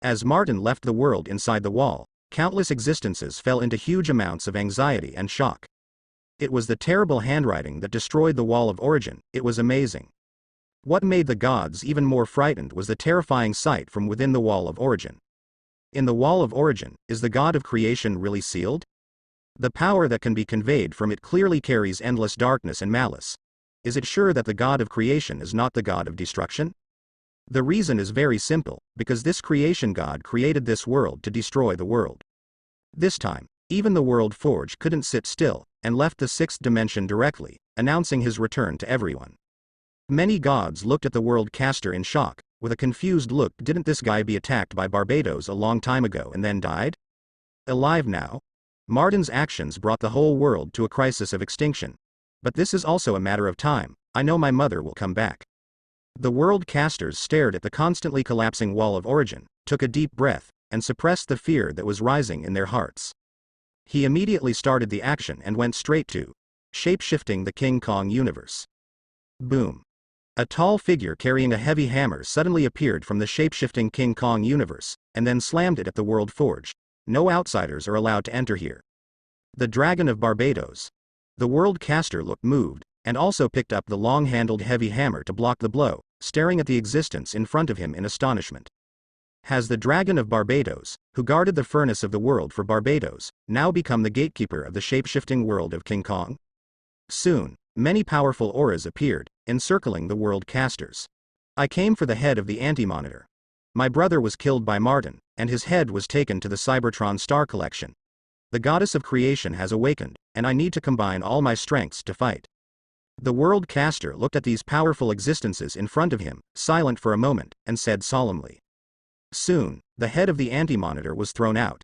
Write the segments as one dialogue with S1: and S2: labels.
S1: As Martin left the world inside the wall, countless existences fell into huge amounts of anxiety and shock. It was the terrible handwriting that destroyed the Wall of Origin. It was amazing. What made the gods even more frightened was the terrifying sight from within the Wall of Origin. In the Wall of Origin, is the God of creation really sealed? The power that can be conveyed from it clearly carries endless darkness and malice. Is it sure that the God of creation is not the God of destruction? The reason is very simple, because this creation God created this world to destroy the world. This time, even the world forge couldn't sit still, and left the sixth dimension directly, announcing his return to everyone. Many gods looked at the world caster in shock, with a confused look. Didn't this guy be attacked by Barbados a long time ago and then died? Alive now? Martin's actions brought the whole world to a crisis of extinction. But this is also a matter of time. I know my mother will come back. The world casters stared at the constantly collapsing Wall of Origin, took a deep breath, and suppressed the fear that was rising in their hearts. He immediately started the action and went straight to shape-shifting the King Kong universe. Boom. A tall figure carrying a heavy hammer suddenly appeared from the shape-shifting King Kong universe, and then slammed it at the world forge. No outsiders are allowed to enter here. The Dragon of Barbados. The world caster looked moved, and also picked up the long-handled heavy hammer to block the blow, staring at the existence in front of him in astonishment. Has the Dragon of Barbados, who guarded the furnace of the world for Barbados, now become the gatekeeper of the shape-shifting world of King Kong? Soon, many powerful auras appeared, encircling the world casters. I came for the head of the Anti-Monitor. My brother was killed by Martin, and his head was taken to the Cybertron Star Collection. The goddess of creation has awakened, and I need to combine all my strengths to fight. The world caster looked at these powerful existences in front of him, silent for a moment, and said solemnly. Soon, the head of the Anti-Monitor was thrown out.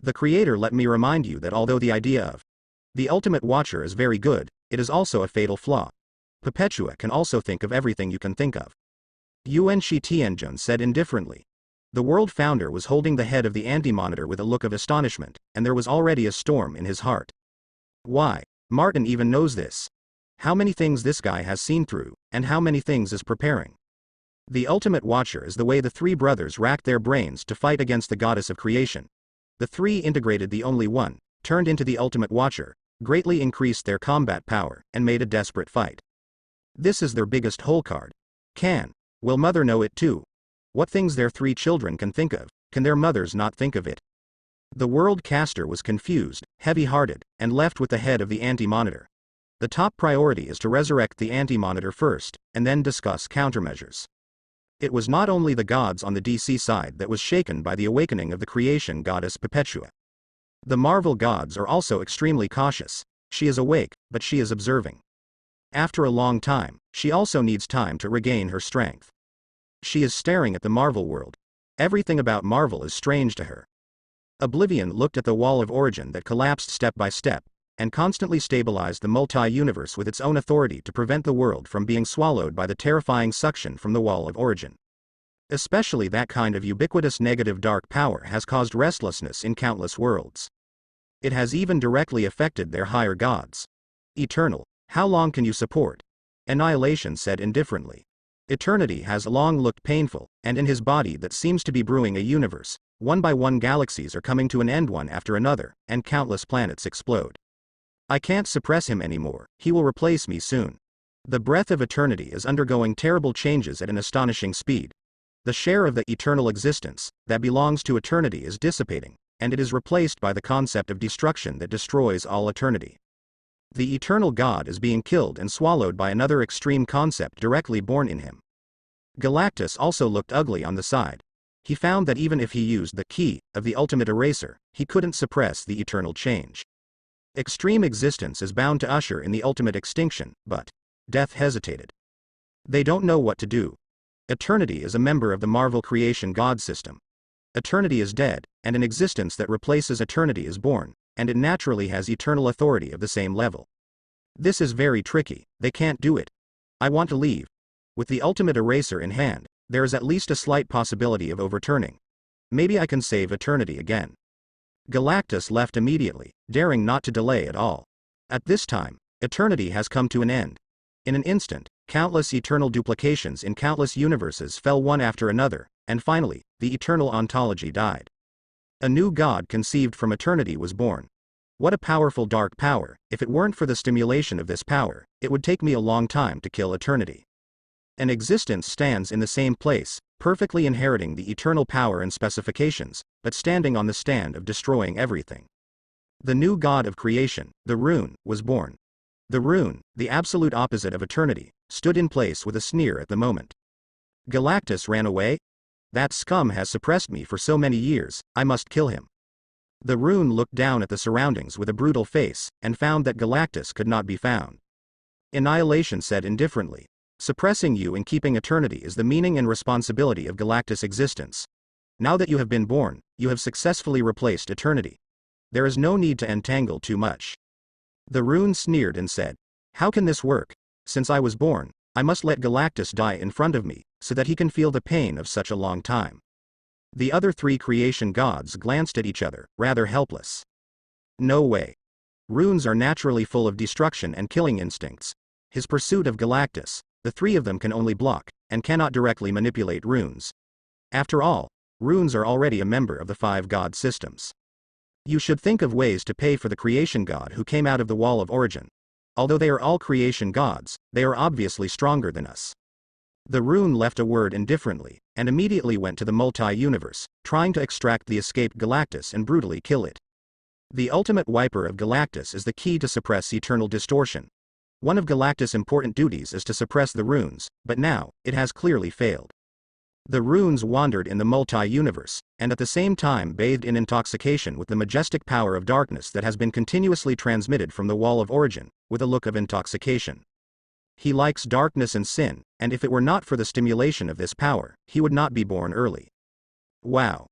S1: The creator let me remind you that although the idea of the Ultimate Watcher is very good, it is also a fatal flaw. Perpetua can also think of everything you can think of. Yuan Shi Tianjun said indifferently. The world founder was holding the head of the Anti-Monitor with a look of astonishment, and there was already a storm in his heart. Why? Martin even knows this. How many things this guy has seen through, and how many things is preparing. The Ultimate Watcher is the way the three brothers racked their brains to fight against the goddess of creation. The three integrated the only one, turned into the Ultimate Watcher, greatly increased their combat power, and made a desperate fight. This is their biggest hole card. Will mother know it too? What things their three children can think of, can their mothers not think of it? The world caster was confused, heavy-hearted, and left with the head of the Anti-Monitor. The top priority is to resurrect the Anti-Monitor first, and then discuss countermeasures. It was not only the gods on the DC side that was shaken by the awakening of the creation goddess Perpetua. The Marvel gods are also extremely cautious. She is awake, but she is observing. After a long time, she also needs time to regain her strength. She is staring at the Marvel world. Everything about Marvel is strange to her. Oblivion looked at the Wall of Origin that collapsed step by step, and constantly stabilized the multi-universe with its own authority to prevent the world from being swallowed by the terrifying suction from the Wall of Origin. Especially that kind of ubiquitous negative dark power has caused restlessness in countless worlds. It has even directly affected their higher gods. Eternal, how long can you support? Annihilation said indifferently. Eternity has long looked painful, and in his body that seems to be brewing a universe. One by one galaxies are coming to an end one after another, and countless planets explode. I can't suppress him anymore, he will replace me soon. The breath of eternity is undergoing terrible changes at an astonishing speed. The share of the eternal existence that belongs to eternity is dissipating, and it is replaced by the concept of destruction that destroys all eternity. The eternal God is being killed and swallowed by another extreme concept directly born in him. Galactus also looked ugly on the side. He found that even if he used the key of the ultimate eraser, he couldn't suppress the eternal change. Extreme existence is bound to usher in the ultimate extinction, but Death hesitated. They don't know what to do. Eternity is a member of the Marvel creation god system. Eternity is dead, and an existence that replaces eternity is born, and it naturally has eternal authority of the same level. This is very tricky, they can't do it. I want to leave. With the ultimate eraser in hand, there is at least a slight possibility of overturning. Maybe I can save eternity again. Galactus left immediately, daring not to delay at all. At this time, eternity has come to an end. In an instant, Countless eternal duplications in countless universes fell one after another, and finally, the eternal ontology died. A new God conceived from eternity was born. What a powerful dark power! If it weren't for the stimulation of this power, it would take me a long time to kill eternity. An existence stands in the same place, perfectly inheriting the eternal power and specifications, but standing on the stand of destroying everything. The new God of creation, the Rune, was born. The Rune, the absolute opposite of eternity, stood in place with a sneer at the moment. Galactus ran away? That scum has suppressed me for so many years, I must kill him. The Rune looked down at the surroundings with a brutal face, and found that Galactus could not be found. Annihilation said indifferently, suppressing you and keeping eternity is the meaning and responsibility of Galactus' existence. Now that you have been born, you have successfully replaced eternity. There is no need to entangle too much. The Rune sneered and said, how can this work? Since I was born, I must let Galactus die in front of me, so that he can feel the pain of such a long time. The other three creation gods glanced at each other, rather helpless. No way. Runes are naturally full of destruction and killing instincts. His pursuit of Galactus, the three of them can only block, and cannot directly manipulate runes. After all, runes are already a member of the 5 god systems. You should think of ways to pay for the creation god who came out of the wall of origin. Although they are all creation gods, they are obviously stronger than us. The Rune left a word indifferently, and immediately went to the multi-universe, trying to extract the escaped Galactus and brutally kill it. The ultimate wiper of Galactus is the key to suppress eternal distortion. One of Galactus' important duties is to suppress the runes, but now, it has clearly failed. The runes wandered in the multi-universe, and at the same time bathed in intoxication with the majestic power of darkness that has been continuously transmitted from the wall of origin, with a look of intoxication. He likes darkness and sin, and if it were not for the stimulation of this power, he would not be born early. Wow.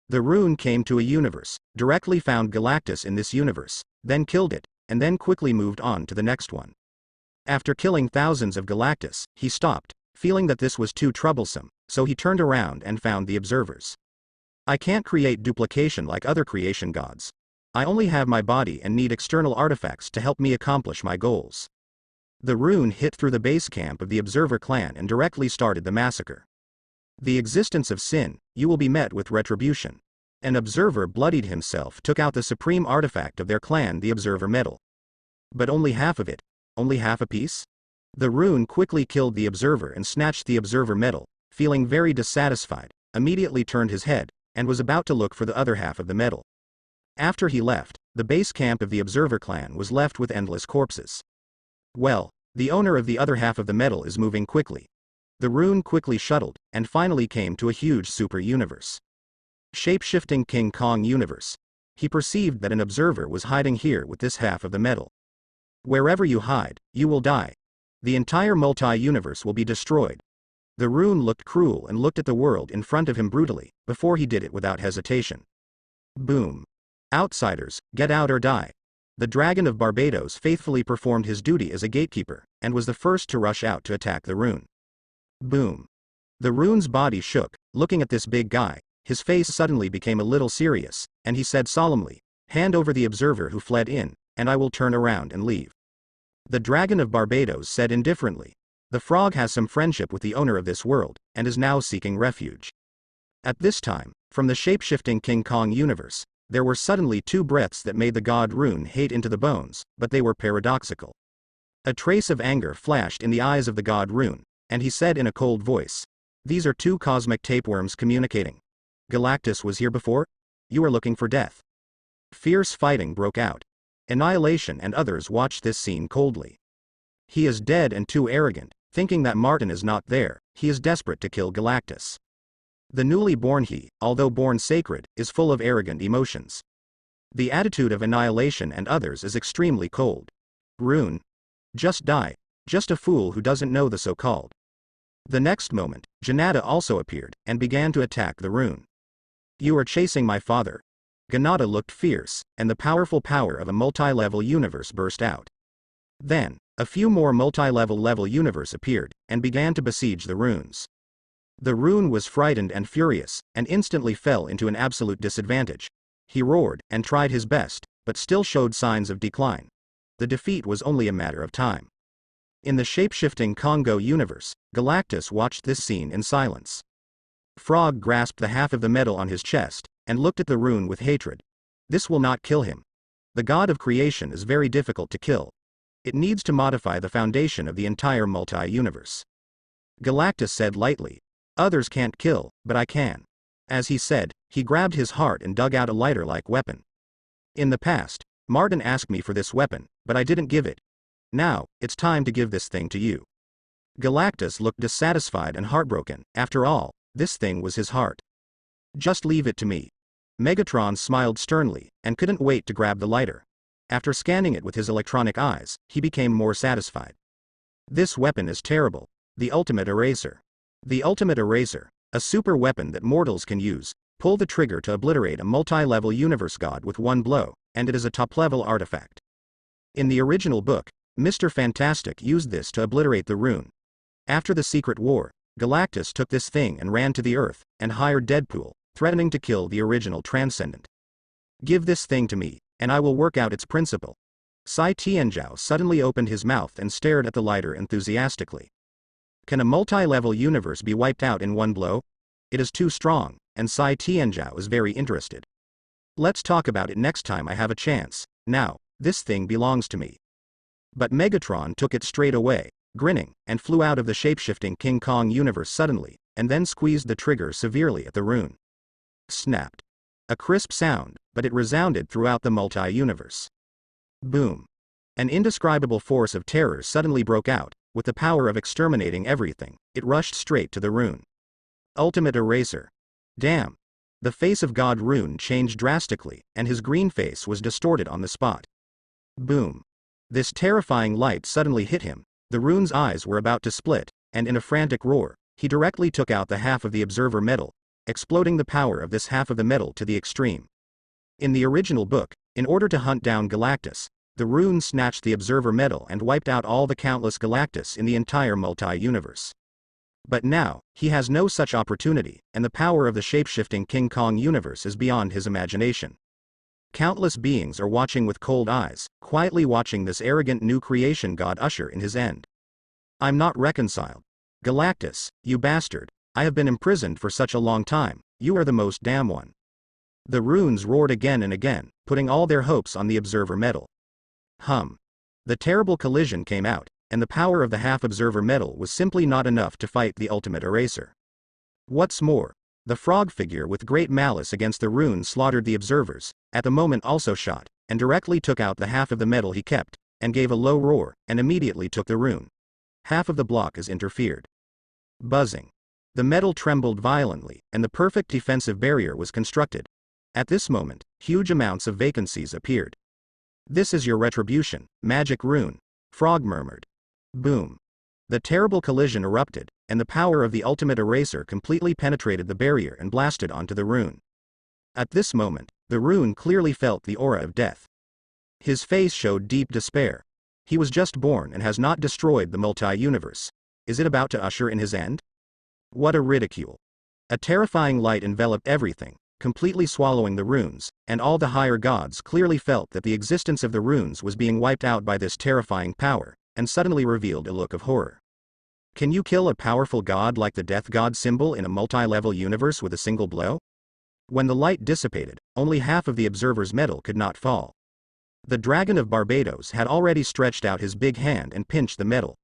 S1: The Rune came to a universe, directly found Galactus in this universe, then killed it, and then quickly moved on to the next one. After killing thousands of Galactus, he stopped, feeling that this was too troublesome, so he turned around and found the observers. I can't create duplication like other creation gods. I only have my body and need external artifacts to help me accomplish my goals. The Rune hit through the base camp of the Observer clan and directly started the massacre. The existence of sin, you will be met with retribution. An Observer bloodied himself, took out the supreme artifact of their clan, the Observer medal. But only half of it. Only half a piece? The Rune quickly killed the Observer and snatched the Observer medal, feeling very dissatisfied, immediately turned his head, and was about to look for the other half of the medal. After he left, the base camp of the Observer clan was left with endless corpses. Well, the owner of the other half of the medal is moving quickly. The Rune quickly shuttled, and finally came to a huge super universe. Shape-shifting King Kong universe. He perceived that an Observer was hiding here with this half of the medal. Wherever you hide, you will die. The entire multi-universe will be destroyed. The Rune looked cruel and looked at the world in front of him brutally, before he did it without hesitation. Boom. Outsiders, get out or die. The Dragon of Barbados faithfully performed his duty as a gatekeeper, and was the first to rush out to attack the Rune. Boom. The Rune's body shook, looking at this big guy. His face suddenly became a little serious, and he said solemnly, hand over the Observer who fled in, and I will turn around and leave. The Dragon of Barbados said indifferently, the frog has some friendship with the owner of this world, and is now seeking refuge. At this time, from the shape-shifting King Kong universe, there were suddenly 2 breaths that made the god Rune hate into the bones, but they were paradoxical. A trace of anger flashed in the eyes of the god Rune, and he said in a cold voice, these are 2 cosmic tapeworms communicating. Galactus was here before? You are looking for death. Fierce fighting broke out. Annihilation and others watched this scene coldly. He is dead and too arrogant, thinking that Martin is not there, he is desperate to kill Galactus. The newly born he, although born sacred, is full of arrogant emotions. The attitude of Annihilation and others is extremely cold. Rune. Just die. Just a fool who doesn't know the so-called. The next moment, Janata also appeared, and began to attack the Rune. You are chasing my father. Ganata looked fierce, and the powerful power of a multi-level universe burst out. Then, a few more multi-level universe appeared, and began to besiege the runes. The Rune was frightened and furious, and instantly fell into an absolute disadvantage. He roared, and tried his best, but still showed signs of decline. The defeat was only a matter of time. In the shape-shifting Congo universe, Galactus watched this scene in silence. Frog grasped the half of the metal on his chest, and looked at the rune with hatred. This will not kill him. The god of creation is very difficult to kill. It needs to modify the foundation of the entire multi-universe. Galactus said lightly. Others can't kill, but I can. As he said, he grabbed his heart and dug out a lighter-like weapon. In the past, Martin asked me for this weapon, but I didn't give it. Now, it's time to give this thing to you. Galactus looked dissatisfied and heartbroken. After all, this thing was his heart. Just leave it to me. Megatron smiled sternly, and couldn't wait to grab the lighter. After scanning it with his electronic eyes, he became more satisfied. This weapon is terrible. The ultimate eraser. The ultimate eraser, a super weapon that mortals can use. Pull the trigger to obliterate a multi-level universe god with one blow, and it is a top-level artifact. In the original book, Mr. Fantastic used this to obliterate the rune. After the Secret War, Galactus took this thing and ran to the Earth, and hired Deadpool, threatening to kill the original Transcendent. Give this thing to me, and I will work out its principle. Sai Tianzhao suddenly opened his mouth and stared at the lighter enthusiastically. Can a multi-level universe be wiped out in one blow? It is too strong, and Sai Tianzhao is very interested. Let's talk about it next time I have a chance. Now, this thing belongs to me. But Megatron took it straight away, grinning, and flew out of the shape-shifting King Kong universe suddenly, and then squeezed the trigger severely at the rune. Snapped. A crisp sound, but it resounded throughout the multi-universe. Boom. An indescribable force of terror suddenly broke out, with the power of exterminating everything. It rushed straight to the rune. Ultimate eraser. Damn. The face of God Rune changed drastically, and his green face was distorted on the spot. Boom. This terrifying light suddenly hit him. The rune's eyes were about to split, and in a frantic roar, he directly took out the half of the observer metal, exploding the power of this half of the metal to the extreme. In the original book, in order to hunt down Galactus, the rune snatched the observer metal and wiped out all the countless Galactus in the entire multi-universe. But now, he has no such opportunity, and the power of the shape-shifting King Kong universe is beyond his imagination. Countless beings are watching with cold eyes, quietly watching this arrogant new creation god usher in his end. I'm not reconciled. Galactus, you bastard, I have been imprisoned for such a long time, you are the most damn one. The runes roared again and again, putting all their hopes on the observer metal. The terrible collision came out, and the power of the half-observer metal was simply not enough to fight the ultimate eraser. What's more, the frog figure with great malice against the rune slaughtered the observers, at the moment also shot, and directly took out the half of the metal he kept, and gave a low roar, and immediately took the rune. Half of the block is interfered. Buzzing. The metal trembled violently, and the perfect defensive barrier was constructed. At this moment, huge amounts of vacancies appeared. This is your retribution, magic rune, Frog murmured. Boom. The terrible collision erupted, and the power of the ultimate eraser completely penetrated the barrier and blasted onto the rune. At this moment, the rune clearly felt the aura of death. His face showed deep despair. He was just born and has not destroyed the multi-universe. Is it about to usher in his end? What a ridicule. A terrifying light enveloped everything, completely swallowing the runes, and all the higher gods clearly felt that the existence of the runes was being wiped out by this terrifying power, and suddenly revealed a look of horror. Can you kill a powerful god like the death god symbol in a multi-level universe with a single blow? When the light dissipated, only half of the observer's metal could not fall. The dragon of Barbados had already stretched out his big hand and pinched the metal.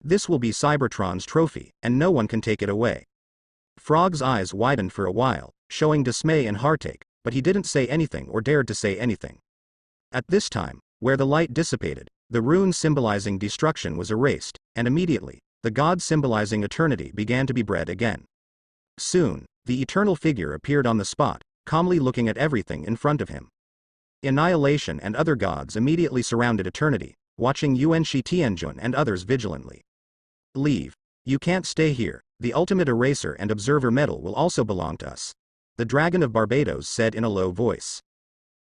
S1: This will be Cybertron's trophy, and no one can take it away. Frog's eyes widened for a while, showing dismay and heartache, but he didn't say anything or dared to say anything. At this time, where the light dissipated, the rune symbolizing destruction was erased, and immediately, the god symbolizing eternity began to be bred again. Soon, the eternal figure appeared on the spot, calmly looking at everything in front of him. Annihilation and other gods immediately surrounded eternity, watching Yuan Shi Tianjun and others vigilantly. Leave. You can't stay here, the ultimate eraser and observer metal will also belong to us. The dragon of Barbados said in a low voice.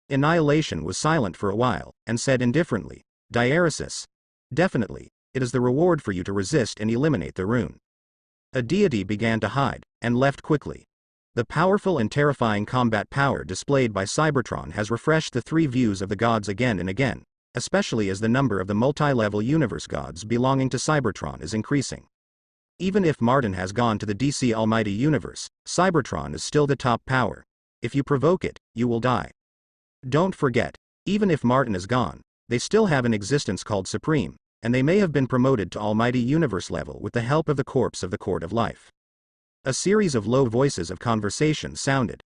S1: Annihilation was silent for a while, and said indifferently, Diaresis. Definitely, it is the reward for you to resist and eliminate the rune. A deity began to hide, and left quickly. The powerful and terrifying combat power displayed by Cybertron has refreshed the three views of the gods again and again, especially as the number of the multi-level universe gods belonging to Cybertron is increasing. Even if Martin has gone to the DC Almighty Universe, Cybertron is still the top power. If you provoke it, you will die. Don't forget, even if Martin is gone, they still have an existence called Supreme, and they may have been promoted to Almighty Universe level with the help of the corpse of the Court of Life. A series of low voices of conversation sounded.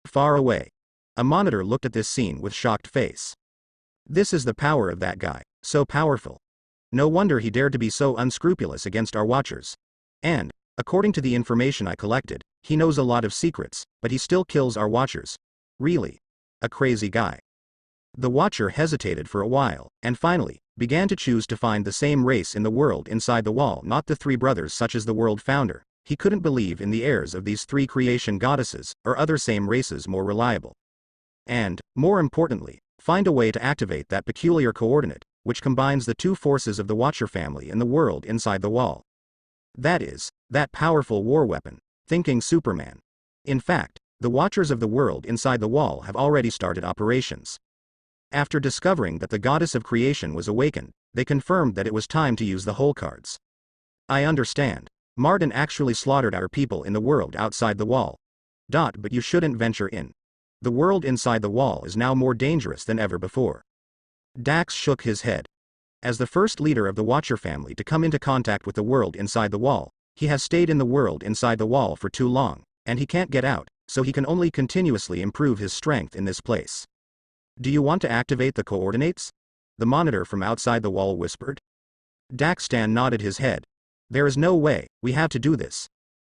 S1: Far away. A monitor looked at this scene with shocked face. This is the power of that guy, so powerful. No wonder he dared to be so unscrupulous against our watchers. And, according to the information I collected, he knows a lot of secrets, but he still kills our watchers. Really? A crazy guy. The watcher hesitated for a while, and finally, began to choose to find the same race in the world inside the wall, not the three brothers such as the world founder. He couldn't believe in the heirs of these three creation goddesses, or other same races more reliable. And, more importantly, find a way to activate that peculiar coordinate, which combines the two forces of the Watcher family and the world inside the wall. That is, that powerful war weapon, thinking Superman. In fact, the Watchers of the world inside the wall have already started operations. After discovering that the goddess of creation was awakened, they confirmed that it was time to use the whole cards. I understand. Martin actually slaughtered our people in the world outside the wall. But you shouldn't venture in. The world inside the wall is now more dangerous than ever before. Dax shook his head. As the first leader of the Watcher family to come into contact with the world inside the wall, he has stayed in the world inside the wall for too long, and he can't get out, so he can only continuously improve his strength in this place. Do you want to activate the coordinates? The monitor from outside the wall whispered. Daxstan nodded his head. There is no way, we have to do this.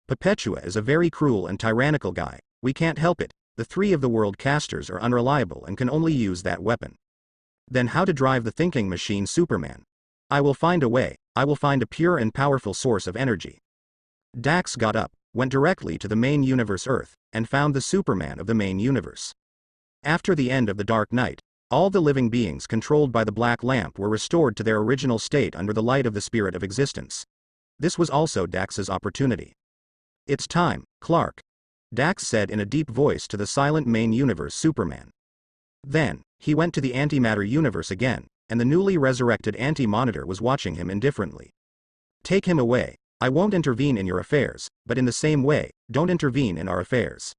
S1: Perpetua is a very cruel and tyrannical guy, we can't help it, the three of the world casters are unreliable and can only use that weapon. Then how to drive the thinking machine Superman? I will find a way, I will find a pure and powerful source of energy. Dax got up, went directly to the main universe Earth, and found the Superman of the main universe. After the end of the Dark Knight, all the living beings controlled by the Black Lamp were restored to their original state under the light of the spirit of existence. This was also Dax's opportunity. It's time, Clark. Dax said in a deep voice to the silent main universe Superman. Then, he went to the antimatter universe again, and the newly resurrected anti-monitor was watching him indifferently. Take him away, I won't intervene in your affairs, but in the same way, don't intervene in our affairs.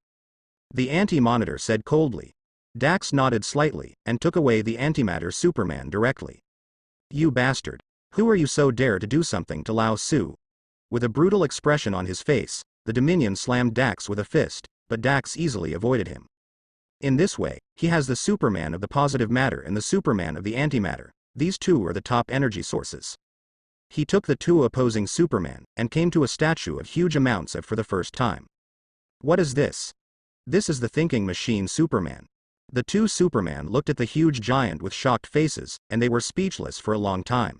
S1: The anti-monitor said coldly. Dax nodded slightly, and took away the antimatter Superman directly. You bastard. Who are you so dare to do something to Lao Su? With a brutal expression on his face, the Dominion slammed Dax with a fist, but Dax easily avoided him. In this way, he has the Superman of the positive matter and the Superman of the antimatter. These two are the top energy sources. He took the two opposing Superman, and came to a statue of huge amounts of for the first time. What is this? This is the thinking machine Superman. The two Superman looked at the huge giant with shocked faces, and they were speechless for a long time.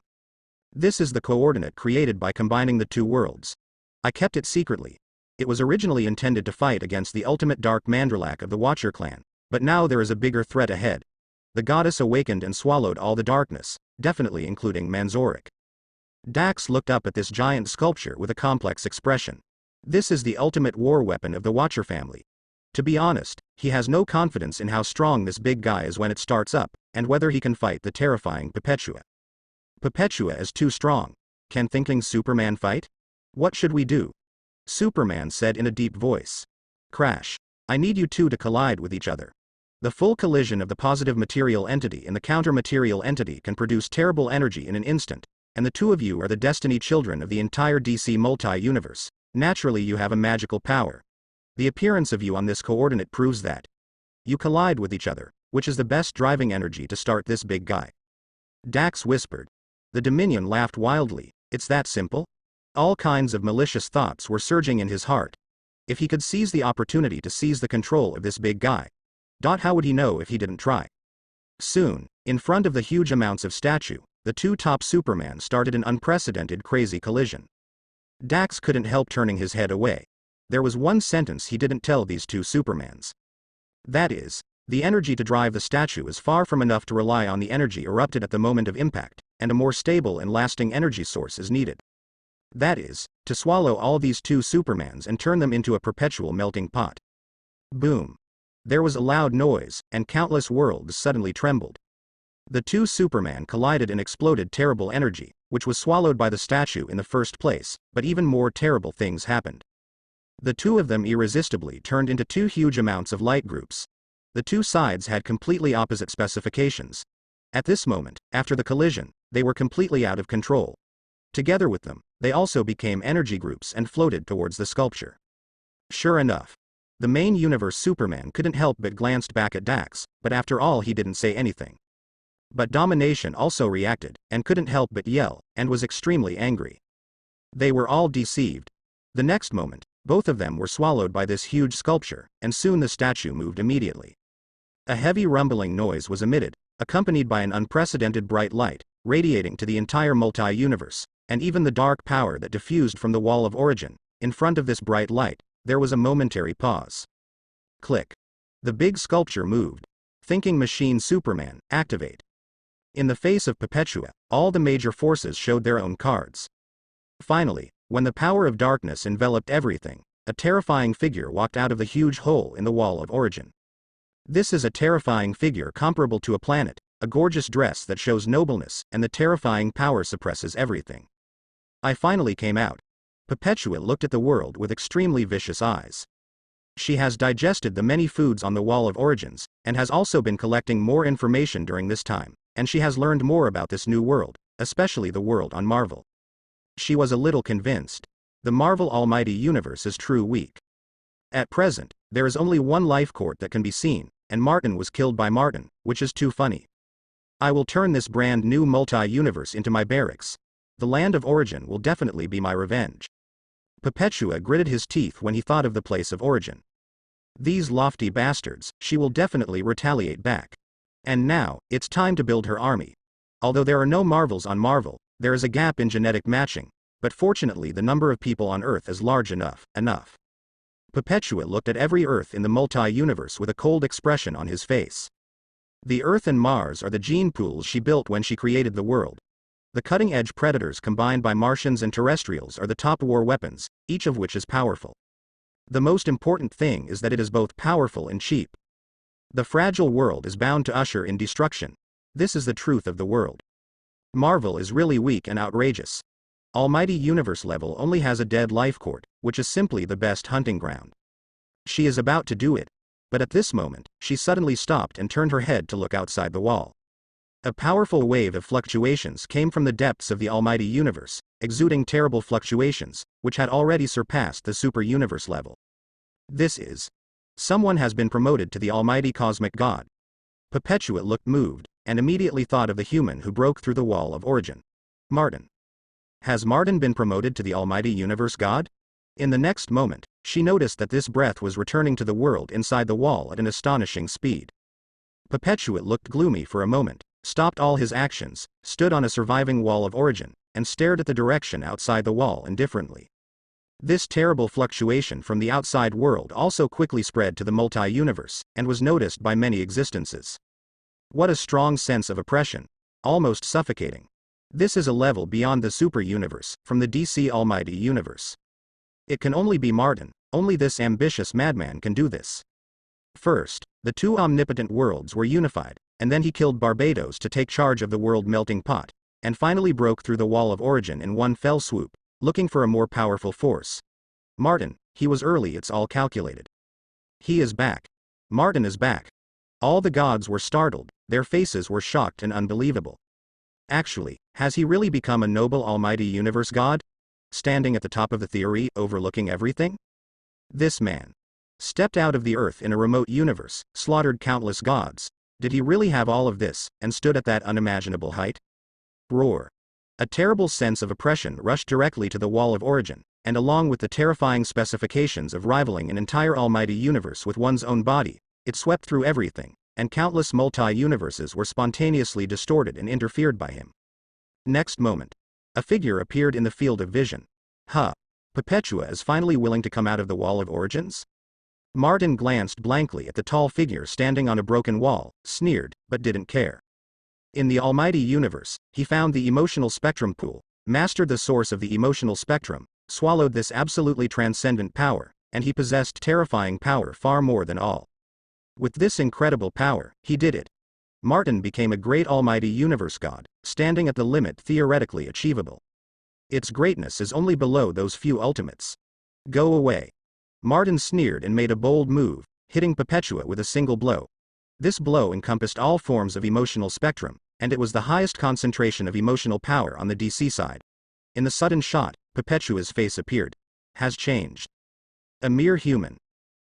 S1: This is the coordinate created by combining the two worlds. I kept it secretly. It was originally intended to fight against the ultimate dark Mandralak of the Watcher clan, but now there is a bigger threat ahead. The goddess awakened and swallowed all the darkness, definitely including Manzoric. Dax looked up at this giant sculpture with a complex expression. This is the ultimate war weapon of the Watcher family. To be honest, he has no confidence in how strong this big guy is when it starts up, and whether he can fight the terrifying Perpetua. Perpetua is too strong. Can thinking Superman fight? What should we do? Superman said in a deep voice. Crash. I need you two to collide with each other. The full collision of the positive material entity and the counter-material entity can produce terrible energy in an instant, and the two of you are the destiny children of the entire DC multi-universe. Naturally you have a magical power. The appearance of you on this coordinate proves that. You collide with each other, which is the best driving energy to start this big guy. Dax whispered. The Dominion laughed wildly. It's that simple? All kinds of malicious thoughts were surging in his heart. If he could seize the opportunity to seize the control of this big guy. How would he know if he didn't try? Soon, in front of the huge amounts of statue, the two top Superman started an unprecedented crazy collision. Dax couldn't help turning his head away. There was one sentence he didn't tell these two Supermans. That is, the energy to drive the statue is far from enough to rely on the energy erupted at the moment of impact, and a more stable and lasting energy source is needed. That is, to swallow all these two Supermans and turn them into a perpetual melting pot. Boom. There was a loud noise, and countless worlds suddenly trembled. The two Superman collided and exploded terrible energy, which was swallowed by the statue in the first place, but even more terrible things happened. The two of them irresistibly turned into two huge amounts of light groups. The two sides had completely opposite specifications. At this moment, after the collision, they were completely out of control. Together with them, they also became energy groups and floated towards the sculpture. Sure enough, the main universe Superman couldn't help but glanced back at Dax, but after all he didn't say anything. But Domination also reacted, and couldn't help but yell, and was extremely angry. They were all deceived. The next moment, both of them were swallowed by this huge sculpture, and soon the statue moved immediately. A heavy rumbling noise was emitted, accompanied by an unprecedented bright light, radiating to the entire multi-universe, and even the dark power that diffused from the wall of origin. In front of this bright light, there was a momentary pause. Click. The big sculpture moved. Thinking machine Superman, activate. In the face of Perpetua, all the major forces showed their own cards. Finally, when the power of darkness enveloped everything, a terrifying figure walked out of the huge hole in the wall of origin. This is a terrifying figure comparable to a planet, a gorgeous dress that shows nobleness, and the terrifying power suppresses everything. I finally came out. Perpetua looked at the world with extremely vicious eyes. She has digested the many foods on the wall of origins, and has also been collecting more information during this time, and she has learned more about this new world, especially the world on Marvel. She was a little convinced. The Marvel Almighty Universe is true weak. At present, there is only one life court that can be seen, and Martin was killed by Martin, which is too funny. I will turn this brand new multi-universe into my barracks. The land of origin will definitely be my revenge. Perpetua gritted his teeth when he thought of the place of origin. These lofty bastards, she will definitely retaliate back. And now, it's time to build her army. Although there are no Marvels on Marvel, there is a gap in genetic matching, but fortunately the number of people on Earth is large enough. Perpetua looked at every Earth in the multi-universe with a cold expression on his face. The Earth and Mars are the gene pools she built when she created the world. The cutting-edge predators combined by Martians and terrestrials are the top war weapons, each of which is powerful. The most important thing is that it is both powerful and cheap. The fragile world is bound to usher in destruction. This is the truth of the world. Marvel is really weak and outrageous. Almighty Universe level only has a dead life court, which is simply the best hunting ground. She is about to do it. But at this moment, she suddenly stopped and turned her head to look outside the wall. A powerful wave of fluctuations came from the depths of the Almighty Universe, exuding terrible fluctuations, which had already surpassed the super universe level. This is. Someone has been promoted to the Almighty Cosmic God. Perpetua looked moved, and immediately thought of the human who broke through the wall of origin. Martin. Has Martin been promoted to the Almighty Universe God? In the next moment, she noticed that this breath was returning to the world inside the wall at an astonishing speed. Perpetua looked gloomy for a moment, stopped all his actions, stood on a surviving wall of origin, and stared at the direction outside the wall indifferently. This terrible fluctuation from the outside world also quickly spread to the multi-universe, and was noticed by many existences. What a strong sense of oppression. Almost suffocating. This is a level beyond the super universe, from the DC Almighty Universe. It can only be Martin, only this ambitious madman can do this. First, the two omnipotent worlds were unified, and then he killed Barbados to take charge of the world melting pot, and finally broke through the wall of origin in one fell swoop, looking for a more powerful force. Martin, he was early, it's all calculated. He is back. Martin is back. All the gods were startled, their faces were shocked and unbelievable. Actually, has he really become a noble Almighty Universe God? Standing at the top of the theory, overlooking everything? This man stepped out of the earth in a remote universe, slaughtered countless gods. Did he really have all of this, and stood at that unimaginable height? Roar. A terrible sense of oppression rushed directly to the wall of origin, and along with the terrifying specifications of rivaling an entire almighty universe with one's own body, it swept through everything, and countless multi-universes were spontaneously distorted and interfered by him. Next moment, a figure appeared in the field of vision. Perpetua is finally willing to come out of the wall of origins? Martin glanced blankly at the tall figure standing on a broken wall, sneered, but didn't care. In the almighty universe, he found the emotional spectrum pool, mastered the source of the emotional spectrum, swallowed this absolutely transcendent power, and he possessed terrifying power far more than all. With this incredible power, he did it. Martin became a great almighty universe god, standing at the limit theoretically achievable. Its greatness is only below those few ultimates. Go away. Martin sneered and made a bold move, hitting Perpetua with a single blow. This blow encompassed all forms of emotional spectrum, and it was the highest concentration of emotional power on the DC side. In the sudden shot, Perpetua's face appeared. Has changed. A mere human.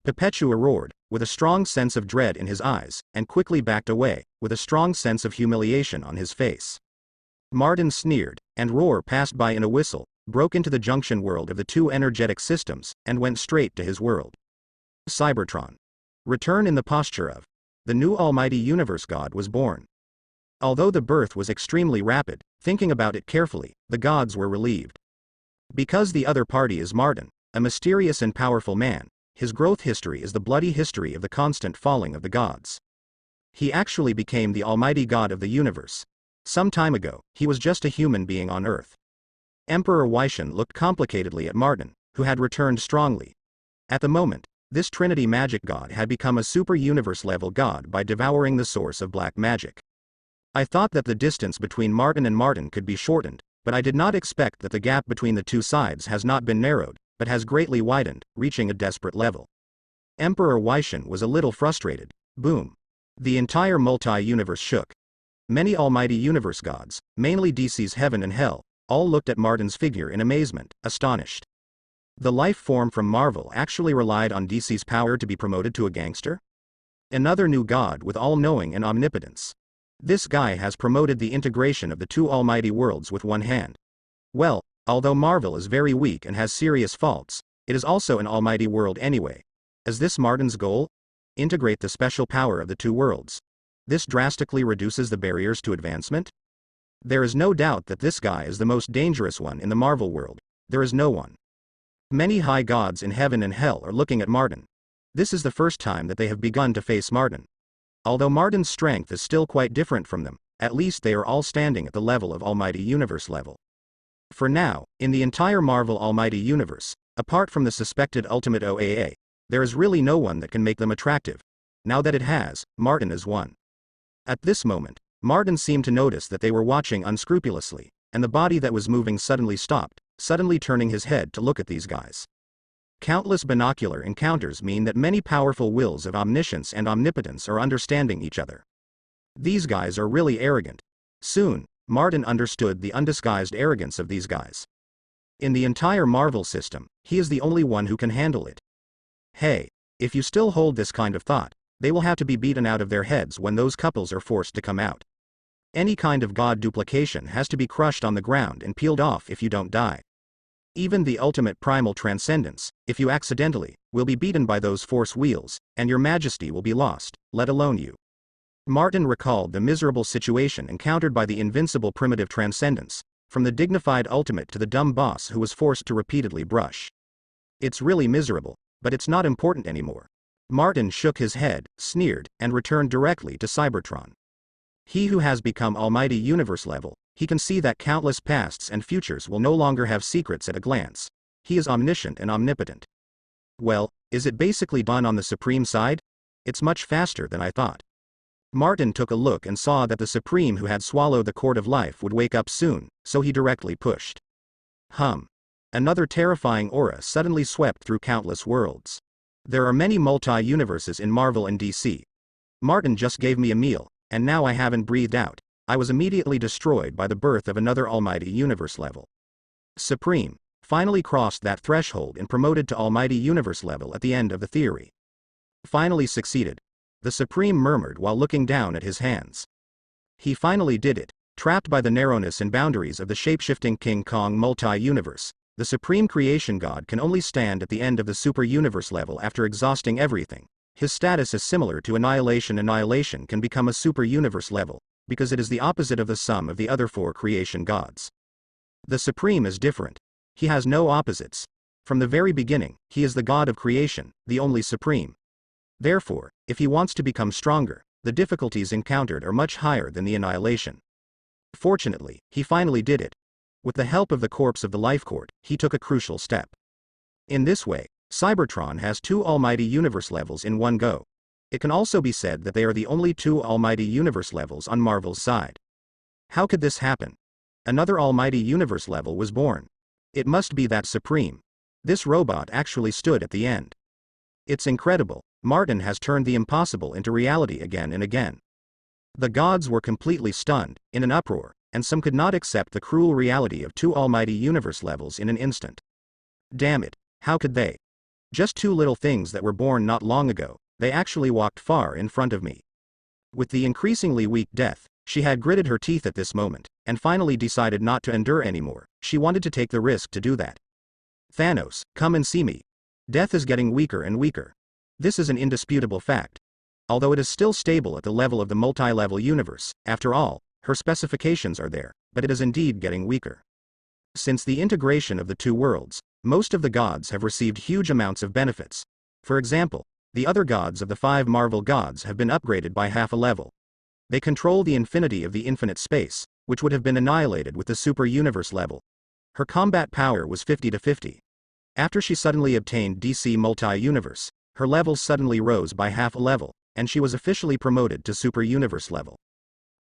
S1: Perpetua roared, with a strong sense of dread in his eyes, and quickly backed away, with a strong sense of humiliation on his face. Martin sneered, and roar passed by in a whistle, broke into the junction world of the two energetic systems, and went straight to his world. Cybertron. Return in the posture of. The new almighty universe god was born. Although the birth was extremely rapid, thinking about it carefully, the gods were relieved. Because the other party is Martin, a mysterious and powerful man, his growth history is the bloody history of the constant falling of the gods. He actually became the almighty god of the universe. Some time ago, he was just a human being on Earth. Emperor Wycian looked complicatedly at Martin, who had returned strongly. At the moment, this Trinity magic god had become a super universe level god by devouring the source of black magic. I thought that the distance between Martin and Martin could be shortened, but I did not expect that the gap between the two sides has not been narrowed, but has greatly widened, reaching a desperate level. Emperor Wycian was a little frustrated. Boom. The entire multi-universe shook. Many almighty universe gods, mainly DC's Heaven and Hell, all looked at Martin's figure in amazement, astonished. The life form from Marvel actually relied on DC's power to be promoted to a gangster? Another new god with all-knowing and omnipotence. This guy has promoted the integration of the two almighty worlds with one hand. Well, although Marvel is very weak and has serious faults, it is also an almighty world anyway. Is this Martin's goal? Integrate the special power of the two worlds. This drastically reduces the barriers to advancement? There is no doubt that this guy is the most dangerous one in the Marvel world. There is no one. Many high gods in heaven and hell are looking at Martin. This is the first time that they have begun to face Martin. Although Martin's strength is still quite different from them, at least they are all standing at the level of almighty universe level. For now, in the entire Marvel almighty universe, apart from the suspected ultimate OAA, there is really no one that can make them attractive. Now that it has, Martin is one. At this moment, Martin seemed to notice that they were watching unscrupulously, and the body that was moving suddenly stopped, suddenly turning his head to look at these guys. Countless binocular encounters mean that many powerful wills of omniscience and omnipotence are understanding each other. These guys are really arrogant. Soon, Martin understood the undisguised arrogance of these guys. In the entire Marvel system, he is the only one who can handle it. Hey, if you still hold this kind of thought, they will have to be beaten out of their heads when those couples are forced to come out. Any kind of god duplication has to be crushed on the ground and peeled off if you don't die. Even the ultimate primal transcendence, if you accidentally, will be beaten by those force wheels, and your majesty will be lost, let alone you. Martin recalled the miserable situation encountered by the invincible primitive transcendence, from the dignified ultimate to the dumb boss who was forced to repeatedly brush. It's really miserable, but it's not important anymore. Martin shook his head, sneered, and returned directly to Cybertron. He who has become almighty universe level, he can see that countless pasts and futures will no longer have secrets at a glance. He is omniscient and omnipotent. Well, is it basically done on the Supreme side? It's much faster than I thought. Martin took a look and saw that the Supreme who had swallowed the Cord of Life would wake up soon, so he directly pushed. Another terrifying aura suddenly swept through countless worlds. There are many multi-universes in Marvel and DC. Martin just gave me a meal, and now I haven't breathed out. I was immediately destroyed by the birth of another almighty universe level. Supreme finally crossed that threshold and promoted to almighty universe level at the end of the theory. Finally succeeded. The Supreme murmured while looking down at his hands. He finally did it. Trapped by the narrowness and boundaries of the shapeshifting King Kong multi-universe, the Supreme Creation God can only stand at the end of the super universe level after exhausting everything. His status is similar to Annihilation. Annihilation can become a super universe level, because it is the opposite of the sum of the other four creation gods. The Supreme is different. He has no opposites. From the very beginning, he is the God of creation, the only Supreme. Therefore, if he wants to become stronger, the difficulties encountered are much higher than the Annihilation. Fortunately, he finally did it. With the help of the corpse of the Life Cord, he took a crucial step. In this way, Cybertron has two almighty universe levels in one go. It can also be said that they are the only two Almighty Universe levels on Marvel's side. How could this happen? Another Almighty Universe level was born. It must be that supreme. This robot actually stood at the end. It's incredible. Martin has turned the impossible into reality again and again. The gods were completely stunned, in an uproar, and some could not accept the cruel reality of two Almighty Universe levels in an instant. Damn it, how could they? Just two little things that were born not long ago, they actually walked far in front of me. With the increasingly weak Death, she had gritted her teeth at this moment, and finally decided not to endure anymore. She wanted to take the risk to do that. Thanos, come and see me. Death is getting weaker and weaker. This is an indisputable fact. Although it is still stable at the level of the multi-level universe, after all, her specifications are there, but it is indeed getting weaker. Since the integration of the two worlds, most of the gods have received huge amounts of benefits. For example, the other gods of the 5 Marvel gods have been upgraded by half a level. They control the infinity of the infinite space, which would have been annihilated with the super universe level. Her combat power was 50-50. After she suddenly obtained DC multi-universe, her levels suddenly rose by half a level, and she was officially promoted to super universe level.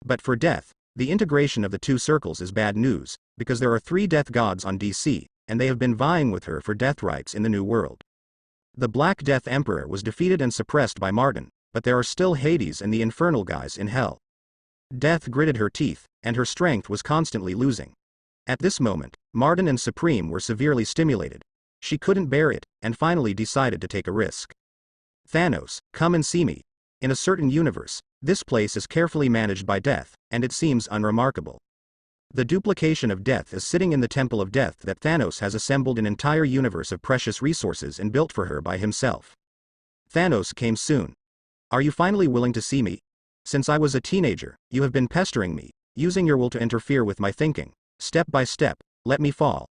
S1: But for Death, the integration of the two circles is bad news, because there are 3 death gods on DC, and they have been vying with her for death rights in the new world. The Black Death Emperor was defeated and suppressed by Martin, but there are still Hades and the infernal guys in hell. Death gritted her teeth, and her strength was constantly losing. At this moment, Martin and Supreme were severely stimulated. She couldn't bear it, and finally decided to take a risk. Thanos, come and see me. In a certain universe, this place is carefully managed by Death, and it seems unremarkable. The duplication of Death is sitting in the Temple of Death that Thanos has assembled an entire universe of precious resources and built for her by himself. Thanos came soon. Are you finally willing to see me? Since I was a teenager, you have been pestering me, using your will to interfere with my thinking. Step by step, let me fall.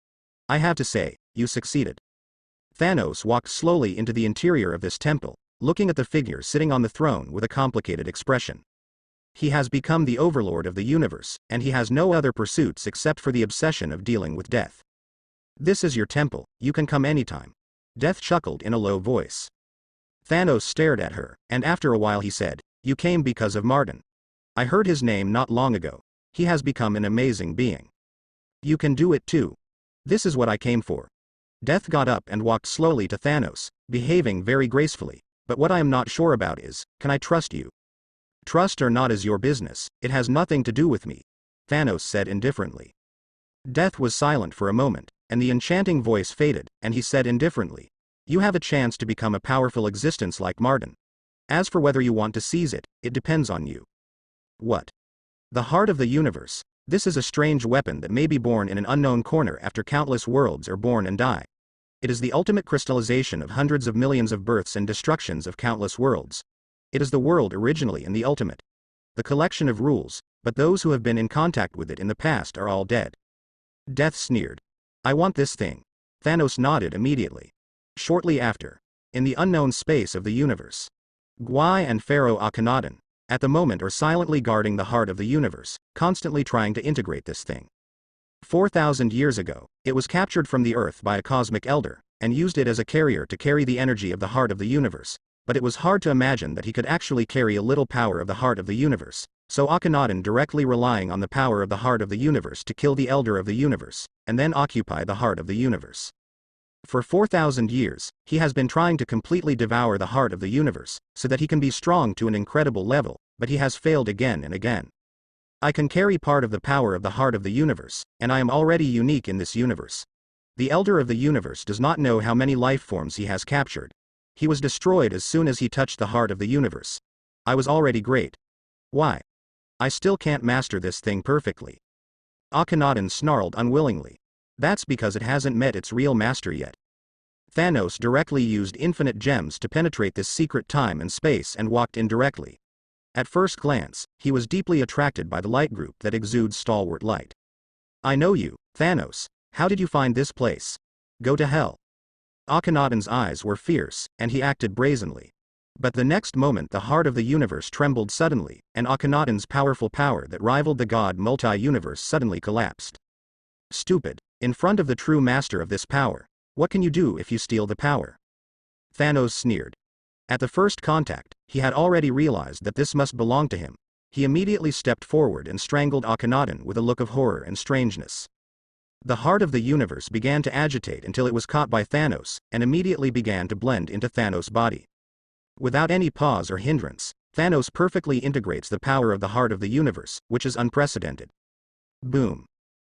S1: I have to say, you succeeded. Thanos walked slowly into the interior of this temple, looking at the figure sitting on the throne with a complicated expression. He has become the overlord of the universe, and he has no other pursuits except for the obsession of dealing with death. This is your temple, you can come anytime. Death chuckled in a low voice. Thanos stared at her, and after a while he said, you came because of Martin. I heard his name not long ago. He has become an amazing being. You can do it too. This is what I came for. Death got up and walked slowly to Thanos, behaving very gracefully, but what I am not sure about is, can I trust you? Trust or not is your business, it has nothing to do with me, Thanos said indifferently. Death was silent for a moment, and the enchanting voice faded, and he said indifferently, you have a chance to become a powerful existence like Martin. As for whether you want to seize it, it depends on you. What? The heart of the universe. This is a strange weapon that may be born in an unknown corner after countless worlds are born and die. It is the ultimate crystallization of hundreds of millions of births and destructions of countless worlds. It is the world originally and the ultimate. The collection of rules, but those who have been in contact with it in the past are all dead. Death sneered. I want this thing. Thanos nodded immediately. Shortly after, in the unknown space of the universe, Gwai and Pharaoh Akhenaten, at the moment are silently guarding the heart of the universe, constantly trying to integrate this thing. 4,000 years ago, it was captured from the Earth by a cosmic elder, and used it as a carrier to carry the energy of the heart of the universe. But it was hard to imagine that he could actually carry a little power of the heart of the universe, so Akhenaten directly relying on the power of the heart of the universe to kill the elder of the universe, and then occupy the heart of the universe. For 4,000 years, he has been trying to completely devour the heart of the universe, so that he can be strong to an incredible level, but he has failed again and again. I can carry part of the power of the heart of the universe, and I am already unique in this universe. The elder of the universe does not know how many life forms he has captured. He was destroyed as soon as he touched the heart of the universe. I was already great. Why? I still can't master this thing perfectly. Akhenaten snarled unwillingly. That's because it hasn't met its real master yet. Thanos directly used infinite gems to penetrate this secret time and space and walked in directly. At first glance, he was deeply attracted by the light group that exudes stalwart light. I know you, Thanos. How did you find this place? Go to hell. Akhenaten's eyes were fierce, and he acted brazenly. But the next moment the heart of the universe trembled suddenly, and Akhenaten's powerful power that rivaled the god multi-universe suddenly collapsed. Stupid. In front of the true master of this power, what can you do if you steal the power? Thanos sneered. At the first contact, he had already realized that this must belong to him. He immediately stepped forward and strangled Akhenaten with a look of horror and strangeness. The heart of the universe began to agitate until it was caught by Thanos, and immediately began to blend into Thanos' body. Without any pause or hindrance, Thanos perfectly integrates the power of the heart of the universe, which is unprecedented. Boom.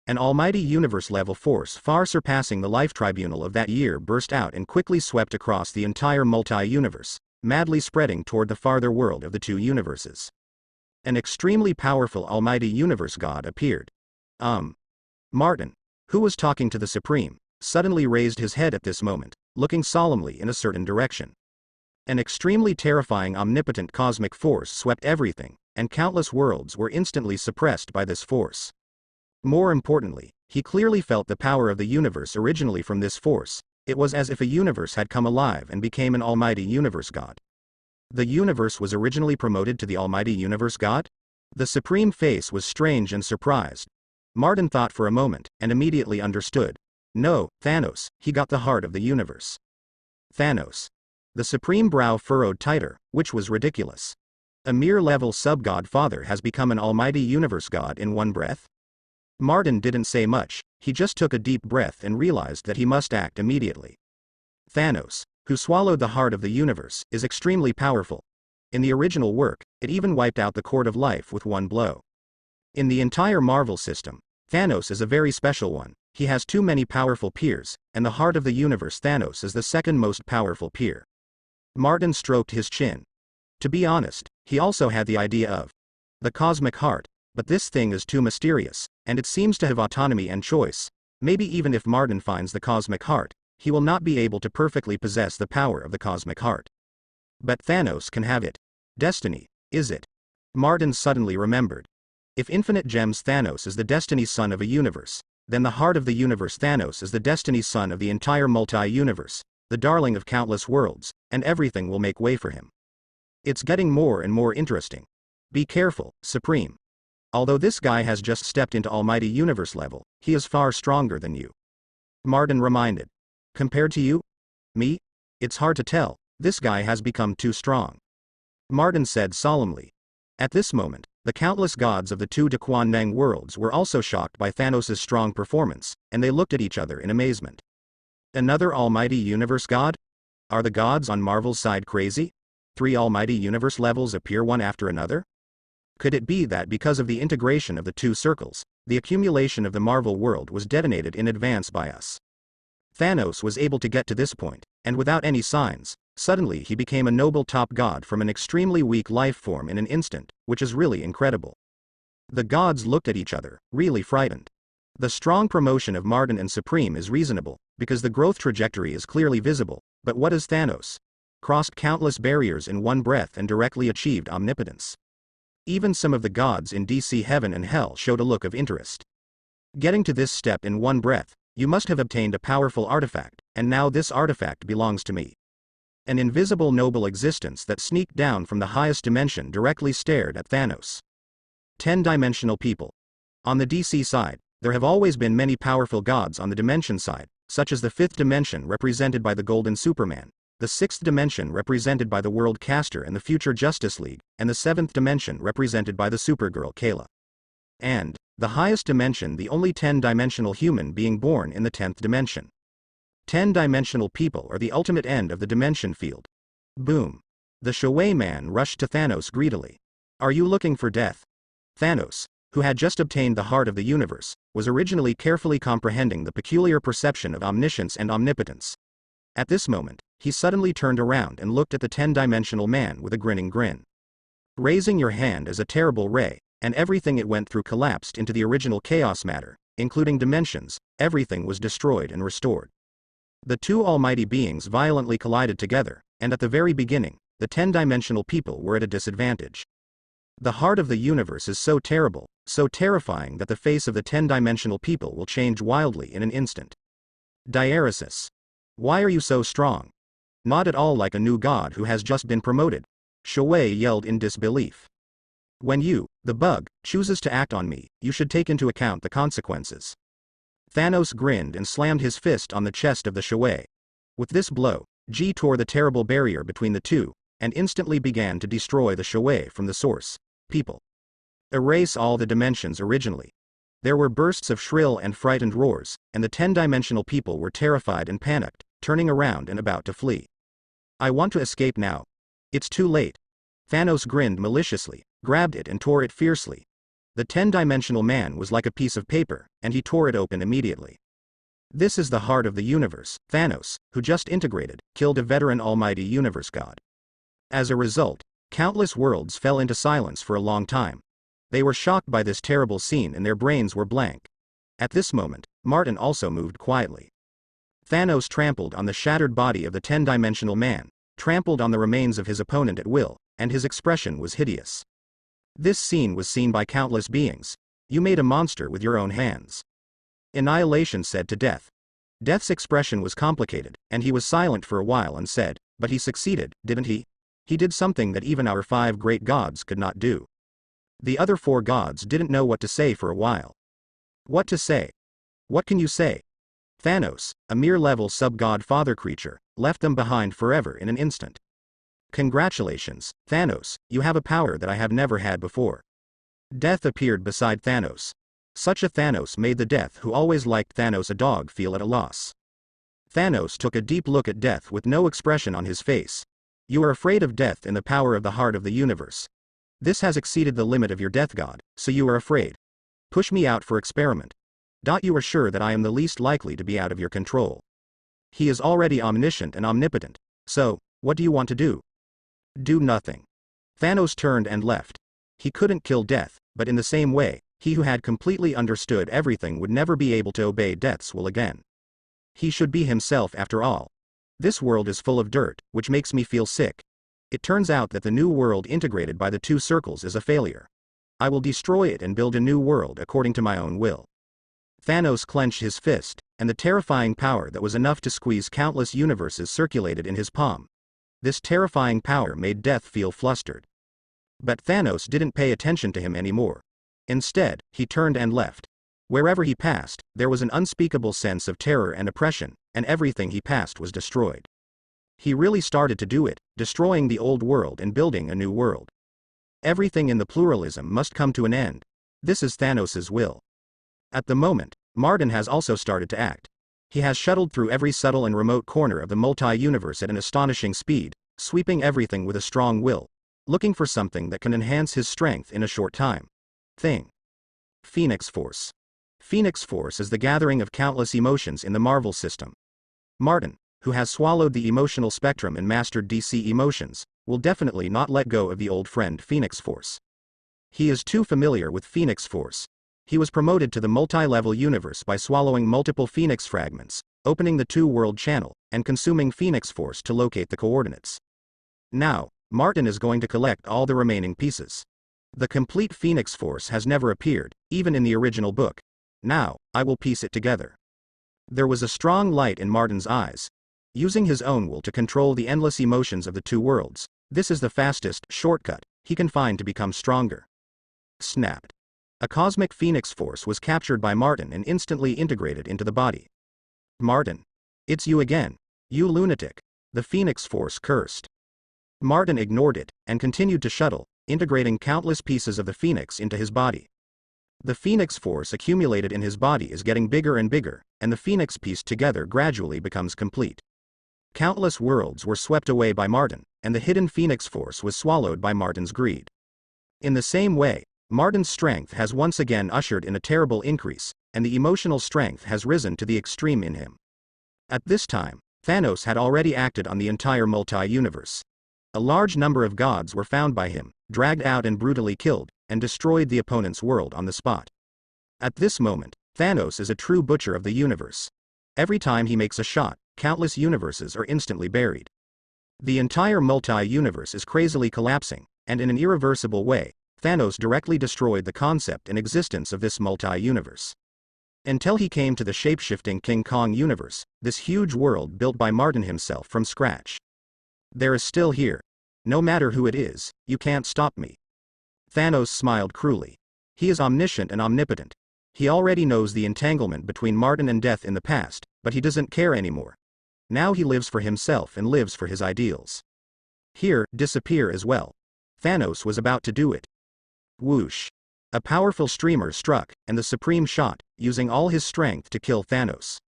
S1: An almighty universe-level force far surpassing the life tribunal of that year burst out and quickly swept across the entire multi-universe, madly spreading toward the farther world of the two universes. An extremely powerful almighty universe god appeared. Martin, who was talking to the Supreme, suddenly raised his head at this moment, looking solemnly in a certain direction. An extremely terrifying omnipotent cosmic force swept everything, and countless worlds were instantly suppressed by this force. More importantly, he clearly felt the power of the universe originally from this force. It was as if a universe had come alive and became an almighty universe god. The universe was originally promoted to the almighty universe god? The Supreme face was strange and surprised. Martin thought for a moment, and immediately understood. No, Thanos, he got the heart of the universe. Thanos. The Supreme brow furrowed tighter, which was ridiculous. A mere-level sub-god father has become an almighty universe god in one breath? Martin didn't say much, he just took a deep breath and realized that he must act immediately. Thanos, who swallowed the heart of the universe, is extremely powerful. In the original work, it even wiped out the Court of Life with one blow. In the entire Marvel system, Thanos is a very special one. He has too many powerful peers, and the heart of the universe Thanos is the second most powerful peer. Martin stroked his chin. To be honest, he also had the idea of the cosmic heart, but this thing is too mysterious, and it seems to have autonomy and choice. Maybe even if Martin finds the cosmic heart, he will not be able to perfectly possess the power of the cosmic heart. But Thanos can have it. Destiny, is it? Martin suddenly remembered. If infinite gems Thanos is the destiny's son of a universe, then the heart of the universe Thanos is the destiny's son of the entire multi-universe, the darling of countless worlds, and everything will make way for him. It's getting more and more interesting. Be careful, Supreme. Although this guy has just stepped into almighty universe level, he is far stronger than you. Martin reminded. Compared to you? Me? It's hard to tell, this guy has become too strong. Martin said solemnly. At this moment, the countless gods of the two Daquan worlds were also shocked by Thanos' strong performance, and they looked at each other in amazement. Another almighty universe god? Are the gods on Marvel's side crazy? 3 almighty universe levels appear one after another? Could it be that because of the integration of the two circles, the accumulation of the Marvel world was detonated in advance by us? Thanos was able to get to this point, and without any signs, suddenly he became a noble top god from an extremely weak life form in an instant, which is really incredible. The gods looked at each other, really frightened. The strong promotion of Martin and Supreme is reasonable, because the growth trajectory is clearly visible, but what is Thanos? Crossed countless barriers in one breath and directly achieved omnipotence. Even some of the gods in DC Heaven and Hell showed a look of interest. Getting to this step in one breath, you must have obtained a powerful artifact, and now this artifact belongs to me. An invisible noble existence that sneaked down from the highest dimension directly stared at Thanos. 10-dimensional people. On the DC side, there have always been many powerful gods on the dimension side, such as the 5th dimension represented by the Golden Superman, the 6th dimension represented by the World Caster and the Future Justice League, and the 7th dimension represented by the Supergirl Kayla. And, the highest dimension, the only 10-dimensional human being born in the 10th dimension. 10-dimensional people are the ultimate end of the dimension field. Boom. The Shui man rushed to Thanos greedily. Are you looking for death? Thanos, who had just obtained the heart of the universe, was originally carefully comprehending the peculiar perception of omniscience and omnipotence. At this moment, he suddenly turned around and looked at the 10-dimensional man with a grinning grin. Raising your hand as a terrible ray, and everything it went through collapsed into the original chaos matter, including dimensions, everything was destroyed and restored. The two almighty beings violently collided together, and at the very beginning, the 10-dimensional people were at a disadvantage. The heart of the universe is so terrible, so terrifying that the face of the 10-dimensional people will change wildly in an instant. Diaresis. Why are you so strong? Not at all like a new god who has just been promoted. Shui yelled in disbelief. When you, the bug, chooses to act on me, you should take into account the consequences. Thanos grinned and slammed his fist on the chest of the Shui. With this blow, Ji tore the terrible barrier between the two, and instantly began to destroy the Shui from the source. People. Erase all the dimensions originally. There were bursts of shrill and frightened roars, and the 10-dimensional people were terrified and panicked, turning around and about to flee. I want to escape now. It's too late. Thanos grinned maliciously, grabbed it and tore it fiercely. The 10-dimensional man was like a piece of paper, and he tore it open immediately. This is the heart of the universe. Thanos, who just integrated, killed a veteran almighty universe god. As a result, countless worlds fell into silence for a long time. They were shocked by this terrible scene and their brains were blank. At this moment, Martin also moved quietly. Thanos trampled on the shattered body of the 10-dimensional man, trampled on the remains of his opponent at will, and his expression was hideous. This scene was seen by countless beings. You made a monster with your own hands. Annihilation said to Death. Death's expression was complicated, and he was silent for a while and said, but he succeeded, didn't he? He did something that even our 5 great gods could not do. The other 4 gods didn't know what to say for a while. What to say? What can you say? Thanos, a mere level sub-god father creature, left them behind forever in an instant. Congratulations, Thanos, you have a power that I have never had before. Death appeared beside Thanos. Such a Thanos made the Death who always liked Thanos a dog feel at a loss. Thanos took a deep look at Death with no expression on his face. You are afraid of death in the power of the heart of the universe. This has exceeded the limit of your death god, so you are afraid. Push me out for experiment. You are sure that I am the least likely to be out of your control. He is already omniscient and omnipotent. So, what do you want to do? Do nothing. Thanos turned and left. He couldn't kill Death, but in the same way, he who had completely understood everything would never be able to obey Death's will again. He should be himself after all. This world is full of dirt, which makes me feel sick. It turns out that the new world integrated by the 2 circles is a failure. I will destroy it and build a new world according to my own will. Thanos clenched his fist, and the terrifying power that was enough to squeeze countless universes circulated in his palm. This terrifying power made Death feel flustered. But Thanos didn't pay attention to him anymore. Instead, he turned and left. Wherever he passed, there was an unspeakable sense of terror and oppression, and everything he passed was destroyed. He really started to do it, destroying the old world and building a new world. Everything in the pluralism must come to an end. This is Thanos' will. At the moment, Martin has also started to act. He has shuttled through every subtle and remote corner of the multi-universe at an astonishing speed, sweeping everything with a strong will, looking for something that can enhance his strength in a short time. Phoenix Force. Phoenix Force is the gathering of countless emotions in the Marvel system. Martin, who has swallowed the emotional spectrum and mastered DC emotions, will definitely not let go of the old friend Phoenix Force. He is too familiar with Phoenix Force. He was promoted to the multi-level universe by swallowing multiple Phoenix fragments, opening the 2-world channel, and consuming Phoenix Force to locate the coordinates. Now, Martin is going to collect all the remaining pieces. The complete Phoenix Force has never appeared, even in the original book. Now, I will piece it together. There was a strong light in Martin's eyes. Using his own will to control the endless emotions of the 2 worlds, this is the fastest shortcut he can find to become stronger. Snapped. A cosmic Phoenix Force was captured by Martin and instantly integrated into the body. Martin. It's you again. You lunatic. The Phoenix Force cursed. Martin ignored it, and continued to shuttle, integrating countless pieces of the Phoenix into his body. The Phoenix Force accumulated in his body is getting bigger and bigger, and the Phoenix pieced together gradually becomes complete. Countless worlds were swept away by Martin, and the hidden Phoenix Force was swallowed by Martin's greed. In the same way, Martin's strength has once again ushered in a terrible increase, and the emotional strength has risen to the extreme in him. At this time, Thanos had already acted on the entire multi-universe. A large number of gods were found by him, dragged out and brutally killed, and destroyed the opponent's world on the spot. At this moment, Thanos is a true butcher of the universe. Every time he makes a shot, countless universes are instantly buried. The entire multi-universe is crazily collapsing, and in an irreversible way, Thanos directly destroyed the concept and existence of this multi-universe. Until he came to the shape-shifting King Kong universe, this huge world built by Martin himself from scratch. There is still here. No matter who it is, you can't stop me. Thanos smiled cruelly. He is omniscient and omnipotent. He already knows the entanglement between Martin and Death in the past, but he doesn't care anymore. Now he lives for himself and lives for his ideals. Here, disappear as well. Thanos was about to do it. Whoosh. A powerful streamer struck, and the Supreme shot, using all his strength to kill Thanos.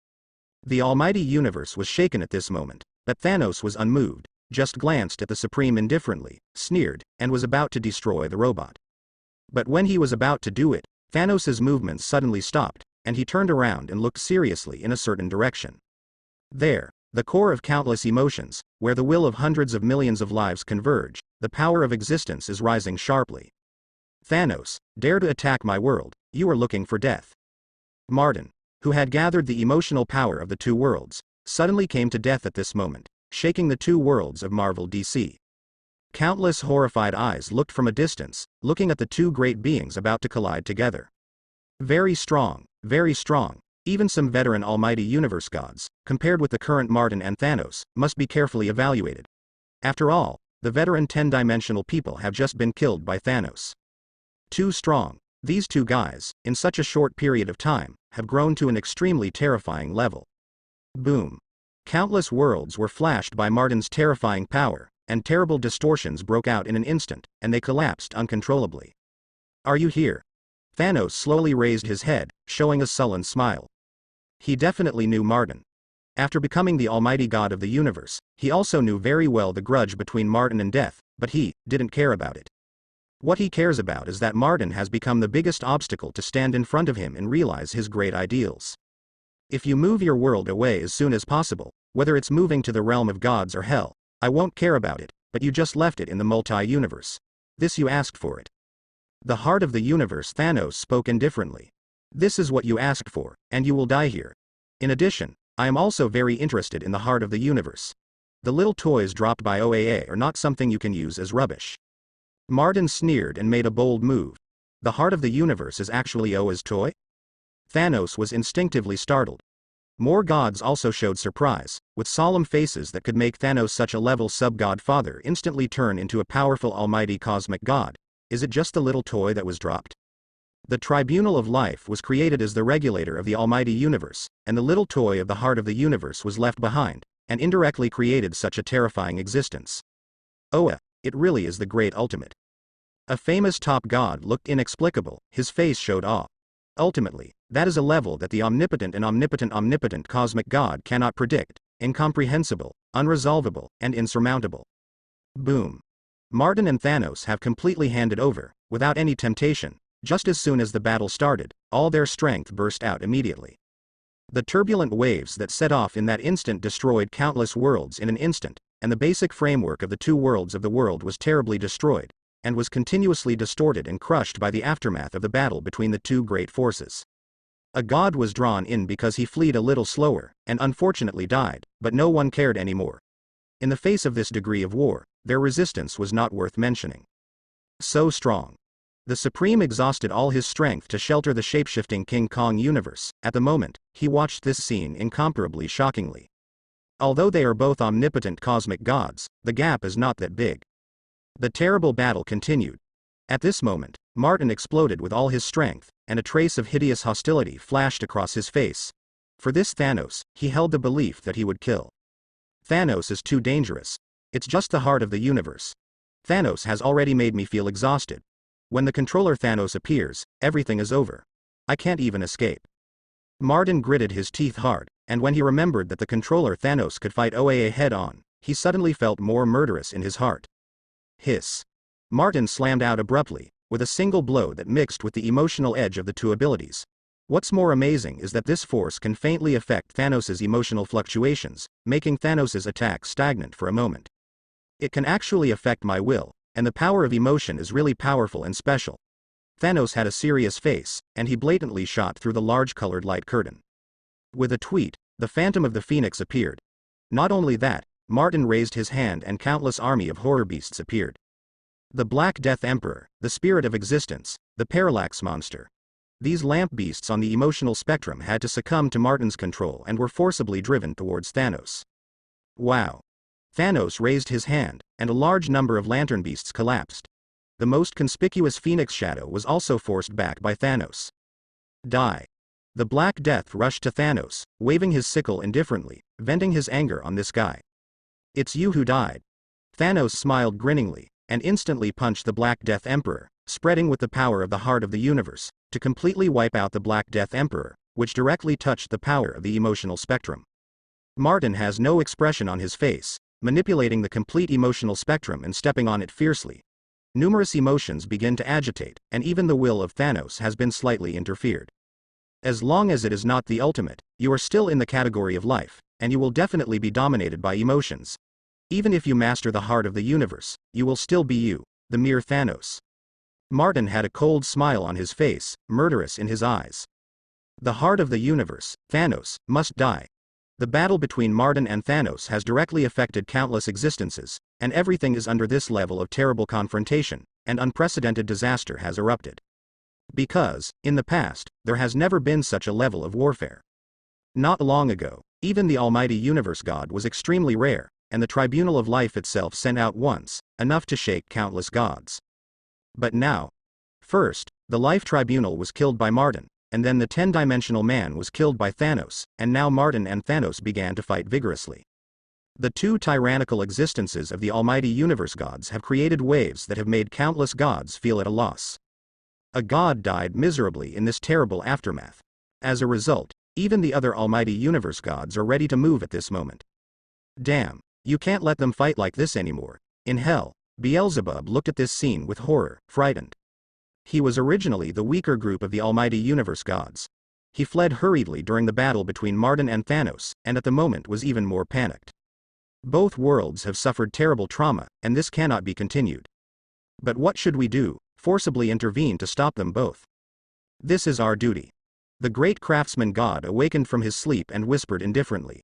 S1: The almighty universe was shaken at this moment, but Thanos was unmoved, just glanced at the Supreme indifferently, sneered, and was about to destroy the robot. But when he was about to do it, Thanos's movements suddenly stopped, and he turned around and looked seriously in a certain direction. There, the core of countless emotions, where the will of hundreds of millions of lives converge, the power of existence is rising sharply. Thanos, dare to attack my world, you are looking for death. Martin, who had gathered the emotional power of the two worlds, suddenly came to death at this moment, shaking the two worlds of Marvel DC. Countless horrified eyes looked from a distance, looking at the two great beings about to collide together. Very strong, even some veteran almighty universe gods, compared with the current Martin and Thanos, must be carefully evaluated. After all, the veteran 10-dimensional people have just been killed by Thanos. Too strong, these two guys, in such a short period of time, have grown to an extremely terrifying level. Boom. Countless worlds were flashed by Martin's terrifying power, and terrible distortions broke out in an instant, and they collapsed uncontrollably. Are you here? Thanos slowly raised his head, showing a sullen smile. He definitely knew Martin. After becoming the almighty god of the universe, he also knew very well the grudge between Martin and Death, but he didn't care about it. What he cares about is that Martin has become the biggest obstacle to stand in front of him and realize his great ideals. If you move your world away as soon as possible, whether it's moving to the realm of gods or hell, I won't care about it, but you just left it in the multi-universe. This you asked for it. The heart of the universe, Thanos spoke indifferently. This is what you asked for, and you will die here. In addition, I am also very interested in the heart of the universe. The little toys dropped by OAA are not something you can use as rubbish. Martin sneered and made a bold move. The heart of the universe is actually OA's toy? Thanos was instinctively startled. More gods also showed surprise, with solemn faces that could make Thanos such a level sub-god father instantly turn into a powerful almighty cosmic god. Is it just the little toy that was dropped? The Tribunal of Life was created as the regulator of the almighty universe, and the little toy of the heart of the universe was left behind, and indirectly created such a terrifying existence. Oa, it really is the great ultimate. A famous top god looked inexplicable, his face showed awe. Ultimately, that is a level that the omnipotent cosmic god cannot predict, incomprehensible, unresolvable, and insurmountable. Boom. Martin and Thanos have completely handed over, without any temptation. Just as soon as the battle started, all their strength burst out immediately. The turbulent waves that set off in that instant destroyed countless worlds in an instant, and the basic framework of the two worlds of the world was terribly destroyed, and was continuously distorted and crushed by the aftermath of the battle between the two great forces. A god was drawn in because he fled a little slower, and unfortunately died, but no one cared anymore. In the face of this degree of war, their resistance was not worth mentioning. So strong. The Supreme exhausted all his strength to shelter the shapeshifting King Kong universe. At the moment, he watched this scene incomparably shockingly. Although they are both omnipotent cosmic gods, the gap is not that big. The terrible battle continued. At this moment, Martin exploded with all his strength, and a trace of hideous hostility flashed across his face. For this Thanos, he held the belief that he would kill. Thanos is too dangerous. It's just the heart of the universe. Thanos has already made me feel exhausted. When the controller Thanos appears, everything is over. I can't even escape. Martin gritted his teeth hard, and when he remembered that the controller Thanos could fight OAA head-on, he suddenly felt more murderous in his heart. Hiss. Martin slammed out abruptly, with a single blow that mixed with the emotional edge of the two abilities. What's more amazing is that this force can faintly affect Thanos's emotional fluctuations, making Thanos's attack stagnant for a moment. It can actually affect my will, and the power of emotion is really powerful and special. Thanos had a serious face, and he blatantly shot through the large colored light curtain. With a tweet, the Phantom of the Phoenix appeared. Not only that, Martin raised his hand and countless army of horror beasts appeared. The Black Death Emperor, the Spirit of Existence, the Parallax Monster. These lamp beasts on the emotional spectrum had to succumb to Martin's control and were forcibly driven towards Thanos. Wow. Thanos raised his hand, and a large number of lantern beasts collapsed. The most conspicuous Phoenix shadow was also forced back by Thanos. Die. The Black Death rushed to Thanos, waving his sickle indifferently, venting his anger on this guy. It's you who died. Thanos smiled grinningly, and instantly punched the Black Death Emperor, spreading with the power of the heart of the universe, to completely wipe out the Black Death Emperor, which directly touched the power of the emotional spectrum. Martin has no expression on his face, manipulating the complete emotional spectrum and stepping on it fiercely. Numerous emotions begin to agitate, and even the will of Thanos has been slightly interfered. As long as it is not the ultimate, you are still in the category of life, and you will definitely be dominated by emotions. Even if you master the heart of the universe, you will still be you, the mere Thanos. Martin had a cold smile on his face, murderous in his eyes. The heart of the universe, Thanos, must die. The battle between Martin and Thanos has directly affected countless existences, and everything is under this level of terrible confrontation, and unprecedented disaster has erupted. Because, in the past, there has never been such a level of warfare. Not long ago, even the almighty universe god was extremely rare, and the tribunal of life itself sent out once, enough to shake countless gods. But now, first, the life tribunal was killed by Martin, and then the 10-dimensional man was killed by Thanos, and now Martin and Thanos began to fight vigorously. The two tyrannical existences of the almighty universe gods have created waves that have made countless gods feel at a loss. A god died miserably in this terrible aftermath. As a result, even the other almighty universe gods are ready to move at this moment. Damn, you can't let them fight like this anymore. In hell, Beelzebub looked at this scene with horror, frightened. He was originally the weaker group of the almighty universe gods. He fled hurriedly during the battle between Martin and Thanos, and at the moment was even more panicked. Both worlds have suffered terrible trauma, and this cannot be continued. But what should we do? Forcibly intervene to stop them both. This is our duty. The great craftsman god awakened from his sleep and whispered indifferently.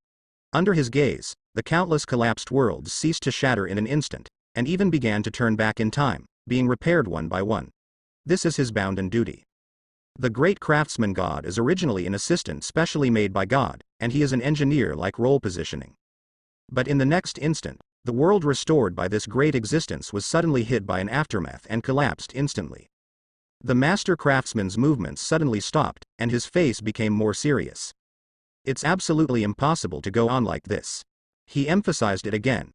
S1: Under his gaze, the countless collapsed worlds ceased to shatter in an instant, and even began to turn back in time, being repaired one by one. This is his bounden duty. The great craftsman god is originally an assistant specially made by God, and he is an engineer-like role positioning. But in the next instant, the world restored by this great existence was suddenly hit by an aftermath and collapsed instantly. The master craftsman's movements suddenly stopped, and his face became more serious. It's absolutely impossible to go on like this. He emphasized it again.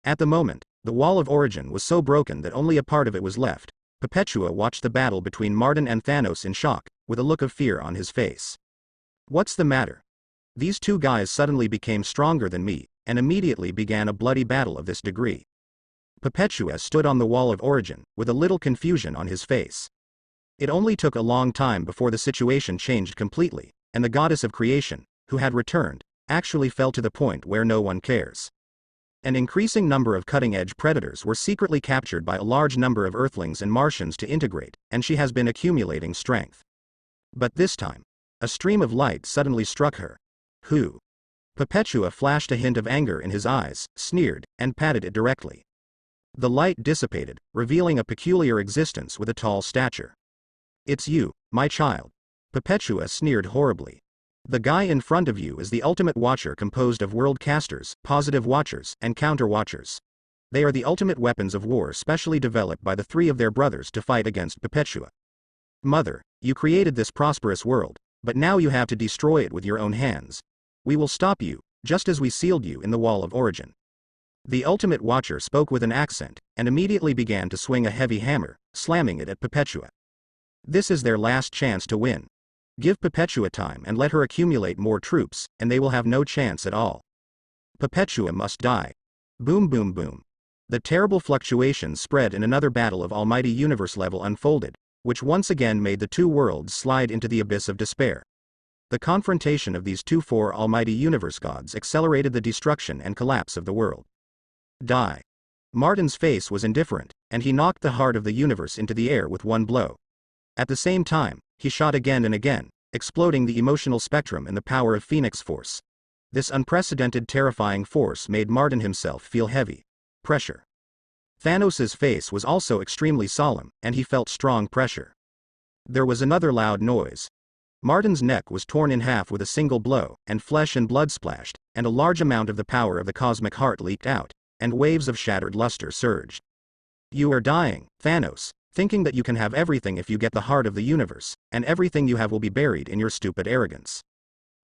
S1: At the moment, the wall of origin was so broken that only a part of it was left. Perpetua watched the battle between Martin and Thanos in shock, with a look of fear on his face. What's the matter? These two guys suddenly became stronger than me, and immediately began a bloody battle of this degree. Perpetua stood on the wall of origin, with a little confusion on his face. It only took a long time before the situation changed completely, and the goddess of creation, who had returned, actually fell to the point where no one cares. An increasing number of cutting-edge predators were secretly captured by a large number of Earthlings and Martians to integrate, and she has been accumulating strength. But this time, a stream of light suddenly struck her. Who? Perpetua flashed a hint of anger in his eyes, sneered, and patted it directly. The light dissipated, revealing a peculiar existence with a tall stature. It's you, my child. Perpetua sneered horribly. The guy in front of you is the ultimate watcher composed of world casters, positive watchers, and counter watchers. They are the ultimate weapons of war specially developed by the three of their brothers to fight against Perpetua. Mother, you created this prosperous world, but now you have to destroy it with your own hands. We will stop you, just as we sealed you in the wall of origin. The ultimate watcher spoke with an accent, and immediately began to swing a heavy hammer, slamming it at Perpetua. This is their last chance to win. Give Perpetua time and let her accumulate more troops, and they will have no chance at all. Perpetua must die. Boom boom boom. The terrible fluctuations spread in another battle of almighty universe level unfolded, which once again made the two worlds slide into the abyss of despair. The confrontation of these two almighty universe gods accelerated the destruction and collapse of the world. Die. Martin's face was indifferent, and he knocked the heart of the universe into the air with one blow. At the same time, he shot again and again, exploding the emotional spectrum and the power of Phoenix Force. This unprecedented terrifying force made Martin himself feel heavy. Pressure. Thanos' face was also extremely solemn, and he felt strong pressure. There was another loud noise. Martin's neck was torn in half with a single blow, and flesh and blood splashed, and a large amount of the power of the cosmic heart leaked out, and waves of shattered luster surged. You are dying, Thanos, thinking that you can have everything if you get the heart of the universe, and everything you have will be buried in your stupid arrogance.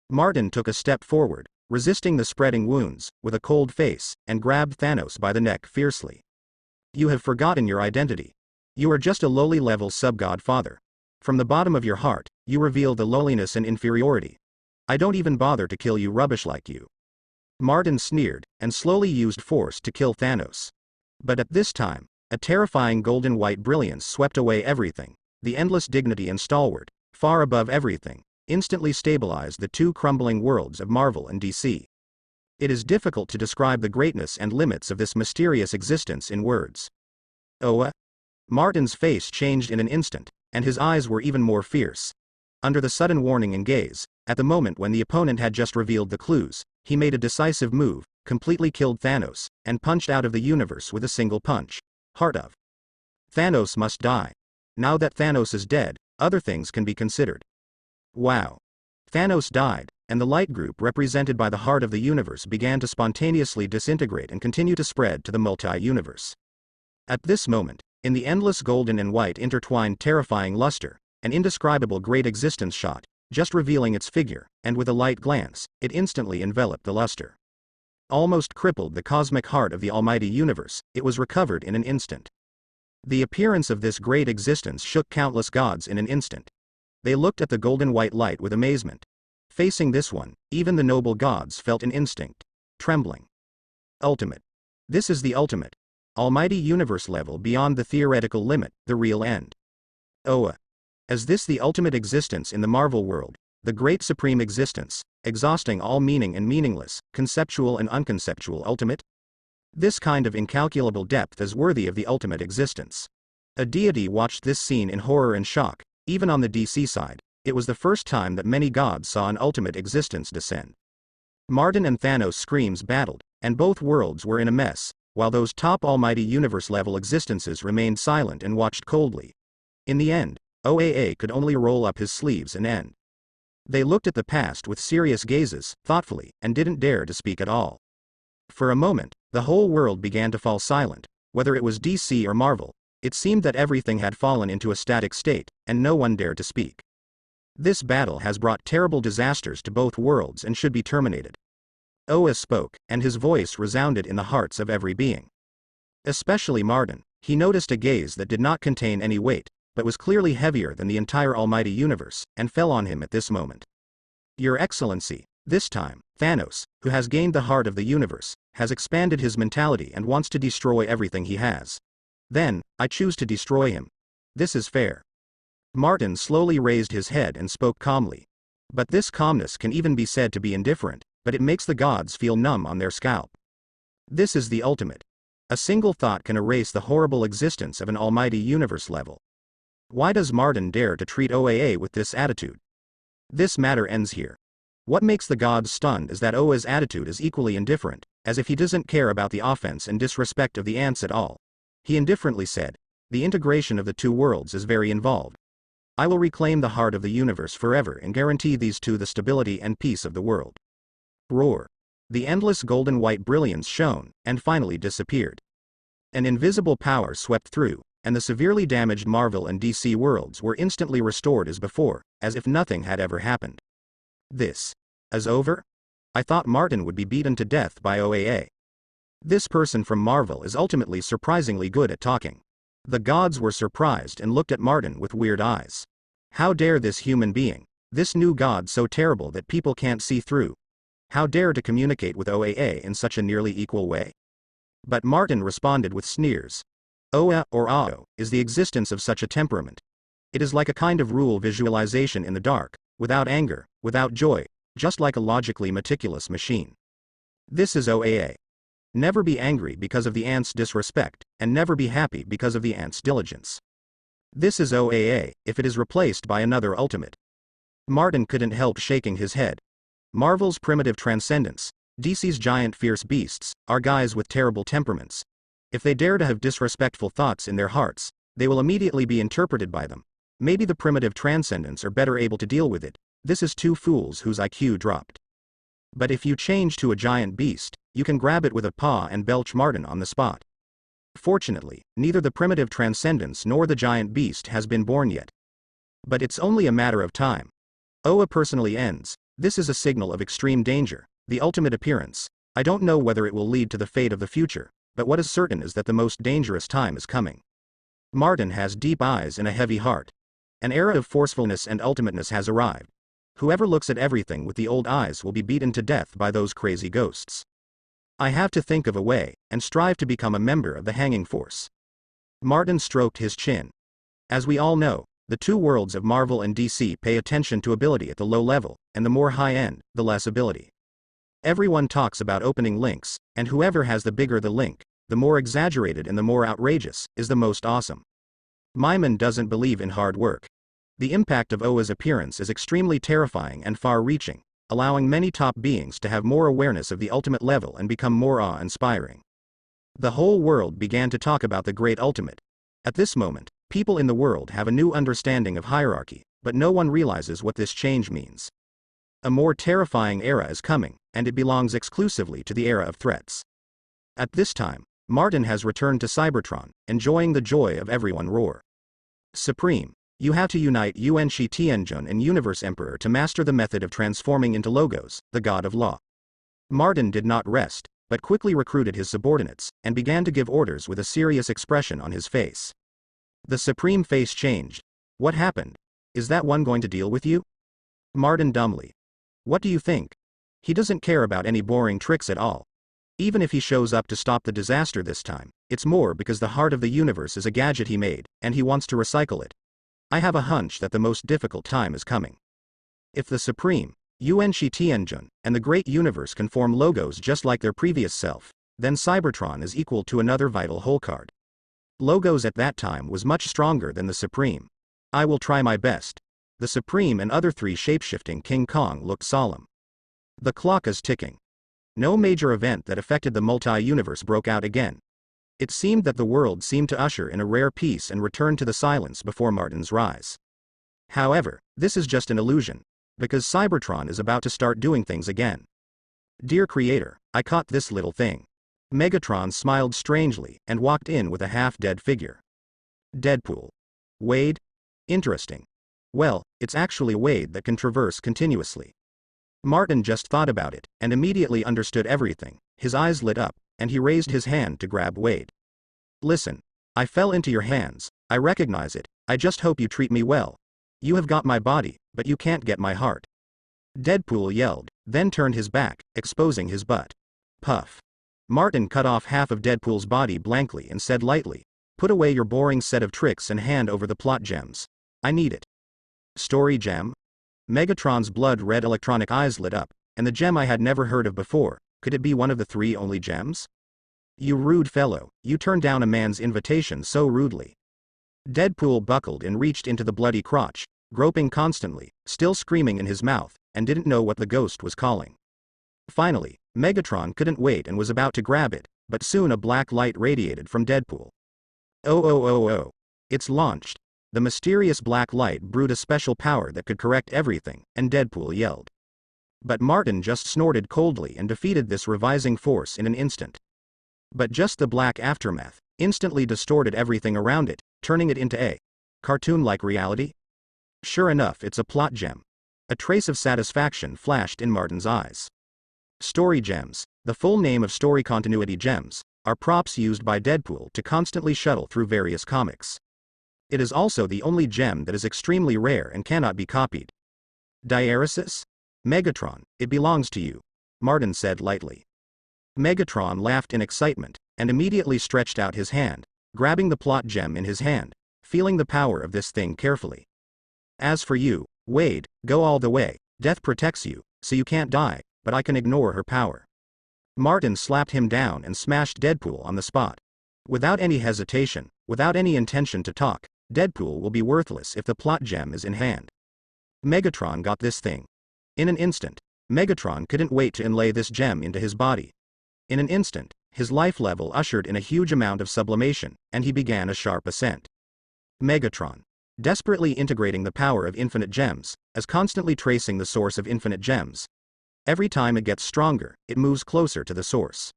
S1: Martin took a step forward, resisting the spreading wounds, with a cold face, and grabbed Thanos by the neck fiercely. You have forgotten your identity. You are just a lowly level sub-god father. From the bottom of your heart, you reveal the lowliness and inferiority. I don't even bother to kill you rubbish like you. Martin sneered, and slowly used force to kill Thanos. But at this time, a terrifying golden-white brilliance swept away everything. The endless dignity and stalwart, far above everything, instantly stabilized the two crumbling worlds of Marvel and DC. It is difficult to describe the greatness and limits of this mysterious existence in words. Oa? Martin's face changed in an instant, and his eyes were even more fierce. Under the sudden warning and gaze, at the moment when the opponent had just revealed the clues, he made a decisive move, completely killed Thanos, and punched out of the universe with a single punch. Heart of. Thanos must die. Now that Thanos is dead, other things can be considered. Wow. Thanos died, and the light group represented by the heart of the universe began to spontaneously disintegrate and continue to spread to the multi-universe. At this moment, in the endless golden and white intertwined terrifying luster, an indescribable great existence shot, just revealing its figure, and with a light glance, it instantly enveloped the luster. Almost crippled the cosmic heart of the almighty universe, it was recovered in an instant. The appearance of this great existence shook countless gods in an instant. They looked at the golden white light with amazement. Facing this one, even the noble gods felt an instinct. Trembling. Ultimate. This is the ultimate. Almighty universe level beyond the theoretical limit, the real end. Oa. Is this the ultimate existence in the Marvel world, the great supreme existence, exhausting all meaning and meaningless, conceptual and unconceptual ultimate? This kind of incalculable depth is worthy of the ultimate existence. A deity watched this scene in horror and shock. Even on the DC side, it was the first time that many gods saw an ultimate existence descend. Martin and Thanos' screams battled, and both worlds were in a mess, while those top almighty universe-level existences remained silent and watched coldly. In the end, OAA could only roll up his sleeves and end. They looked at the past with serious gazes, thoughtfully, and didn't dare to speak at all. For a moment, the whole world began to fall silent. Whether it was DC or Marvel, it seemed that everything had fallen into a static state, and no one dared to speak. This battle has brought terrible disasters to both worlds and should be terminated. Oa spoke, and his voice resounded in the hearts of every being. Especially Martin. He noticed a gaze that did not contain any weight, but was clearly heavier than the entire almighty universe, and fell on him at this moment. Your Excellency, this time, Thanos, who has gained the heart of the universe, has expanded his mentality and wants to destroy everything he has. Then, I choose to destroy him. This is fair. Martin slowly raised his head and spoke calmly. But this calmness can even be said to be indifferent, but it makes the gods feel numb on their scalp. This is the ultimate. A single thought can erase the horrible existence of an almighty universe level. Why does Martin dare to treat OAA with this attitude? This matter ends here. What makes the gods stunned is that Oa's attitude is equally indifferent, as if he doesn't care about the offense and disrespect of the ants at all. He indifferently said, "The integration of the two worlds is very involved. I will reclaim the heart of the universe forever and guarantee these two the stability and peace of the world." Roar. The endless golden white brilliance shone, and finally disappeared. An invisible power swept through, and the severely damaged Marvel and DC worlds were instantly restored as before, as if nothing had ever happened. This is over? I thought Martin would be beaten to death by OAA. This person from Marvel is ultimately surprisingly good at talking. The gods were surprised and looked at Martin with weird eyes. How dare this human being, this new god so terrible that people can't see through? How dare to communicate with OAA in such a nearly equal way? But Martin responded with sneers. Oa, or Ao, is the existence of such a temperament. It is like a kind of rule visualization in the dark, without anger, without joy, just like a logically meticulous machine. This is OAA. Never be angry because of the ants' disrespect, and never be happy because of the ants' diligence. This is OAA, if it is replaced by another ultimate. Martin couldn't help shaking his head. Marvel's primitive transcendence, DC's giant fierce beasts, are guys with terrible temperaments. If they dare to have disrespectful thoughts in their hearts, they will immediately be interpreted by them. Maybe the primitive transcendents are better able to deal with it. This is two fools whose IQ dropped. But if you change to a giant beast, you can grab it with a paw and belch Martin on the spot. Fortunately, neither the primitive transcendence nor the giant beast has been born yet. But it's only a matter of time. Oa personally ends. This is a signal of extreme danger. The ultimate appearance. I don't know whether it will lead to the fate of the future, but what is certain is that the most dangerous time is coming. Martin has deep eyes and a heavy heart. An era of forcefulness and ultimateness has arrived. Whoever looks at everything with the old eyes will be beaten to death by those crazy ghosts. I have to think of a way, and strive to become a member of the hanging force. Martin stroked his chin. As we all know, the two worlds of Marvel and DC pay attention to ability at the low level, and the more high-end, the less ability. Everyone talks about opening links, and whoever has the bigger the link, the more exaggerated and the more outrageous, is the most awesome. Myman doesn't believe in hard work. The impact of Oa's appearance is extremely terrifying and far-reaching, allowing many top beings to have more awareness of the ultimate level and become more awe-inspiring. The whole world began to talk about the great ultimate. At this moment, people in the world have a new understanding of hierarchy, but no one realizes what this change means. A more terrifying era is coming, and it belongs exclusively to the era of threats. At this time, Martin has returned to Cybertron, enjoying the joy of everyone roar. Supreme, you have to unite Yuan Shi Tianjun and Universe Emperor to master the method of transforming into Logos, the god of law. Martin did not rest, but quickly recruited his subordinates, and began to give orders with a serious expression on his face. The Supreme face changed. What happened? Is that one going to deal with you? Martin dumbly. What do you think? He doesn't care about any boring tricks at all. Even if he shows up to stop the disaster this time, it's more because the heart of the universe is a gadget he made, and he wants to recycle it. I have a hunch that the most difficult time is coming. If the Supreme, Yuan Shi Tianjun, and the Great Universe can form Logos just like their previous self, then Cybertron is equal to another vital whole card. Logos at that time was much stronger than the Supreme. I will try my best. The Supreme and other three shapeshifting King Kong looked solemn. The clock is ticking. No major event that affected the multi-universe broke out again. It seemed that the world seemed to usher in a rare peace and return to the silence before Martin's rise. However, this is just an illusion, because Cybertron is about to start doing things again. Dear Creator, I caught this little thing. Megatron smiled strangely and walked in with a half-dead figure. Deadpool. Wade? Interesting. Well, it's actually a Wade that can traverse continuously. Martin just thought about it, and immediately understood everything. His eyes lit up, and he raised his hand to grab Wade. Listen. I fell into your hands, I recognize it, I just hope you treat me well. You have got my body, but you can't get my heart. Deadpool yelled, then turned his back, exposing his butt. Puff. Martin cut off half of Deadpool's body blankly and said lightly, put away your boring set of tricks and hand over the plot gems. I need it. Story gem? Megatron's blood-red electronic eyes lit up, and the gem I had never heard of before, could it be one of the three only gems? You rude fellow, you turned down a man's invitation so rudely. Deadpool buckled and reached into the bloody crotch, groping constantly, still screaming in his mouth, and didn't know what the ghost was calling. Finally, Megatron couldn't wait and was about to grab it, but soon a black light radiated from Deadpool. Oh. It's launched. The mysterious black light brewed a special power that could correct everything, and Deadpool yelled. But Martin just snorted coldly and defeated this revising force in an instant. But just the black aftermath instantly distorted everything around it, turning it into a cartoon-like reality? Sure enough, it's a plot gem. A trace of satisfaction flashed in Martin's eyes. Story gems, the full name of story continuity gems, are props used by Deadpool to constantly shuttle through various comics. It is also the only gem that is extremely rare and cannot be copied. Diaresis? Megatron, it belongs to you, Martin said lightly. Megatron laughed in excitement, and immediately stretched out his hand, grabbing the plot gem in his hand, feeling the power of this thing carefully. As for you, Wade, go all the way, death protects you, so you can't die, but I can ignore her power. Martin slapped him down and smashed Deadpool on the spot. Without any hesitation, without any intention to talk, Deadpool will be worthless if the plot gem is in hand. Megatron got this thing. In an instant, Megatron couldn't wait to inlay this gem into his body. In an instant, his life level ushered in a huge amount of sublimation, and he began a sharp ascent. Megatron, desperately integrating the power of infinite gems, as constantly tracing the source of infinite gems. Every time it gets stronger, it moves closer to the source.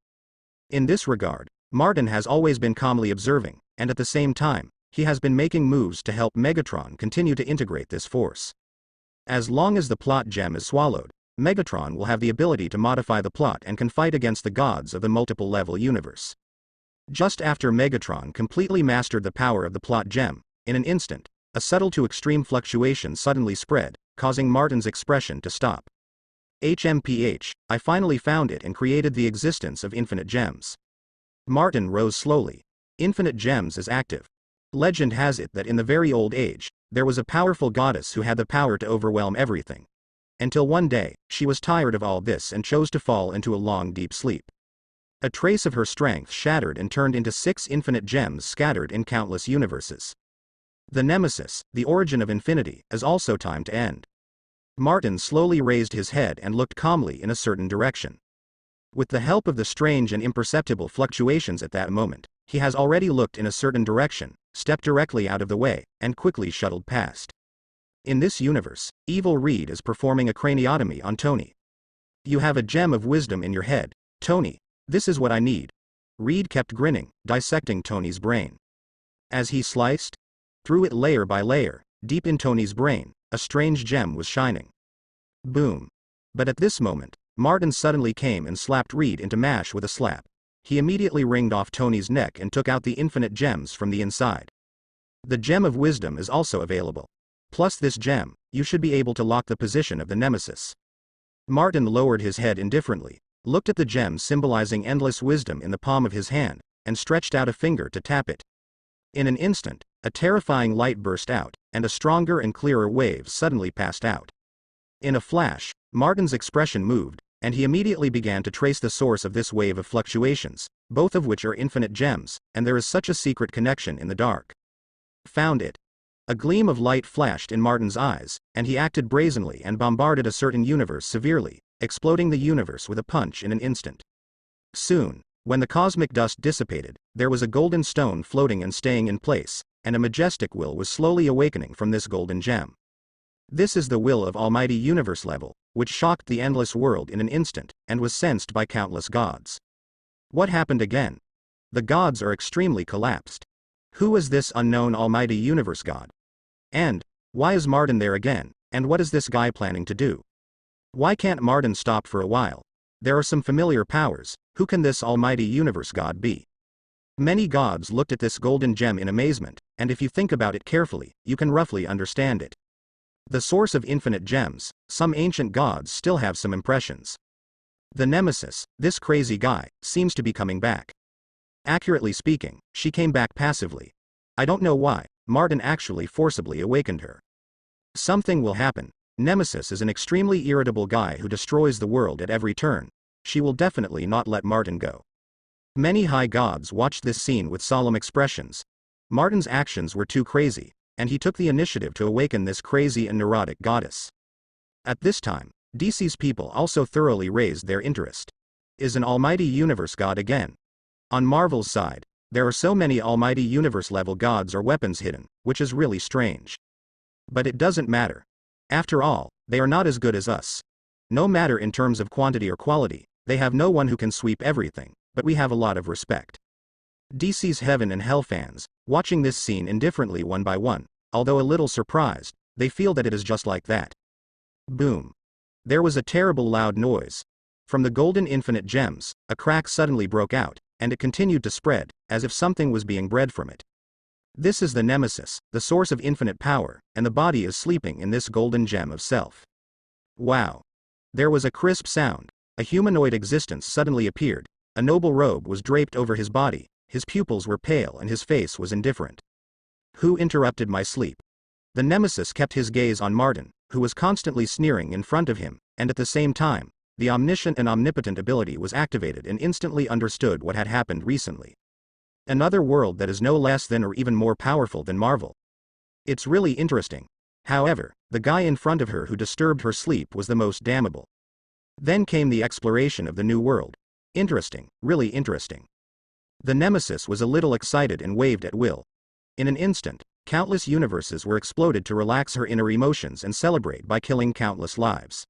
S1: In this regard, Martin has always been calmly observing, and at the same time, he has been making moves to help Megatron continue to integrate this force. As long as the plot gem is swallowed, Megatron will have the ability to modify the plot and can fight against the gods of the multiple-level universe. Just after Megatron completely mastered the power of the plot gem, in an instant, a subtle to extreme fluctuation suddenly spread, causing Martin's expression to stop. HMPH, I finally found it and created the existence of infinite gems. Martin rose slowly. Infinite gems is active. Legend has it that in the very old age, there was a powerful goddess who had the power to overwhelm everything. Until one day, she was tired of all this and chose to fall into a long deep sleep. A trace of her strength shattered and turned into 6 infinite gems scattered in countless universes. The nemesis, the origin of infinity, is also time to end. Martin slowly raised his head and looked calmly in a certain direction. With the help of the strange and imperceptible fluctuations at that moment, he has already looked in a certain direction, stepped directly out of the way, and quickly shuttled past. In this universe, Evil Reed is performing a craniotomy on Tony. You have a gem of wisdom in your head, Tony. This is what I need. Reed kept grinning, dissecting Tony's brain. As he sliced through it layer by layer, deep in Tony's brain, a strange gem was shining. Boom. But at this moment, Martin suddenly came and slapped Reed into mash with a slap. He immediately wringed off Tony's neck and took out the infinite gems from the inside. The gem of wisdom is also available. Plus this gem, you should be able to lock the position of the nemesis. Martin lowered his head indifferently, looked at the gem symbolizing endless wisdom in the palm of his hand, and stretched out a finger to tap it. In an instant, a terrifying light burst out, and a stronger and clearer wave suddenly passed out. In a flash, Martin's expression moved, and he immediately began to trace the source of this wave of fluctuations, both of which are infinite gems, and there is such a secret connection in the dark. Found it. A gleam of light flashed in Martin's eyes, and he acted brazenly and bombarded a certain universe severely, exploding the universe with a punch in an instant. Soon, when the cosmic dust dissipated, there was a golden stone floating and staying in place, and a majestic will was slowly awakening from this golden gem. This is the will of Almighty Universe level, which shocked the endless world in an instant, and was sensed by countless gods. What happened again? The gods are extremely collapsed. Who is this unknown Almighty Universe God? And why is Martin there again, and what is this guy planning to do? Why can't Martin stop for a while? There are some familiar powers. Who can this Almighty Universe God be? Many gods looked at this golden gem in amazement, and if you think about it carefully, you can roughly understand it. The source of infinite gems, some ancient gods still have some impressions. The nemesis, this crazy guy, seems to be coming back. Accurately speaking, she came back passively. I don't know why, Martin actually forcibly awakened her. Something will happen. Nemesis is an extremely irritable guy who destroys the world at every turn. She will definitely not let Martin go. Many high gods watched this scene with solemn expressions. Martin's actions were too crazy, and he took the initiative to awaken this crazy and neurotic goddess. At this time, DC's people also thoroughly raised their interest. Is an Almighty Universe God again? On Marvel's side, there are so many Almighty Universe level gods or weapons hidden, which is really strange. But it doesn't matter. After all, they are not as good as us. No matter in terms of quantity or quality, they have no one who can sweep everything, but we have a lot of respect. DC's Heaven and Hell fans, watching this scene indifferently one by one, although a little surprised, they feel that it is just like that. Boom. There was a terrible loud noise. From the golden infinite gems, a crack suddenly broke out, and it continued to spread, as if something was being bred from it. This is the nemesis, the source of infinite power, and the body is sleeping in this golden gem of self. Wow. There was a crisp sound. A humanoid existence suddenly appeared. A noble robe was draped over his body, his pupils were pale and his face was indifferent. Who interrupted my sleep? The nemesis kept his gaze on Martin, who was constantly sneering in front of him, and at the same time, the omniscient and omnipotent ability was activated and instantly understood what had happened recently. Another world that is no less than or even more powerful than Marvel. It's really interesting. However, the guy in front of her who disturbed her sleep was the most damnable. Then came the exploration of the new world. Interesting, really interesting. The nemesis was a little excited and waved at will. In an instant, countless universes were exploded to relax her inner emotions and celebrate by killing countless lives.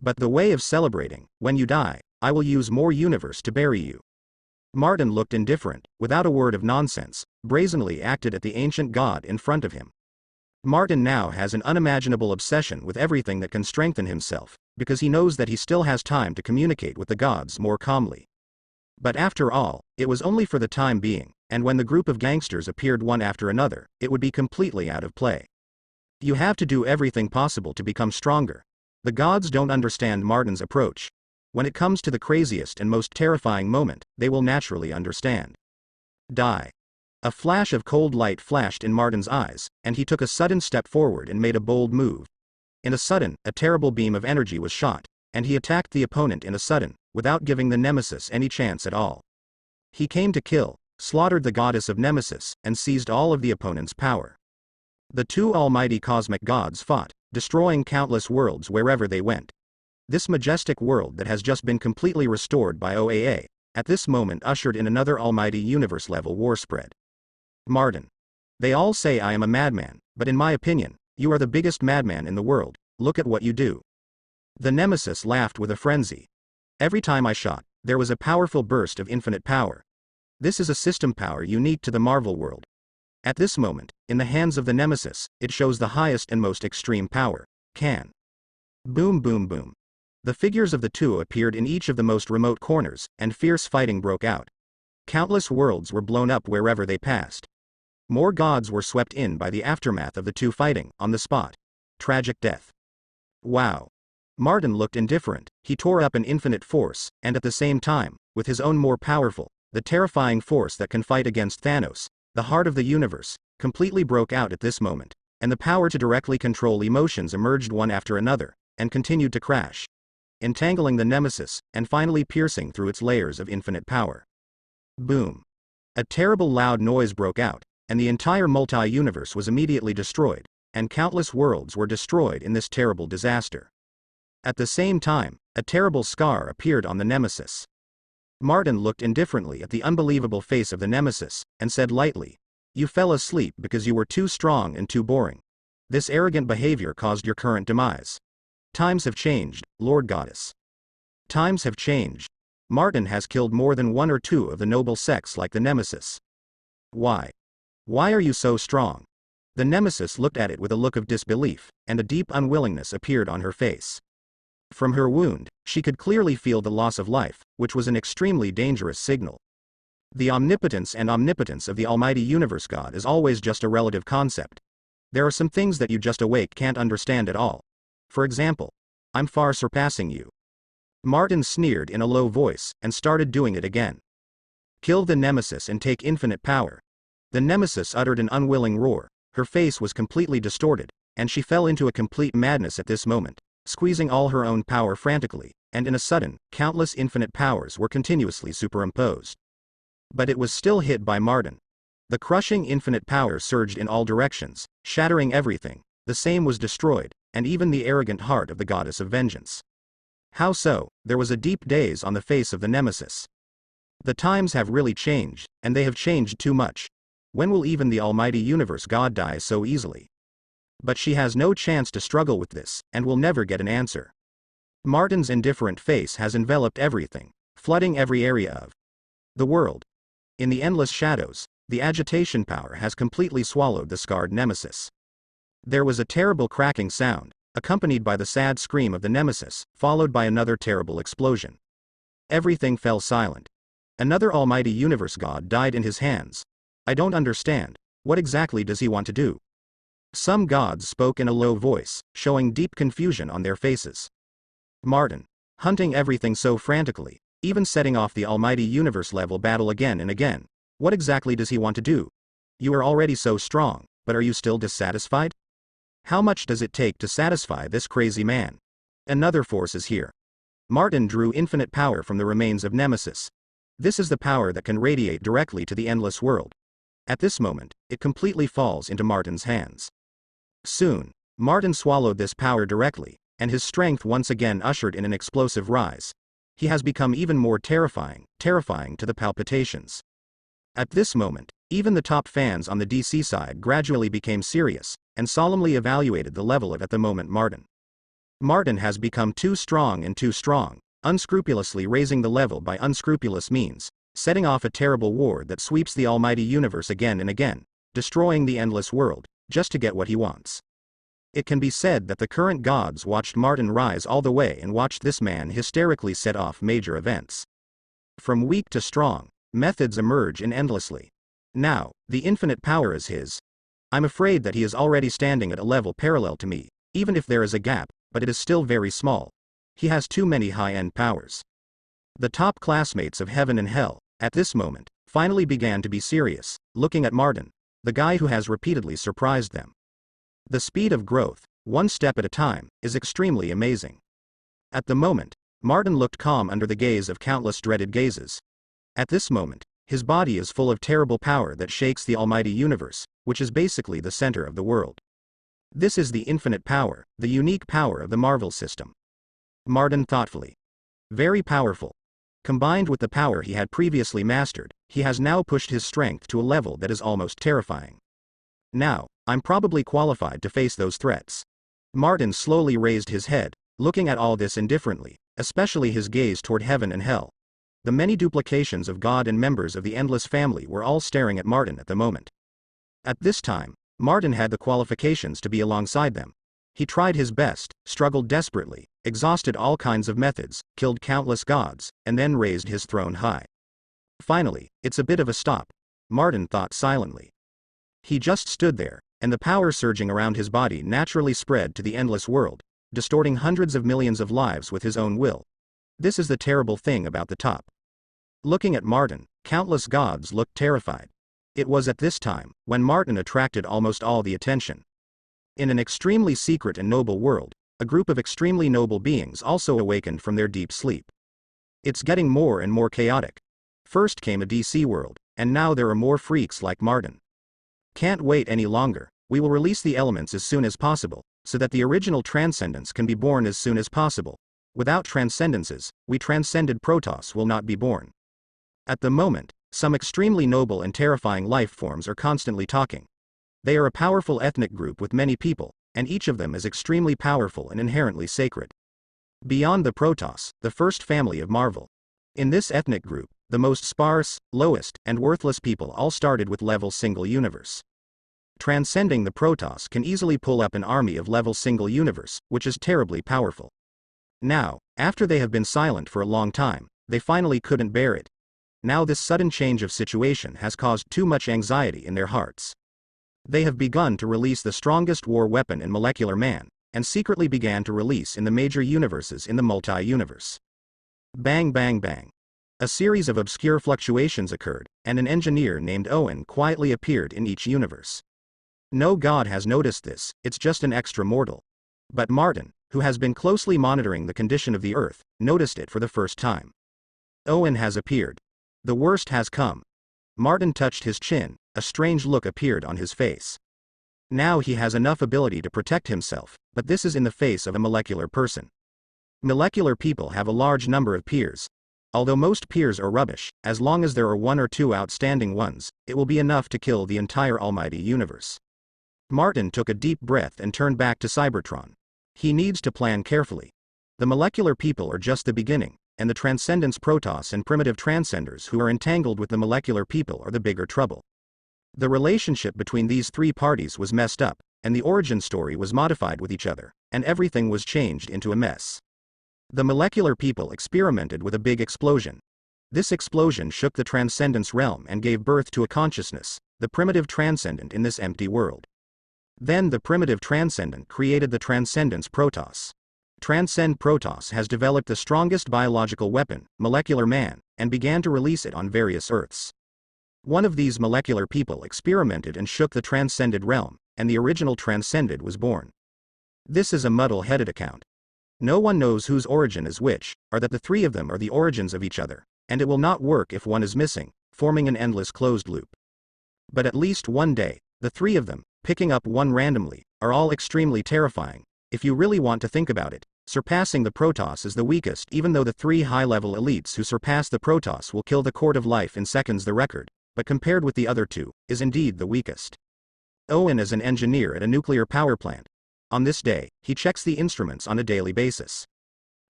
S1: But the way of celebrating, when you die, I will use more universe to bury you. Martin looked indifferent, without a word of nonsense, brazenly acted at the ancient god in front of him. Martin now has an unimaginable obsession with everything that can strengthen himself, because he knows that he still has time to communicate with the gods more calmly. But after all, it was only for the time being, and when the group of gangsters appeared one after another, it would be completely out of play. You have to do everything possible to become stronger. The gods don't understand Martin's approach. When it comes to the craziest and most terrifying moment, they will naturally understand. Die. A flash of cold light flashed in Martin's eyes, and he took a sudden step forward and made a bold move. In a sudden, a terrible beam of energy was shot, and he attacked the opponent in a sudden, without giving the nemesis any chance at all. He came to kill, slaughtered the goddess of Nemesis, and seized all of the opponent's power. The two almighty cosmic gods fought, destroying countless worlds wherever they went. This majestic world that has just been completely restored by OAA, at this moment ushered in another almighty universe-level war spread. Martin. They all say I am a madman, but in my opinion, you are the biggest madman in the world. Look at what you do. The nemesis laughed with a frenzy. Every time I shot, there was a powerful burst of infinite power. This is a system power unique to the Marvel world. At this moment, in the hands of the nemesis, it shows the highest and most extreme power. Can. Boom boom boom. The figures of the two appeared in each of the most remote corners, and fierce fighting broke out. Countless worlds were blown up wherever they passed. More gods were swept in by the aftermath of the two fighting, on the spot. Tragic death. Wow. Martin looked indifferent. He tore up an infinite force, and at the same time, with his own more powerful, the terrifying force that can fight against Thanos, the heart of the universe, completely broke out at this moment, and the power to directly control emotions emerged one after another, and continued to crash, entangling the nemesis, and finally piercing through its layers of infinite power. Boom. A terrible loud noise broke out, and the entire multi-universe was immediately destroyed, and countless worlds were destroyed in this terrible disaster. At the same time, a terrible scar appeared on the nemesis. Martin looked indifferently at the unbelievable face of the nemesis, and said lightly, "You fell asleep because you were too strong and too boring. This arrogant behavior caused your current demise. Times have changed, Lord Goddess. Times have changed. Martin has killed more than one or two of the noble sex like the nemesis. Why? Why are you so strong?" The nemesis looked at it with a look of disbelief, and a deep unwillingness appeared on her face. From her wound, she could clearly feel the loss of life, which was an extremely dangerous signal. The omnipotence and omnipotence of the almighty universe God is always just a relative concept. There are some things that you just awake can't understand at all. For example, I'm far surpassing you. Martin sneered in a low voice, and started doing it again. Kill the nemesis and take infinite power. The nemesis uttered an unwilling roar, her face was completely distorted, and she fell into a complete madness at this moment, squeezing all her own power frantically, and in a sudden, countless infinite powers were continuously superimposed. But it was still hit by Martin. The crushing infinite power surged in all directions, shattering everything. The same was destroyed, and even the arrogant heart of the goddess of vengeance. How so? There was a deep daze on the face of the nemesis. The times have really changed, and they have changed too much. When will even the almighty universe God die so easily? But she has no chance to struggle with this, and will never get an answer. Martin's indifferent face has enveloped everything, flooding every area of the world. In the endless shadows, the agitation power has completely swallowed the scarred nemesis. There was a terrible cracking sound, accompanied by the sad scream of the nemesis, followed by another terrible explosion. Everything fell silent. Another almighty universe God died in his hands. I don't understand. What exactly does he want to do? Some gods spoke in a low voice, showing deep confusion on their faces. Martin, hunting everything so frantically, even setting off the almighty universe-level battle again and again. What exactly does he want to do? You are already so strong, but are you still dissatisfied? How much does it take to satisfy this crazy man? Another force is here. Martin drew infinite power from the remains of Nemesis. This is the power that can radiate directly to the endless world. At this moment, it completely falls into Martin's hands. Soon, Martin swallowed this power directly, and his strength once again ushered in an explosive rise. He has become even more terrifying to the palpitations. At this moment, even the top fans on the DC side gradually became serious, and solemnly evaluated the level at the moment Martin. Martin has become too strong, unscrupulously raising the level by unscrupulous means, setting off a terrible war that sweeps the almighty universe again and again, destroying the endless world, just to get what he wants. It can be said that the current gods watched Martin rise all the way and watched this man hysterically set off major events. From weak to strong, methods emerge in endlessly. Now, the infinite power is his. I'm afraid that he is already standing at a level parallel to me, even if there is a gap, but it is still very small. He has too many high-end powers. The top classmates of heaven and hell, at this moment, finally began to be serious, looking at Martin, the guy who has repeatedly surprised them. The speed of growth, one step at a time, is extremely amazing. At the moment, Martin looked calm under the gaze of countless dreaded gazes. At this moment, his body is full of terrible power that shakes the almighty universe, which is basically the center of the world. This is the infinite power, the unique power of the Marvel system. Martin thoughtfully. Very powerful. Combined with the power he had previously mastered, he has now pushed his strength to a level that is almost terrifying. Now, I'm probably qualified to face those threats. Martin slowly raised his head, looking at all this indifferently, especially his gaze toward heaven and hell. The many duplications of God and members of the endless family were all staring at Martin at the moment. At this time, Martin had the qualifications to be alongside them. He tried his best, struggled desperately, exhausted all kinds of methods, killed countless gods, and then raised his throne high. Finally, it's a bit of a stop, Martin thought silently. He just stood there, and the power surging around his body naturally spread to the endless world, distorting hundreds of millions of lives with his own will. This is the terrible thing about the top. Looking at Martin, countless gods looked terrified. It was at this time, when Martin attracted almost all the attention. In an extremely secret and noble world, a group of extremely noble beings also awakened from their deep sleep. It's getting more and more chaotic. First came a DC world, and now there are more freaks like Martin. Can't wait any longer. We will release the elements as soon as possible, so that the original transcendence can be born as soon as possible. Without transcendences, we transcended Protoss will not be born. At the moment, some extremely noble and terrifying life forms are constantly talking. They are a powerful ethnic group with many people, and each of them is extremely powerful and inherently sacred. Beyond the Protoss, the first family of Marvel. In this ethnic group, the most sparse, lowest, and worthless people all started with level single universe. Transcending the Protoss can easily pull up an army of level single universe, which is terribly powerful. Now, after they have been silent for a long time, they finally couldn't bear it. Now this sudden change of situation has caused too much anxiety in their hearts. They have begun to release the strongest war weapon in molecular man, and secretly began to release in the major universes in the multi-universe. Bang bang bang. A series of obscure fluctuations occurred, and an engineer named Owen quietly appeared in each universe. No god has noticed this, it's just an extra mortal. But Martin, who has been closely monitoring the condition of the Earth, noticed it for the first time. Owen has appeared. The worst has come. Martin touched his chin, a strange look appeared on his face. Now he has enough ability to protect himself, but this is in the face of a molecular person. Molecular people have a large number of peers. Although most peers are rubbish, as long as there are one or two outstanding ones, it will be enough to kill the entire almighty universe. Martin took a deep breath and turned back to Cybertron. He needs to plan carefully. The molecular people are just the beginning, and the Transcendence Protoss and primitive Transcenders who are entangled with the molecular people are the bigger trouble. The relationship between these three parties was messed up, and the origin story was modified with each other, and everything was changed into a mess. The molecular people experimented with a big explosion. This explosion shook the Transcendence realm and gave birth to a consciousness, the primitive Transcendent in this empty world. Then the primitive Transcendent created the Transcendence Protoss. Transcend Protoss has developed the strongest biological weapon, molecular man, and began to release it on various Earths. One of these molecular people experimented and shook the transcended realm, and the original Transcended was born. This is a muddle-headed account. No one knows whose origin is which, or that the three of them are the origins of each other, and it will not work if one is missing, forming an endless closed loop. But at least one day, the three of them, picking up one randomly, are all extremely terrifying. If you really want to think about it, surpassing the Protoss is the weakest, even though the three high-level elites who surpass the Protoss will kill the Court of Life in seconds the record, but compared with the other two, is indeed the weakest. Owen is an engineer at a nuclear power plant. On this day, he checks the instruments on a daily basis.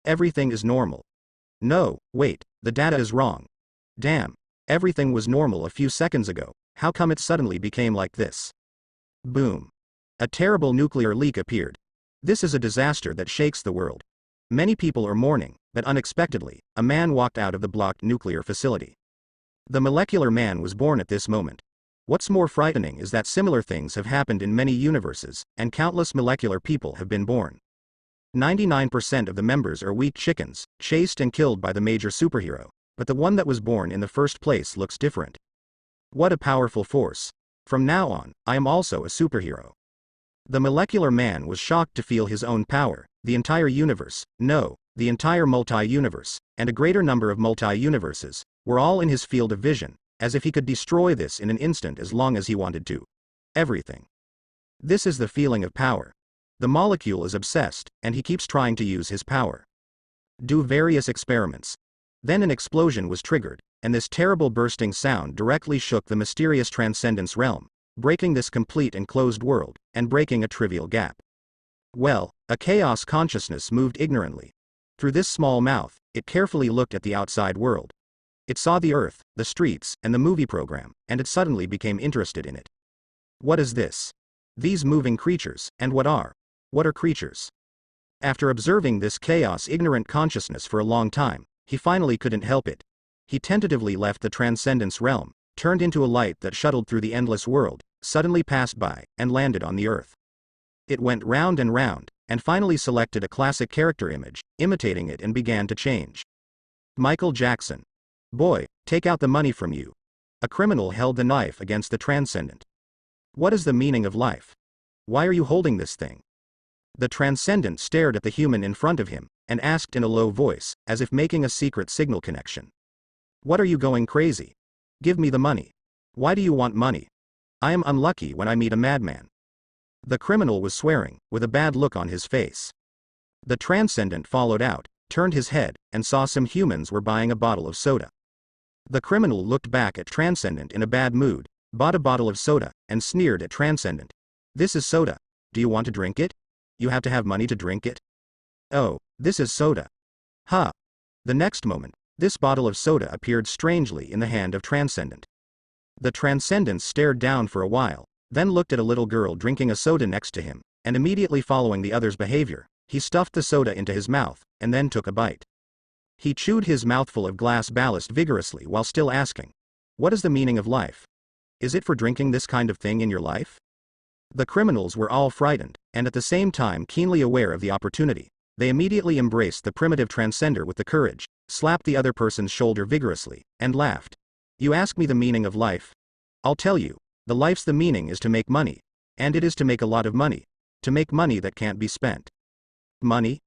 S1: Everything is normal. No, wait, the data is wrong. Damn, everything was normal a few seconds ago, how come it suddenly became like this? Boom. A terrible nuclear leak appeared. This is a disaster that shakes the world. Many people are mourning, but unexpectedly, a man walked out of the blocked nuclear facility. The molecular man was born at this moment. What's more frightening is that similar things have happened in many universes, and countless molecular people have been born. 99% of the members are weak chickens, chased and killed by the major superhero, but the one that was born in the first place looks different. What a powerful force. From now on, I am also a superhero. The molecular man was shocked to feel his own power. The entire universe, no, the entire multi-universe, and a greater number of multi-universes, were all in his field of vision, as if he could destroy this in an instant as long as he wanted to. Everything. This is the feeling of power. The molecule is obsessed, and he keeps trying to use his power. Do various experiments. Then an explosion was triggered, and this terrible bursting sound directly shook the mysterious transcendence realm, breaking this complete enclosed world, and breaking a trivial gap. Well, a chaos consciousness moved ignorantly. Through this small mouth, it carefully looked at the outside world. It saw the earth, the streets, and the movie program, and it suddenly became interested in it. What is this? These moving creatures, and what are creatures? After observing this chaos-ignorant consciousness for a long time, he finally couldn't help it. He tentatively left the transcendence realm, turned into a light that shuttled through the endless world, suddenly passed by, and landed on the earth. It went round, and finally selected a classic character image, imitating it, and began to change. Michael Jackson. Boy, take out the money from you. A criminal held the knife against the transcendent. What is the meaning of life? Why are you holding this thing? The transcendent stared at the human in front of him, and asked in a low voice, as if making a secret signal connection. What are you going crazy? Give me the money. Why do you want money? I am unlucky when I meet a madman. The criminal was swearing, with a bad look on his face. The transcendent followed out, turned his head, and saw some humans were buying a bottle of soda. The criminal looked back at transcendent in a bad mood, bought a bottle of soda, and sneered at transcendent. This is soda. Do you want to drink it? You have to have money to drink it? Oh, this is soda. Ha! The next moment, this bottle of soda appeared strangely in the hand of transcendent. The transcendent stared down for a while, then looked at a little girl drinking a soda next to him, and immediately following the other's behavior, he stuffed the soda into his mouth, and then took a bite. He chewed his mouthful of glass ballast vigorously while still asking, "What is the meaning of life? Is it for drinking this kind of thing in your life?" The criminals were all frightened, and at the same time keenly aware of the opportunity. They immediately embraced the primitive transcender with the courage, slapped the other person's shoulder vigorously, and laughed. You ask me the meaning of life? I'll tell you, the life's the meaning is to make money. And it is to make a lot of money. To make money that can't be spent. Money?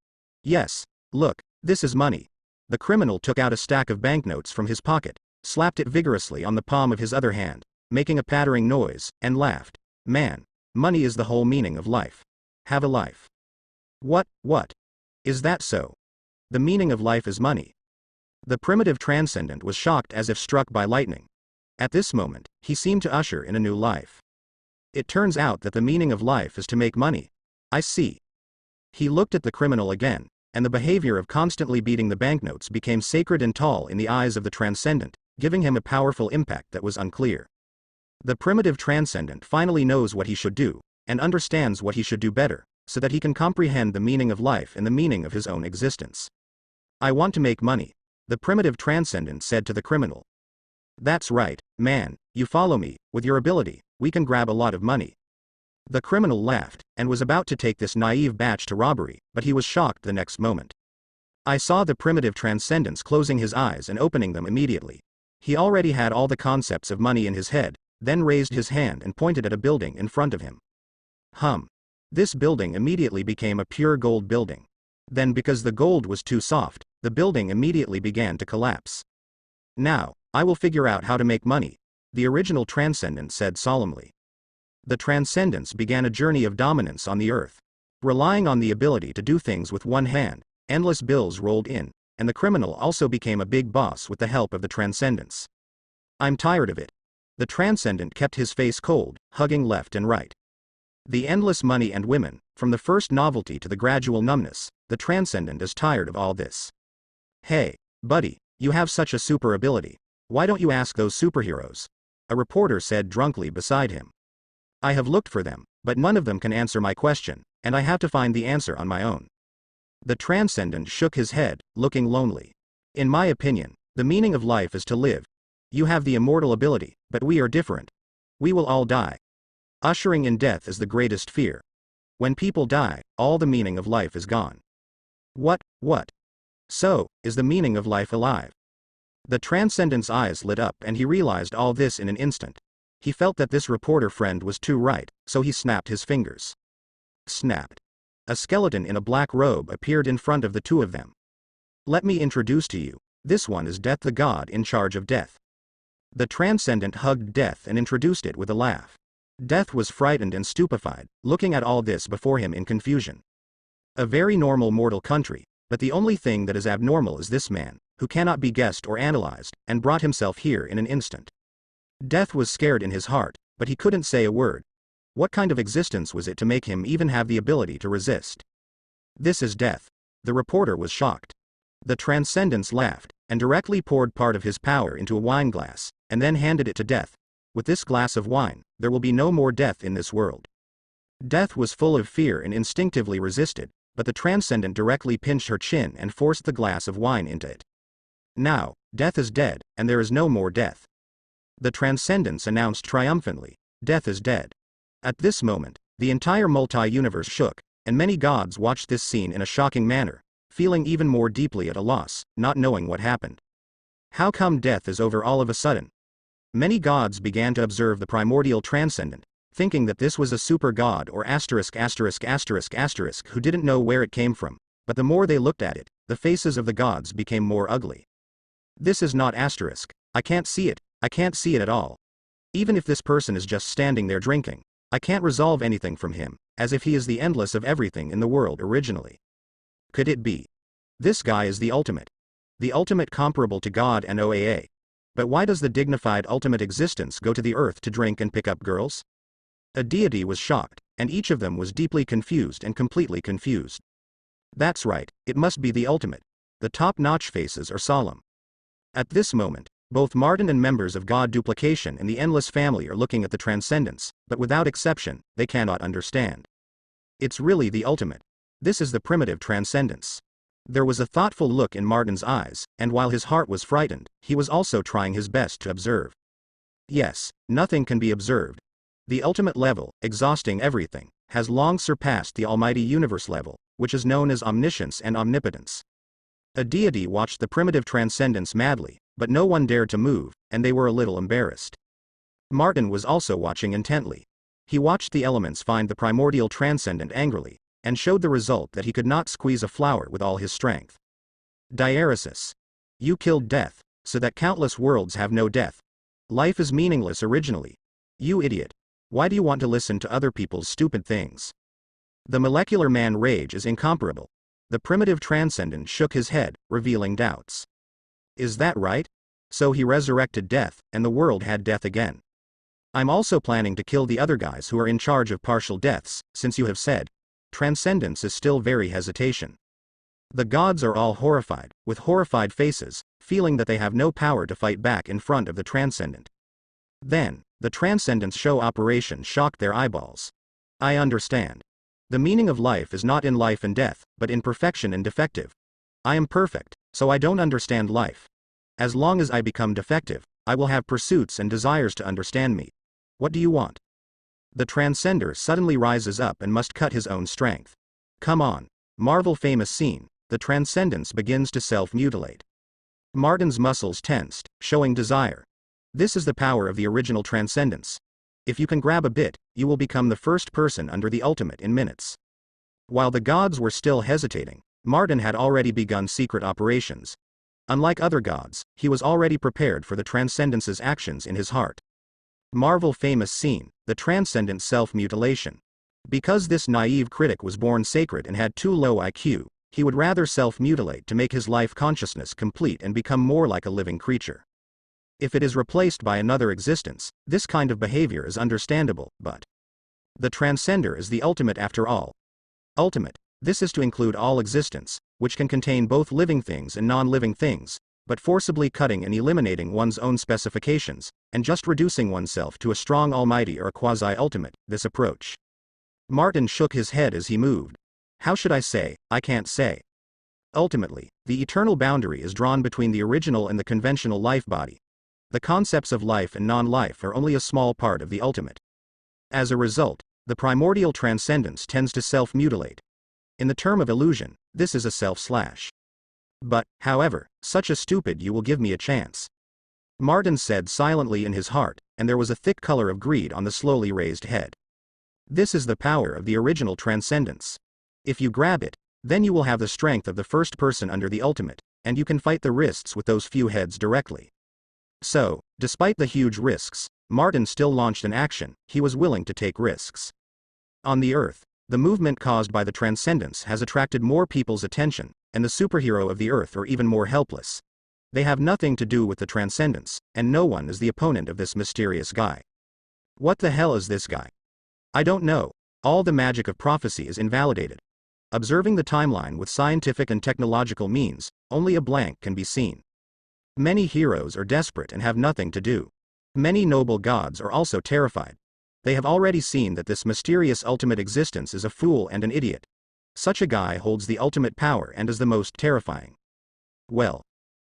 S1: Yes. Look, this is money. The criminal took out a stack of banknotes from his pocket, slapped it vigorously on the palm of his other hand, making a pattering noise, and laughed. Man, money is the whole meaning of life. Have a life. What? Is that so? The meaning of life is money. The primitive transcendent was shocked as if struck by lightning. At this moment, he seemed to usher in a new life. It turns out that the meaning of life is to make money. I see. He looked at the criminal again, and the behavior of constantly beating the banknotes became sacred and tall in the eyes of the transcendent, giving him a powerful impact that was unclear. The primitive transcendent finally knows what he should do, and understands what he should do better, so that he can comprehend the meaning of life and the meaning of his own existence. I want to make money, the primitive transcendent said to the criminal. That's right, man, you follow me, with your ability, we can grab a lot of money. The criminal laughed, and was about to take this naive batch to robbery, but he was shocked the next moment. I saw the primitive transcendence closing his eyes and opening them immediately. He already had all the concepts of money in his head, then raised his hand and pointed at a building in front of him. This building immediately became a pure gold building. Then because the gold was too soft, the building immediately began to collapse. Now, I will figure out how to make money, the original transcendent said solemnly. The transcendence began a journey of dominance on the earth. Relying on the ability to do things with one hand, endless bills rolled in, and the criminal also became a big boss with the help of the transcendence. I'm tired of it. The transcendent kept his face cold, hugging left and right. The endless money and women, from the first novelty to the gradual numbness, the transcendent is tired of all this. Hey, buddy, you have such a super ability. Why don't you ask those superheroes? A reporter said drunkenly beside him. I have looked for them, but none of them can answer my question, and I have to find the answer on my own. The Transcendent shook his head, looking lonely. In my opinion, the meaning of life is to live. You have the immortal ability, but we are different. We will all die. Ushering in death is the greatest fear. When people die, all the meaning of life is gone. What? So, is the meaning of life alive? The Transcendent's eyes lit up and he realized all this in an instant. He felt that this reporter friend was too right, so he snapped his fingers. Snapped. A skeleton in a black robe appeared in front of the two of them. Let me introduce to you, this one is Death, the god in charge of death. The Transcendent hugged Death and introduced it with a laugh. Death was frightened and stupefied, looking at all this before him in confusion. A very normal mortal country, but the only thing that is abnormal is this man, who cannot be guessed or analyzed, and brought himself here in an instant. Death was scared in his heart, but he couldn't say a word. What kind of existence was it to make him even have the ability to resist? This is death. The reporter was shocked. The Transcendence laughed, and directly poured part of his power into a wine glass, and then handed it to Death. With this glass of wine, there will be no more death in this world. Death was full of fear and instinctively resisted, but the Transcendent directly pinched her chin and forced the glass of wine into it. Now, Death is dead, and there is no more death. The Transcendence announced triumphantly, Death is dead. At this moment, the entire multi-universe shook, and many gods watched this scene in a shocking manner, feeling even more deeply at a loss, not knowing what happened. How come death is over all of a sudden? Many gods began to observe the primordial Transcendent, thinking that this was a super god or asterisk who didn't know where it came from, but the more they looked at it, the faces of the gods became more ugly. This is not asterisk. I can't see it at all. Even if this person is just standing there drinking, I can't resolve anything from him, as if he is the endless of everything in the world originally. Could it be? This guy is the ultimate. The ultimate comparable to God and OAA. But why does the dignified ultimate existence go to the earth to drink and pick up girls? A deity was shocked, and each of them was deeply confused and completely confused. That's right, it must be the ultimate. The top-notch faces are solemn. At this moment, both Martin and members of God Duplication and the Endless family are looking at the Transcendence, but without exception, they cannot understand. It's really the ultimate. This is the primitive Transcendence. There was a thoughtful look in Martin's eyes, and while his heart was frightened, he was also trying his best to observe. Yes, nothing can be observed. The ultimate level, exhausting everything, has long surpassed the almighty universe level, which is known as omniscience and omnipotence. A deity watched the primitive Transcendence madly, but no one dared to move, and they were a little embarrassed. Martin was also watching intently. He watched the elements find the primordial Transcendent angrily, and showed the result that he could not squeeze a flower with all his strength. Diaresis. You killed death, so that countless worlds have no death. Life is meaningless originally. You idiot. Why do you want to listen to other people's stupid things? The molecular man rage is incomparable. The primitive Transcendent shook his head, revealing doubts. Is that right? So he resurrected death, and the world had death again. I'm also planning to kill the other guys who are in charge of partial deaths, since you have said. Transcendence is still very hesitation. The gods are all horrified, with horrified faces, feeling that they have no power to fight back in front of the Transcendent. Then, the Transcendent's show operation shocked their eyeballs. I understand. The meaning of life is not in life and death, but in perfection and defective. I am perfect, so I don't understand life. As long as I become defective, I will have pursuits and desires to understand me. What do you want? The Transcender suddenly rises up and must cut his own strength. Come on. Marvel famous scene, the Transcendence begins to self-mutilate. Martin's muscles tensed, showing desire. This is the power of the original Transcendence. If you can grab a bit, you will become the first person under the ultimate in minutes. While the gods were still hesitating, Martin had already begun secret operations. Unlike other gods, he was already prepared for the Transcendence's actions in his heart. Marvel famous scene, the Transcendent self-mutilation. Because this naive critic was born sacred and had too low IQ, he would rather self-mutilate to make his life consciousness complete and become more like a living creature. If it is replaced by another existence, this kind of behavior is understandable, but the Transcender is the ultimate after all. Ultimate, this is to include all existence, which can contain both living things and non-living things, but forcibly cutting and eliminating one's own specifications, and just reducing oneself to a strong almighty or a quasi-ultimate, this approach Martin shook his head as he moved. How should I say, I can't say. Ultimately, the eternal boundary is drawn between the original and the conventional life body. The concepts of life and non-life are only a small part of the ultimate. As a result, the primordial transcendence tends to self-mutilate. In the term of illusion, this is a self-slash. But, however, such a stupid you will give me a chance. Martin said silently in his heart, and there was a thick color of greed on the slowly raised head. This is the power of the original transcendence. If you grab it, then you will have the strength of the first person under the ultimate, and you can fight the risks with those few heads directly. So, despite the huge risks, Martin still launched an action. He was willing to take risks. On the Earth, the movement caused by the transcendence has attracted more people's attention, and the superhero of the Earth are even more helpless. They have nothing to do with the transcendence, and no one is the opponent of this mysterious guy. What the hell is this guy? I don't know. All the magic of prophecy is invalidated. Observing the timeline with scientific and technological means, only a blank can be seen. Many heroes are desperate and have nothing to do. Many noble gods are also terrified. They have already seen that this mysterious ultimate existence is a fool and an idiot. Such a guy holds the ultimate power and is the most terrifying. Well,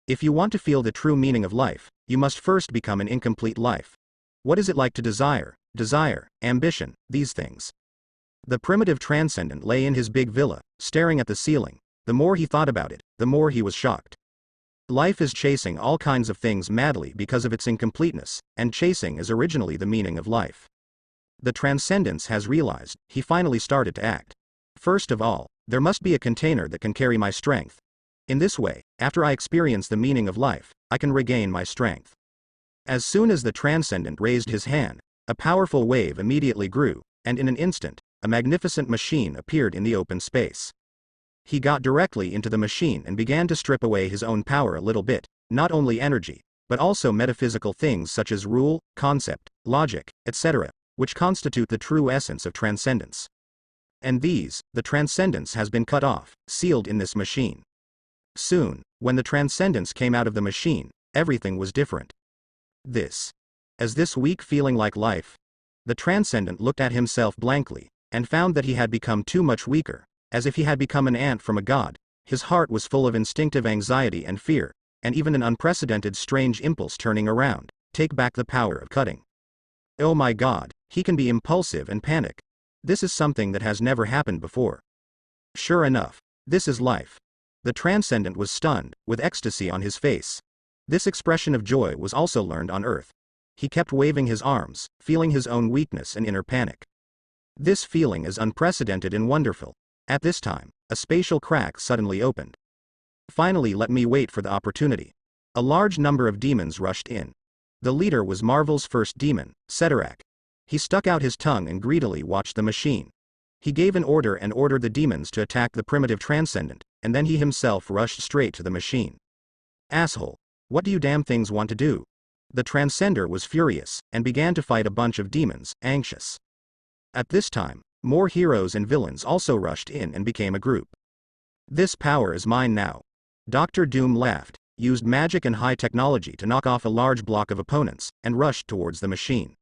S1: if you want to feel the true meaning of life, you must first become an incomplete life. What is it like to desire, ambition, these things? The primitive transcendent lay in his big villa, staring at the ceiling. The more he thought about it, the more he was shocked. Life is chasing all kinds of things madly because of its incompleteness, and chasing is originally the meaning of life. The transcendence has realized. He finally started to act. First of all, there must be a container that can carry my strength. In this way, after I experience the meaning of life, I can regain my strength. As soon as the transcendent raised his hand, a powerful wave immediately grew, and in an instant, a magnificent machine appeared in the open space. He got directly into the machine and began to strip away his own power a little bit, not only energy, but also metaphysical things such as rule, concept, logic, etc., which constitute the true essence of transcendence. And these, the transcendence has been cut off, sealed in this machine. Soon, when the transcendence came out of the machine, everything was different. As this weak feeling like life, the transcendent looked at himself blankly, and found that he had become too much weaker, as if he had become an ant from a god. His heart was full of instinctive anxiety and fear, and even an unprecedented strange impulse turning around, take back the power of cutting. Oh my god, he can be impulsive and panic. This is something that has never happened before. Sure enough, this is life. The transcendent was stunned, with ecstasy on his face. This expression of joy was also learned on Earth. He kept waving his arms, feeling his own weakness and inner panic. This feeling is unprecedented and wonderful. At this time, a spatial crack suddenly opened. Finally, let me wait for the opportunity. A large number of demons rushed in. The leader was Marvel's first demon, Ceterak. He stuck out his tongue and greedily watched the machine. He gave an order and ordered the demons to attack the primitive transcendent, and then he himself rushed straight to the machine. Asshole! What do you damn things want to do? The transcender was furious, and began to fight a bunch of demons, anxious. At this time, more heroes and villains also rushed in and became a group. This power is mine now. Dr. Doom laughed, used magic and high technology to knock off a large block of opponents, and rushed towards the machine.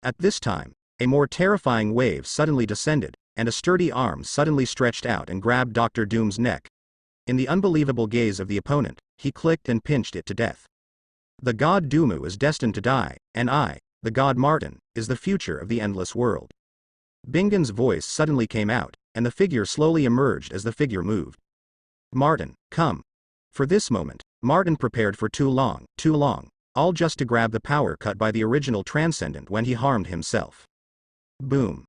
S1: At this time, a more terrifying wave suddenly descended, and a sturdy arm suddenly stretched out and grabbed Dr. Doom's neck. In the unbelievable gaze of the opponent, he clicked and pinched it to death. The god Dumu is destined to die, and I, the god Martin, is the future of the endless world. Bingon's voice suddenly came out, and the figure slowly emerged as the figure moved. Martin, come. For this moment, Martin prepared for too long, all just to grab the power cut by the original transcendent when he harmed himself. Boom.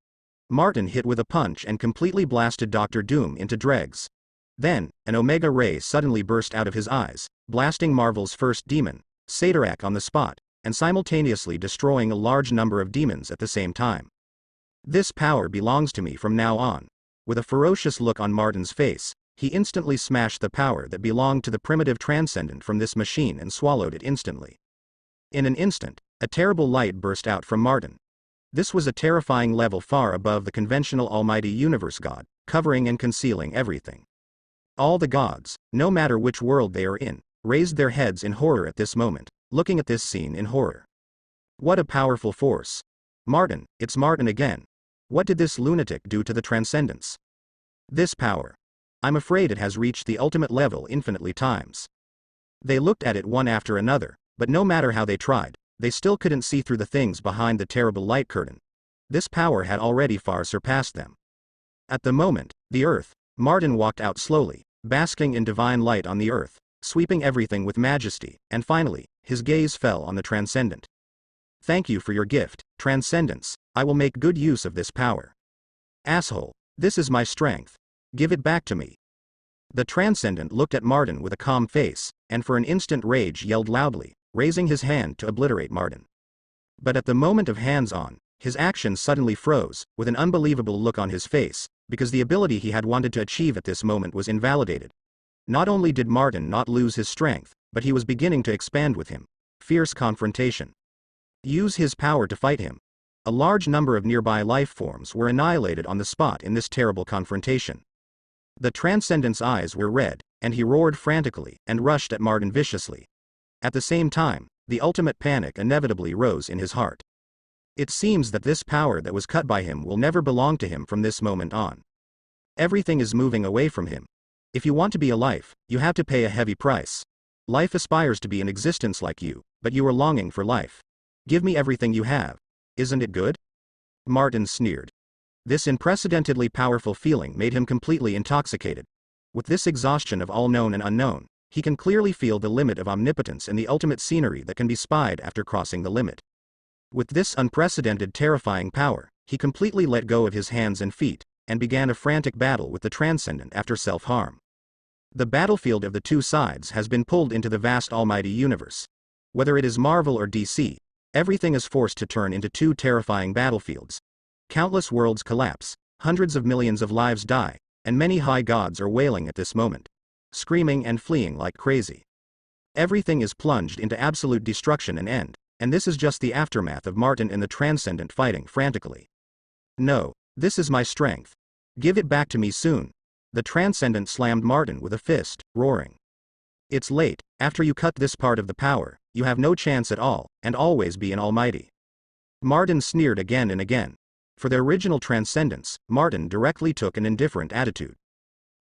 S1: Martin hit with a punch and completely blasted Dr. Doom into dregs. Then, an Omega ray suddenly burst out of his eyes, blasting Marvel's first demon, Ceterak, on the spot, and simultaneously destroying a large number of demons at the same time. This power belongs to me from now on. With a ferocious look on Martin's face, he instantly smashed the power that belonged to the primitive transcendent from this machine and swallowed it instantly. In an instant, a terrible light burst out from Martin. This was a terrifying level far above the conventional almighty universe god, covering and concealing everything. All the gods, no matter which world they are in, raised their heads in horror at this moment, looking at this scene in horror. What a powerful force. Martin, it's Martin again. What did this lunatic do to the transcendence? This power. I'm afraid it has reached the ultimate level infinitely times. They looked at it one after another, but no matter how they tried, they still couldn't see through the things behind the terrible light curtain. This power had already far surpassed them. At the moment, the earth, Martin walked out slowly, basking in divine light on the earth, sweeping everything with majesty, and finally, his gaze fell on the transcendent. Thank you for your gift, transcendence, I will make good use of this power. Asshole, this is my strength. Give it back to me. The transcendent looked at Martin with a calm face, and for an instant rage yelled loudly, raising his hand to obliterate Martin. But at the moment of hands-on, his action suddenly froze, with an unbelievable look on his face, because the ability he had wanted to achieve at this moment was invalidated. Not only did Martin not lose his strength, but he was beginning to expand with him. Fierce confrontation. Use his power to fight him. A large number of nearby life forms were annihilated on the spot in this terrible confrontation. The transcendent's eyes were red, and he roared frantically and rushed at Martin viciously. At the same time, the ultimate panic inevitably rose in his heart. It seems that this power that was cut by him will never belong to him from this moment on. Everything is moving away from him. If you want to be a life, you have to pay a heavy price. Life aspires to be an existence like you, but you are longing for life. Give me everything you have. Isn't it good? Martin sneered. This unprecedentedly powerful feeling made him completely intoxicated. With this exhaustion of all known and unknown, he can clearly feel the limit of omnipotence and the ultimate scenery that can be spied after crossing the limit. With this unprecedented terrifying power, he completely let go of his hands and feet, and began a frantic battle with the transcendent after self-harm. The battlefield of the two sides has been pulled into the vast almighty universe. Whether it is Marvel or DC, everything is forced to turn into two terrifying battlefields. Countless worlds collapse, hundreds of millions of lives die, and many high gods are wailing at this moment, screaming and fleeing like crazy. Everything is plunged into absolute destruction and end, and this is just the aftermath of Martin and the transcendent fighting frantically. No, this is my strength. Give it back to me soon. The transcendent slammed Martin with a fist, roaring. It's late, after you cut this part of the power, you have no chance at all, and always be an almighty. Martin sneered again and again. For their original transcendence, Martin directly took an indifferent attitude.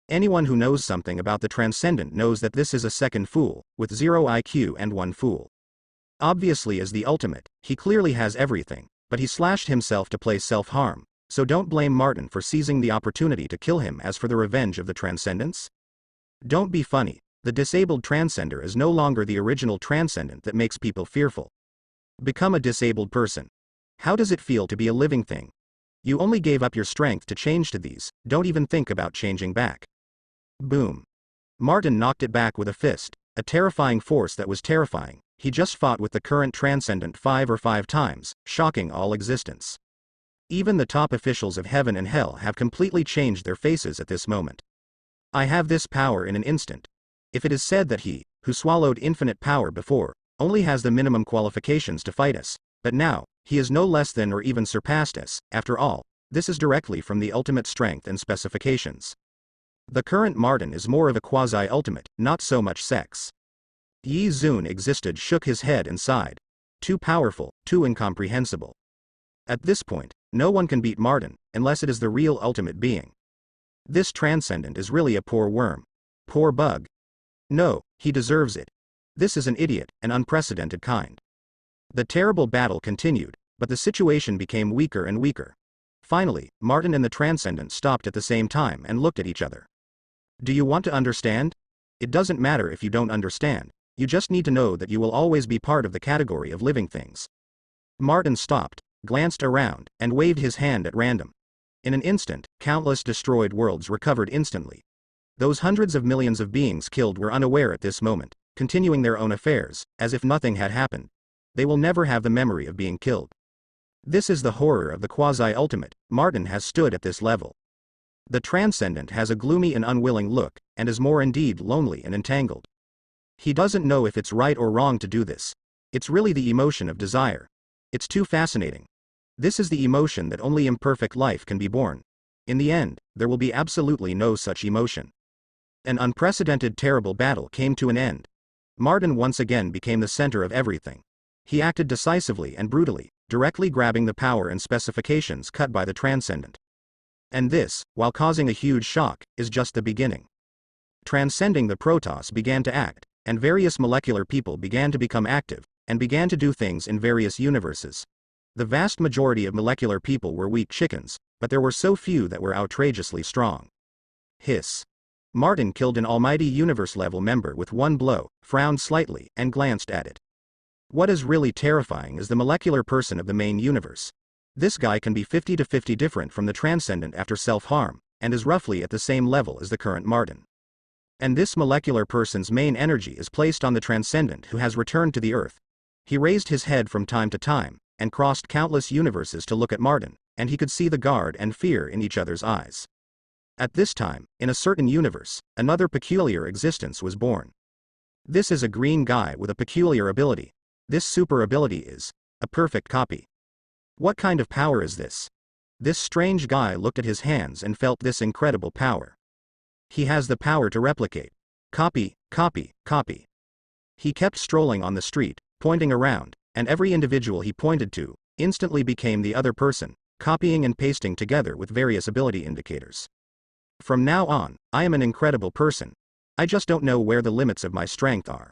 S1: Anyone who knows something about the transcendent knows that this is a second fool, with 0 IQ and 1 fool. Obviously as the ultimate, he clearly has everything, but he slashed himself to play self-harm, so don't blame Martin for seizing the opportunity to kill him as for the revenge of the transcendence. Don't be funny, the disabled transcender is no longer the original transcendent that makes people fearful. Become a disabled person. How does it feel to be a living thing? You only gave up your strength to change to these, don't even think about changing back. Boom. Martin knocked it back with a fist, a terrifying force that was terrifying. He just fought with the current transcendent 5 times, shocking all existence. Even the top officials of heaven and hell have completely changed their faces at this moment. I have this power in an instant. If it is said that he, who swallowed infinite power before, only has the minimum qualifications to fight us, but now, he is no less than or even surpassed us, after all, this is directly from the ultimate strength and specifications. The current Martin is more of a quasi-ultimate, not so much sex. Yi Zun existed, shook his head and sighed. Too powerful, too incomprehensible. At this point, no one can beat Martin, unless it is the real ultimate being. This transcendent is really a poor worm. Poor bug. No, he deserves it. This is an idiot, an unprecedented kind. The terrible battle continued, but the situation became weaker and weaker. Finally, Martin and the transcendent stopped at the same time and looked at each other. Do you want to understand? It doesn't matter if you don't understand, you just need to know that you will always be part of the category of living things. Martin stopped, glanced around, and waved his hand at random. In an instant, countless destroyed worlds recovered instantly. Those hundreds of millions of beings killed were unaware at this moment, continuing their own affairs, as if nothing had happened. They will never have the memory of being killed. This is the horror of the quasi-ultimate. Martin has stood at this level. The transcendent has a gloomy and unwilling look, and is more indeed lonely and entangled. He doesn't know if it's right or wrong to do this. It's really the emotion of desire. It's too fascinating. This is the emotion that only imperfect life can be born. In the end, there will be absolutely no such emotion. An unprecedented terrible battle came to an end. Martin once again became the center of everything. He acted decisively and brutally, directly grabbing the power and specifications cut by the Transcendent. And this, while causing a huge shock, is just the beginning. Transcending the Protoss began to act, and various molecular people began to become active, and began to do things in various universes. The vast majority of molecular people were weak chickens, but there were so few that were outrageously strong. Hiss. Martin killed an Almighty Universe-level member with one blow, frowned slightly, and glanced at it. What is really terrifying is the molecular person of the main universe. This guy can be 50-50 different from the Transcendent after self-harm, and is roughly at the same level as the current Martin. And this molecular person's main energy is placed on the Transcendent who has returned to the Earth. He raised his head from time to time, and crossed countless universes to look at Martin, and he could see the guard and fear in each other's eyes. At this time, in a certain universe, another peculiar existence was born. This is a green guy with a peculiar ability. This super ability is a perfect copy. What kind of power is this? This strange guy looked at his hands and felt this incredible power. He has the power to replicate. Copy, copy, copy. He kept strolling on the street, pointing around, and every individual he pointed to instantly became the other person, copying and pasting together with various ability indicators. From now on, I am an incredible person. I just don't know where the limits of my strength are.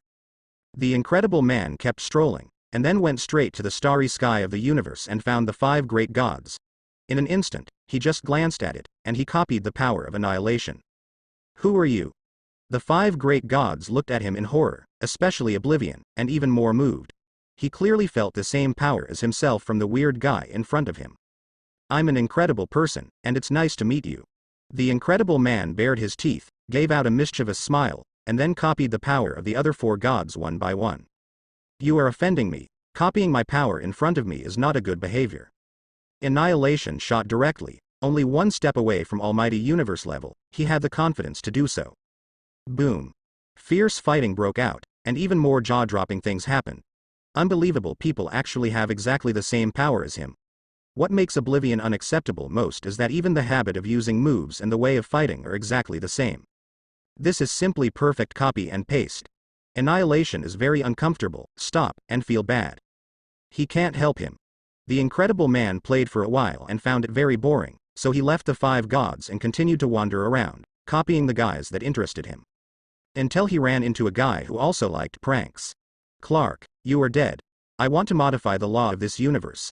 S1: The incredible man kept strolling, and then went straight to the starry sky of the universe and found the 5 great gods. In an instant, he just glanced at it, and he copied the power of annihilation. Who are you? The 5 great gods looked at him in horror, especially Oblivion, and even more moved. He clearly felt the same power as himself from the weird guy in front of him. I'm an incredible person, and it's nice to meet you. The incredible man bared his teeth, gave out a mischievous smile, and then copied the power of the other 4 gods one by one. You are offending me. Copying my power in front of me is not a good behavior. Annihilation shot directly, only 1 step away from Almighty Universe level. He had the confidence to do so. Boom. Fierce fighting broke out, and even more jaw-dropping things happened. Unbelievable people actually have exactly the same power as him. What makes Oblivion unacceptable most is that even the habit of using moves and the way of fighting are exactly the same. This is simply perfect copy and paste. Annihilation is very uncomfortable, stop, and feel bad. He can't help him. The incredible man played for a while and found it very boring, so he left the 5 gods and continued to wander around, copying the guys that interested him. Until he ran into a guy who also liked pranks. Clark, you are dead. I want to modify the law of this universe.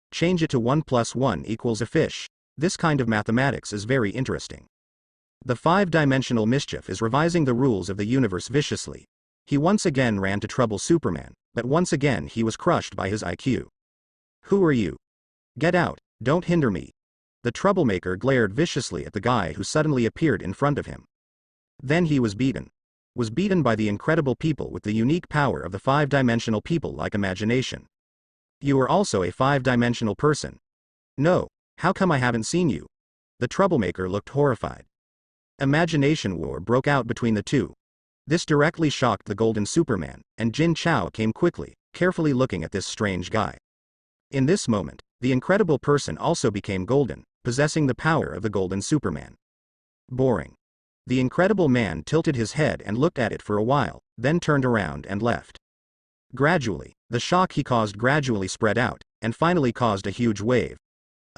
S1: Change it to 1 + 1 = a fish. This kind of mathematics is very interesting. The 5-dimensional mischief is revising the rules of the universe viciously. He once again ran to trouble Superman, but once again he was crushed by his IQ. Who are you? Get out, don't hinder me. The troublemaker glared viciously at the guy who suddenly appeared in front of him. Then he was beaten. Was beaten by the incredible people with the unique power of the 5-dimensional people like imagination. You are also a 5-dimensional person. No, how come I haven't seen you? The troublemaker looked horrified. Imagination war broke out between the two. This directly shocked the Golden Superman, and Jin Chao came quickly, carefully looking at this strange guy. In this moment, the incredible person also became golden, possessing the power of the Golden Superman. Boring. The incredible man tilted his head and looked at it for a while, then turned around and left. Gradually, the shock he caused gradually spread out, and finally caused a huge wave.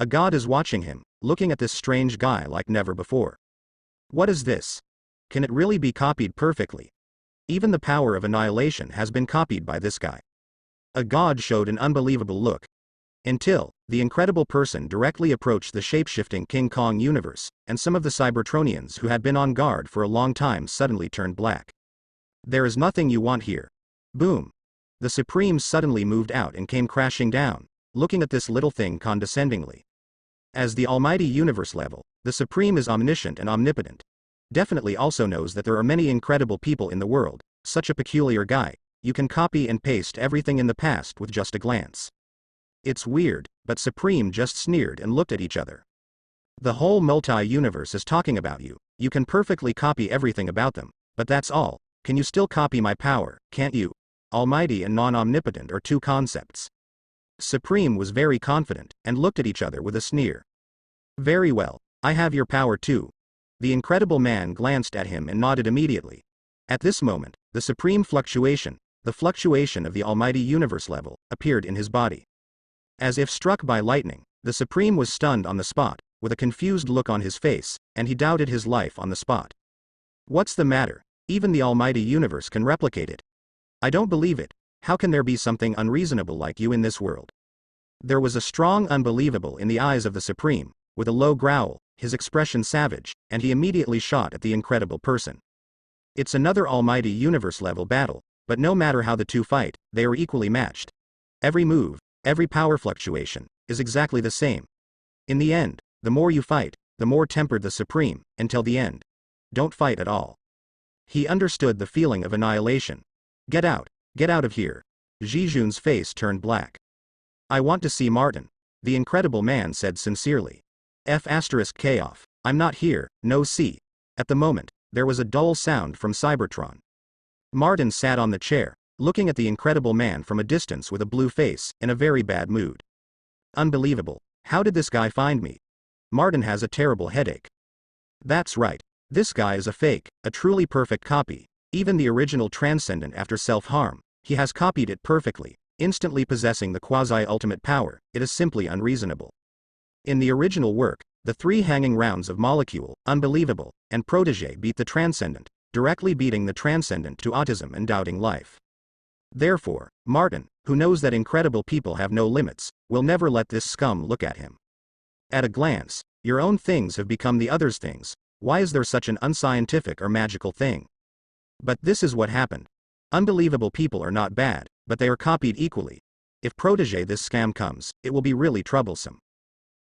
S1: A god is watching him, looking at this strange guy like never before. What is this? Can it really be copied perfectly? Even the power of annihilation has been copied by this guy. A god showed an unbelievable look. Until, the incredible person directly approached the shape-shifting King Kong universe, and some of the Cybertronians who had been on guard for a long time suddenly turned black. There is nothing you want here. Boom. The Supremes suddenly moved out and came crashing down, looking at this little thing condescendingly. As the Almighty Universe level, the Supreme is omniscient and omnipotent. Definitely also knows that there are many incredible people in the world, such a peculiar guy, you can copy and paste everything in the past with just a glance. It's weird, but Supreme just sneered and looked at each other. The whole multi-universe is talking about you, you can perfectly copy everything about them, but that's all. Can you still copy my power, can't you? Almighty and non-omnipotent are 2 concepts. Supreme was very confident, and looked at each other with a sneer. Very well, I have your power too. The incredible man glanced at him and nodded immediately. At this moment, the supreme fluctuation, the fluctuation of the Almighty Universe level, appeared in his body. As if struck by lightning, the Supreme was stunned on the spot, with a confused look on his face, and he doubted his life on the spot. What's the matter? Even the almighty universe can replicate it. I don't believe it. How can there be something unreasonable like you in this world? There was a strong unbelievable in the eyes of the Supreme, with a low growl, his expression savage, and he immediately shot at the incredible person. It's another almighty universe level battle, but no matter how the two fight, they are equally matched. Every move, every power fluctuation, is exactly the same. In the end, the more you fight, the more tempered the Supreme, until the end. Don't fight at all. He understood the feeling of annihilation. Get out of here. Jijun's face turned black. I want to see Martin, the incredible man said sincerely. K-off. I'm not here, no see. At the moment, there was a dull sound from Cybertron. Martin sat on the chair, looking at the incredible man from a distance with a blue face, in a very bad mood. Unbelievable. How did this guy find me? Martin has a terrible headache. That's right. This guy is a fake, a truly perfect copy. Even the original Transcendent after self-harm, he has copied it perfectly, instantly possessing the quasi-ultimate power. It is simply unreasonable. In the original work, the 3 hanging rounds of Molecule, Unbelievable, and Protégé beat the Transcendent, directly beating the Transcendent to autism and doubting life. Therefore, Martin, who knows that incredible people have no limits, will never let this scum look at him. At a glance, your own things have become the other's things. Why is there such an unscientific or magical thing? But this is what happened. Unbelievable people are not bad, but they are copied equally. If Protégé this scam comes, it will be really troublesome.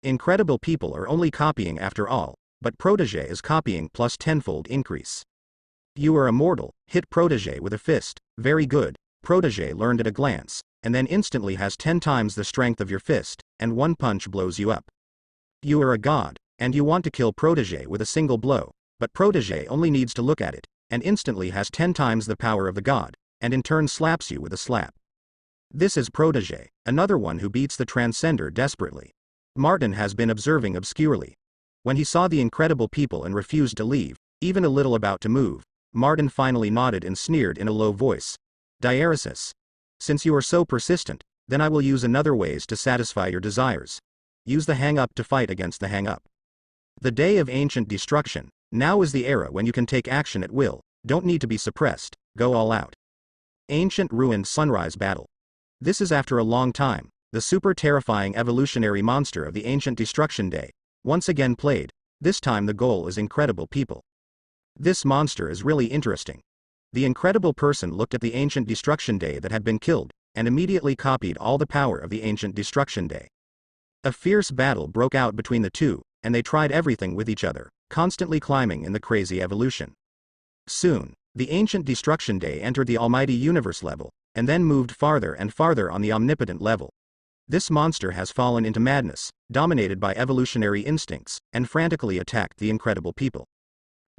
S1: Incredible people are only copying after all, but Protégé is copying plus tenfold increase. You are immortal, hit Protégé with a fist, very good. Protégé learned at a glance, and then instantly has 10 times the strength of your fist, and one punch blows you up. You are a god, and you want to kill Protégé with a single blow, but Protégé only needs to look at it, and instantly has 10 times the power of the god, and in turn slaps you with a slap. This is Protégé, another one who beats the Transcender desperately. Martin has been observing obscurely. When he saw the incredible people and refused to leave, even a little about to move, Martin finally nodded and sneered in a low voice. Diaresis. Since you are so persistent, then I will use another ways to satisfy your desires. Use the hang-up to fight against the hang-up. The day of ancient destruction, now is the era when you can take action at will, don't need to be suppressed, go all out. Ancient ruined sunrise battle. This is after a long time, the super terrifying evolutionary monster of the ancient destruction day, once again played, this time the goal is incredible people. This monster is really interesting. The incredible person looked at the ancient destruction day that had been killed, and immediately copied all the power of the ancient destruction day. A fierce battle broke out between the two, and they tried everything with each other, constantly climbing in the crazy evolution. Soon, the ancient destruction day entered the almighty universe level, and then moved farther and farther on the omnipotent level. This monster has fallen into madness, dominated by evolutionary instincts, and frantically attacked the incredible people.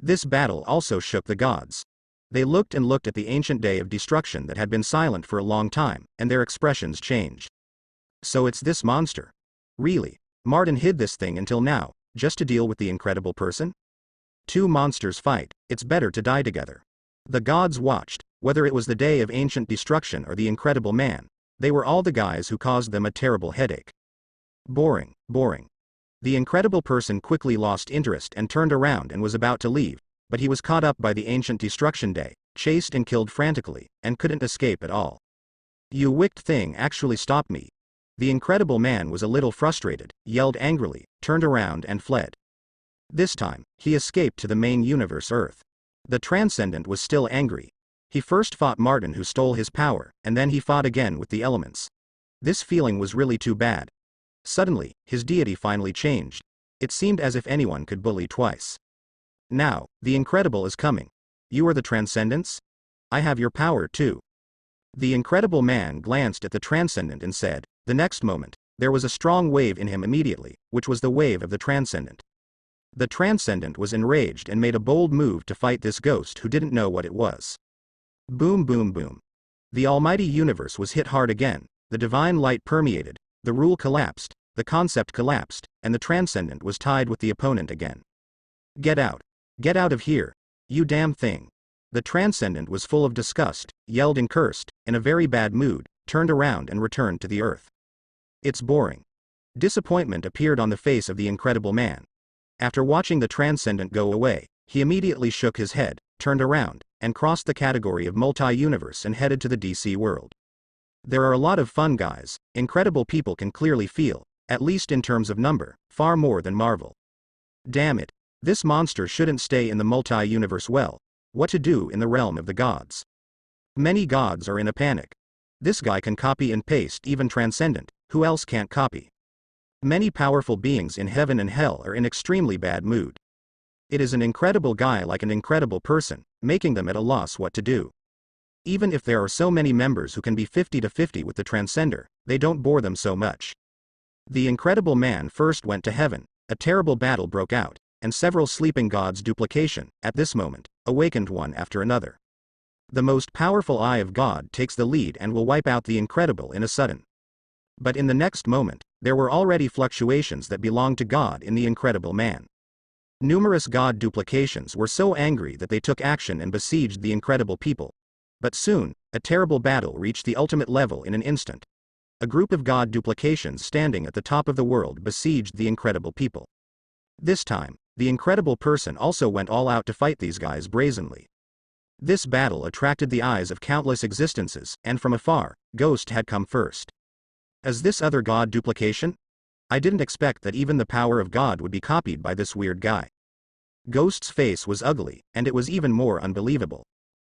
S1: This battle also shook the gods. They looked and looked at the ancient day of destruction that had been silent for a long time, and their expressions changed. So it's this monster. Really? Martin hid this thing until now, just to deal with the incredible person? Two monsters fight, it's better to die together. The gods watched, whether it was the day of ancient destruction or the incredible man, they were all the guys who caused them a terrible headache. Boring, boring. The incredible person quickly lost interest and turned around and was about to leave, but he was caught up by the ancient destruction day, chased and killed frantically, and couldn't escape at all. You wicked thing actually stopped me. The incredible man was a little frustrated, yelled angrily, turned around and fled. This time, he escaped to the main universe Earth. The Transcendent was still angry. He first fought Martin who stole his power, and then he fought again with the elements. This feeling was really too bad. Suddenly, his deity finally changed. It seemed as if anyone could bully twice. Now, the incredible is coming. You are the Transcendents? I have your power too. The incredible man glanced at the Transcendent and said, the next moment, there was a strong wave in him immediately, which was the wave of the Transcendent. The Transcendent was enraged and made a bold move to fight this ghost who didn't know what it was. Boom boom boom. The almighty universe was hit hard again, the divine light permeated, the rule collapsed, the concept collapsed, and the Transcendent was tied with the opponent again. Get out. Get out of here. You damn thing. The Transcendent was full of disgust, yelled and cursed, in a very bad mood, turned around and returned to the earth. It's boring. Disappointment appeared on the face of the Incredible Man. After watching the Transcendent go away, he immediately shook his head, turned around, and crossed the category of multi-universe and headed to the DC world. There are a lot of fun guys, incredible people can clearly feel, at least in terms of number, far more than Marvel. Damn it. This monster shouldn't stay in the multi-universe. Well, what to do in the realm of the gods? Many gods are in a panic. This guy can copy and paste even Transcendent, who else can't copy? Many powerful beings in heaven and hell are in extremely bad mood. It is an incredible guy like an incredible person, making them at a loss what to do. Even if there are so many members who can be 50-50 with the Transcender, they don't bore them so much. The Incredible Man first went to heaven, a terrible battle broke out, and several sleeping gods duplication, at this moment, awakened one after another. The most powerful Eye of God takes the lead and will wipe out the Incredible in a sudden. But in the next moment, there were already fluctuations that belonged to God in the Incredible Man. Numerous god duplications were so angry that they took action and besieged the Incredible people. But soon, a terrible battle reached the ultimate level in an instant. A group of god duplications standing at the top of the world besieged the Incredible people. This time, the Incredible Person also went all out to fight these guys brazenly. This battle attracted the eyes of countless existences, and from afar, Ghost had come first. As this other god duplication? I didn't expect that even the power of God would be copied by this weird guy. Ghost's face was ugly, and it was even more unbelievable.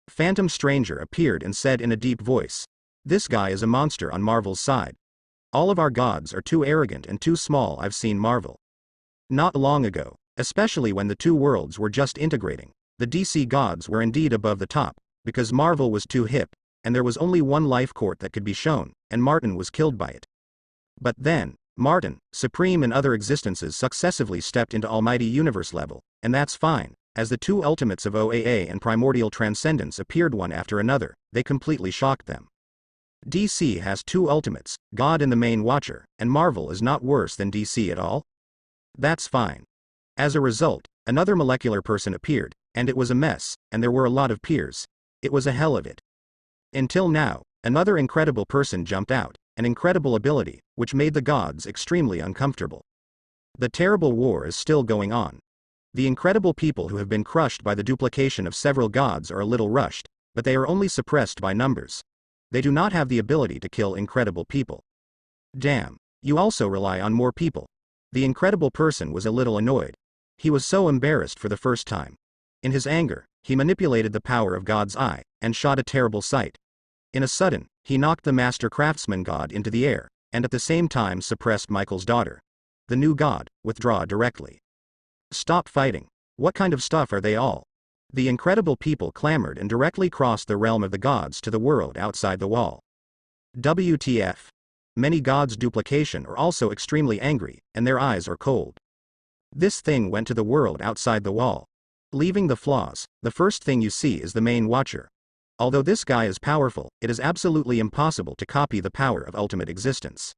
S1: Phantom Stranger appeared and said in a deep voice, "This guy is a monster on Marvel's side. All of our gods are too arrogant and too small. I've seen Marvel. Not long ago, especially when the two worlds were just integrating, the DC gods were indeed above the top, because Marvel was too hip, and there was only one life court that could be shown, and Martin was killed by it. But then, Martin, Supreme and other existences successively stepped into Almighty Universe level, and that's fine, as the two ultimates of OAA and Primordial Transcendence appeared one after another, they completely shocked them. DC has two ultimates, God and the Main Watcher, and Marvel is not worse than DC at all? That's fine. As a result, another molecular person appeared, and it was a mess, and there were a lot of peers. It was a hell of it. Until now, another incredible person jumped out, an incredible ability, which made the gods extremely uncomfortable. The terrible war is still going on. The incredible people who have been crushed by the duplication of several gods are a little rushed, but they are only suppressed by numbers. They do not have the ability to kill incredible people. Damn, you also rely on more people. The incredible person was a little annoyed. He was so embarrassed for the first time. In his anger, he manipulated the power of God's eye, and shot a terrible sight. In a sudden, he knocked the master craftsman god into the air, and at the same time suppressed Michael's daughter. The new god, withdraw directly. Stop fighting. What kind of stuff are they all? The incredible people clamored and directly crossed the realm of the gods to the world outside the wall. WTF. Many gods duplication are also extremely angry, and their eyes are cold. This thing went to the world outside the wall. Leaving the flaws, the first thing you see is the Main Watcher. Although this guy is powerful, it is absolutely impossible to copy the power of ultimate existence.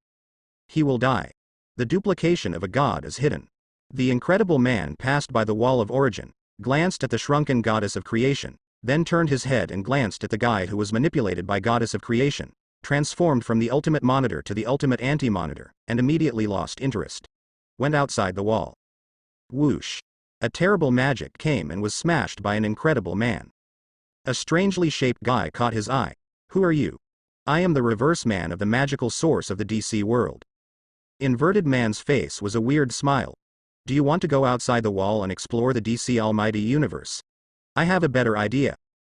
S1: He will die. The duplication of a god is hidden. The Incredible Man passed by the wall of origin, glanced at the shrunken goddess of creation, then turned his head and glanced at the guy who was manipulated by goddess of creation, transformed from the ultimate monitor to the ultimate anti-monitor, and immediately lost interest. Went outside the wall. Whoosh. A terrible magic came and was smashed by an Incredible Man. A strangely shaped guy caught his eye. Who are you? I am the reverse man of the magical source of the DC world. Inverted Man's face was a weird smile. Do you want to go outside the wall and explore the DC Almighty Universe? I have a better idea.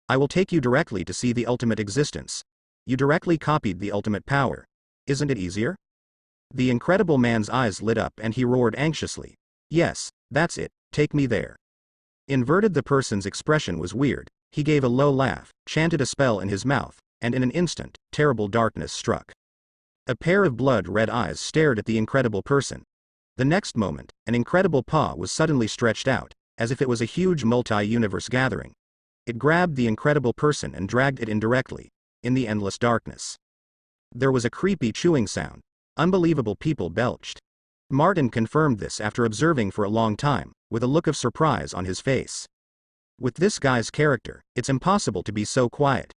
S1: I will take you directly to see the ultimate existence. You directly copied the ultimate power. Isn't it easier? The Incredible Man's eyes lit up and he roared anxiously. Yes, that's it, take me there. Inverted the person's expression was weird. He gave a low laugh, chanted a spell in his mouth, and in an instant, terrible darkness struck. A pair of blood-red eyes stared at the incredible person. The next moment, an incredible paw was suddenly stretched out, as if it was a huge multi-universe gathering. It grabbed the incredible person and dragged it in directly, in the endless darkness. There was a creepy chewing sound. Unbelievable people belched. Martin confirmed this after observing for a long time, with a look of surprise on his face. With this guy's character, it's impossible to be so quiet.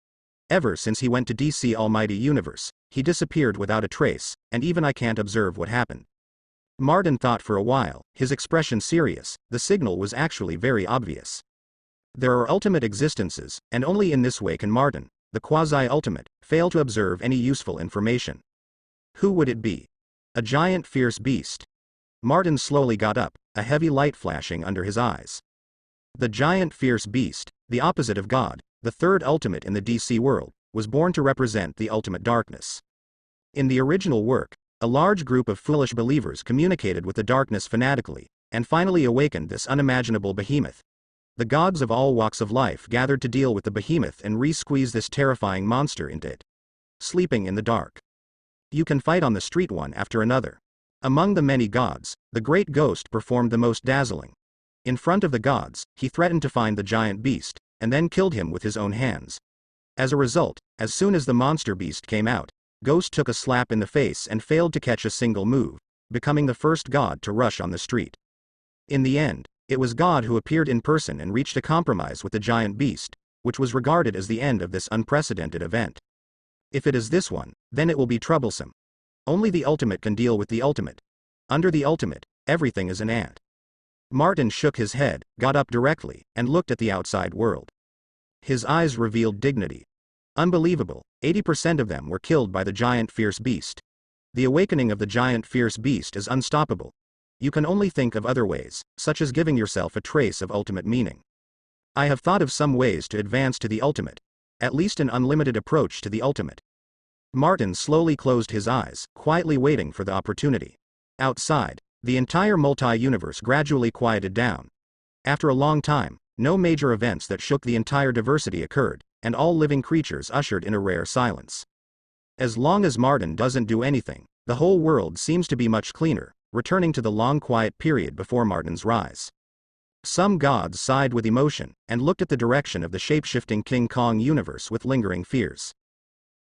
S1: Ever since he went to DC Almighty Universe, he disappeared without a trace, and even I can't observe what happened. Martin thought for a while, his expression serious. The signal was actually very obvious. There are ultimate existences, and only in this way can Martin, the quasi-ultimate, fail to observe any useful information. Who would it be? A giant fierce beast. Martin slowly got up, a heavy light flashing under his eyes. The giant fierce beast, the opposite of God, the third ultimate in the DC world, was born to represent the ultimate darkness. In the original work, a large group of foolish believers communicated with the darkness fanatically, and finally awakened this unimaginable behemoth. The gods of all walks of life gathered to deal with the behemoth and re-squeeze this terrifying monster into it. Sleeping in the dark. You can fight on the street one after another. Among the many gods, the great ghost performed the most dazzling. In front of the gods, he threatened to find the giant beast, and then killed him with his own hands. As a result, as soon as the monster beast came out, Ghost took a slap in the face and failed to catch a single move, becoming the first god to rush on the street. In the end, it was God who appeared in person and reached a compromise with the giant beast, which was regarded as the end of this unprecedented event. If it is this one, then it will be troublesome. Only the ultimate can deal with the ultimate. Under the ultimate, everything is an ant. Martin shook his head, got up directly, and looked at the outside world. His eyes revealed dignity. Unbelievable, 80% of them were killed by the giant fierce beast. The awakening of the giant fierce beast is unstoppable. You can only think of other ways, such as giving yourself a trace of ultimate meaning. I have thought of some ways to advance to the ultimate. At least an unlimited approach to the ultimate. Martin slowly closed his eyes, quietly waiting for the opportunity. Outside, the entire multi-universe gradually quieted down. After a long time, no major events that shook the entire diversity occurred, and all living creatures ushered in a rare silence. As long as Martin doesn't do anything, the whole world seems to be much cleaner, returning to the long quiet period before Martin's rise. Some gods sighed with emotion, and looked at the direction of the shape-shifting King Kong universe with lingering fears.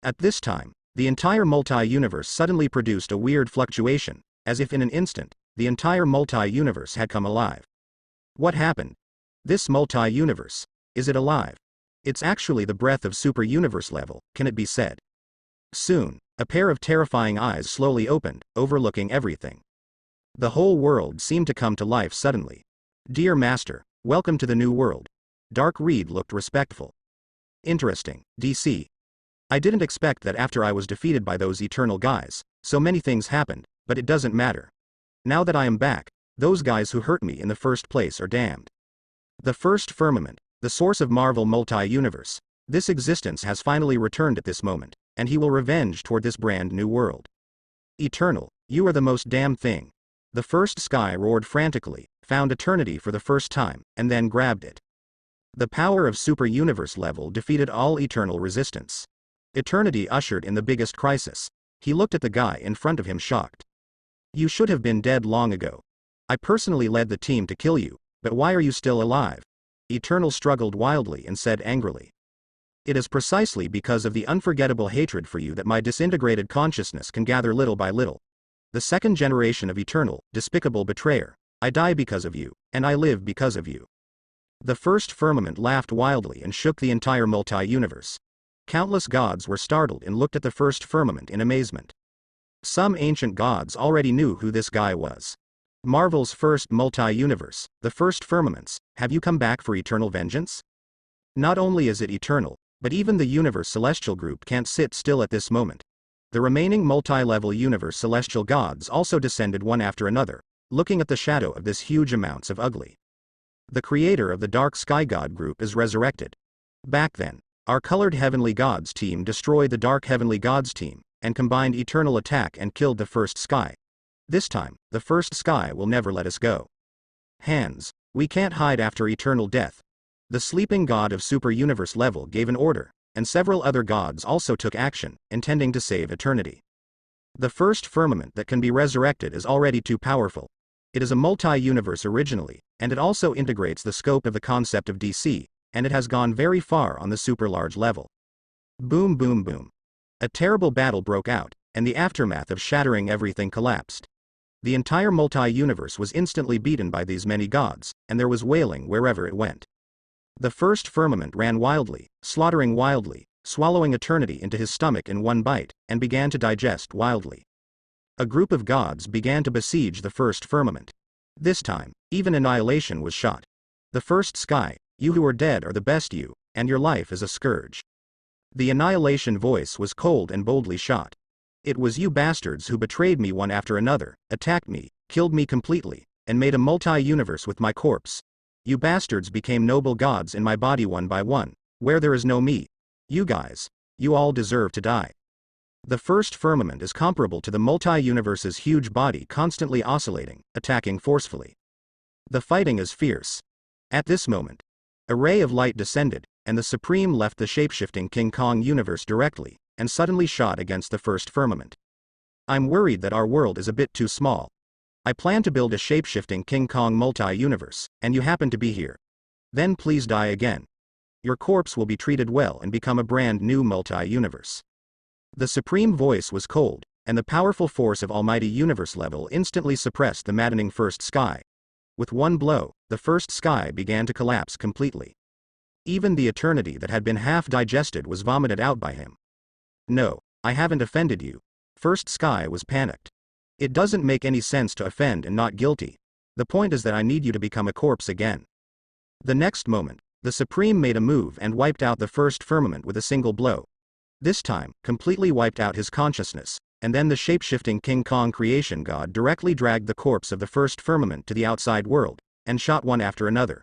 S1: At this time, the entire multi-universe suddenly produced a weird fluctuation, as if in an instant, the entire multi-universe had come alive. What happened? This multi-universe, is it alive? It's actually the breath of super-universe level, can it be said? Soon, a pair of terrifying eyes slowly opened, overlooking everything. The whole world seemed to come to life suddenly. Dear Master, welcome to the new world. Dark Reed looked respectful. Interesting, DC. I didn't expect that after I was defeated by those eternal guys, so many things happened, but it doesn't matter. Now that I am back, those guys who hurt me in the first place are damned. The first firmament, the source of Marvel multi-universe, this existence has finally returned at this moment, and he will revenge toward this brand new world. Eternal, you are the most damn thing. The first sky roared frantically, found eternity for the first time, and then grabbed it. The power of super-universe level defeated all eternal resistance. Eternity ushered in the biggest crisis. He looked at the guy in front of him shocked. You should have been dead long ago. I personally led the team to kill you, but why are you still alive? Eternal struggled wildly and said angrily. It is precisely because of the unforgettable hatred for you that my disintegrated consciousness can gather little by little. The second generation of Eternal, despicable betrayer. I die because of you, and I live because of you. The first firmament laughed wildly and shook the entire multi-universe. Countless gods were startled and looked at the first firmament in amazement. Some ancient gods already knew who this guy was. Marvel's first multi-universe, the first firmaments, have you come back for eternal vengeance? Not only is it eternal, but even the universe celestial group can't sit still at this moment. The remaining multi-level universe celestial gods also descended one after another, looking at the shadow of this huge amounts of ugly. The creator of the Dark Sky God group is resurrected. Back then, our colored heavenly gods team destroyed the Dark Heavenly Gods team, and combined eternal attack and killed the first sky. This time, the first sky will never let us go. Hands, we can't hide after eternal death. The sleeping god of super-universe level gave an order, and several other gods also took action, intending to save eternity. The first firmament that can be resurrected is already too powerful. It is a multi-universe originally, and it also integrates the scope of the concept of DC, and it has gone very far on the super-large level. Boom boom boom. A terrible battle broke out, and the aftermath of shattering everything collapsed. The entire multi-universe was instantly beaten by these many gods, and there was wailing wherever it went. The first firmament ran wildly, slaughtering wildly, swallowing eternity into his stomach in one bite, and began to digest wildly. A group of gods began to besiege the first firmament. This time, even annihilation was shot. The first sky, you who are dead are the best you, and your life is a scourge. The annihilation voice was cold and boldly shot. It was you bastards who betrayed me one after another, attacked me, killed me completely, and made a multi-universe with my corpse. You bastards became noble gods in my body one by one, where there is no me. You guys, you all deserve to die. The first firmament is comparable to the multi-universe's huge body constantly oscillating, attacking forcefully. The fighting is fierce. At this moment, a ray of light descended, and the Supreme left the shapeshifting King Kong universe directly, and suddenly shot against the first firmament. I'm worried that our world is a bit too small. I plan to build a shapeshifting King Kong multi-universe, and you happen to be here. Then please die again. Your corpse will be treated well and become a brand new multi-universe. The supreme voice was cold, and the powerful force of almighty universe level instantly suppressed the maddening first sky. With one blow, the first sky began to collapse completely. Even the eternity that had been half digested was vomited out by him. No, I haven't offended you. First sky was panicked. It doesn't make any sense to offend and not guilty. The point is that I need you to become a corpse again. The next moment, the Supreme made a move and wiped out the first firmament with a single blow. This time, completely wiped out his consciousness, and then the shape-shifting King Kong creation god directly dragged the corpse of the first firmament to the outside world, and shot one after another,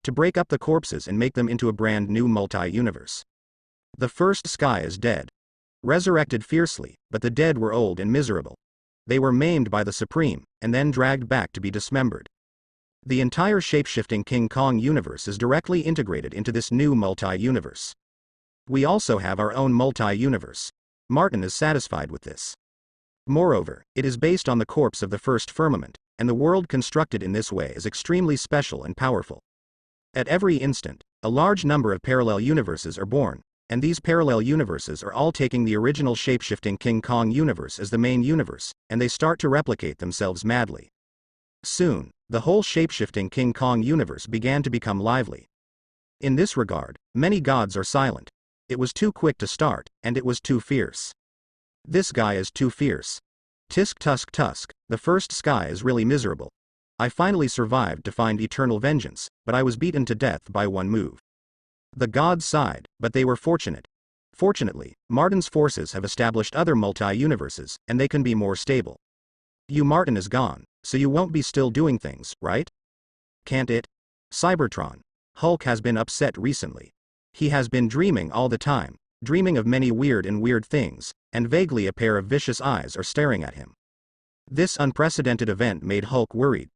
S1: to break up the corpses and make them into a brand new multi-universe. The first sky is dead. Resurrected fiercely, but the dead were old and miserable. They were maimed by the Supreme, and then dragged back to be dismembered. The entire shape-shifting King Kong universe is directly integrated into this new multi-universe. We also have our own multi-universe. Martin is satisfied with this. Moreover, it is based on the corpse of the first firmament, and the world constructed in this way is extremely special and powerful. At every instant, a large number of parallel universes are born, and these parallel universes are all taking the original shape-shifting King Kong universe as the main universe, and they start to replicate themselves madly. Soon, the whole shape-shifting King Kong universe began to become lively. In this regard, many gods are silent. It was too quick to start, and it was too fierce. This guy is too fierce. Tisk tusk tusk, the first sky is really miserable. I finally survived to find eternal vengeance, but I was beaten to death by one move. The gods sighed, but they were fortunate. Fortunately, Martin's forces have established other multi-universes, and they can be more stable. You Martin is gone, so you won't be still doing things, right? Can't it? Cybertron. Hulk has been upset recently. He has been dreaming all the time, dreaming of many weird things, and vaguely a pair of vicious eyes are staring at him. This unprecedented event made Hulk worried.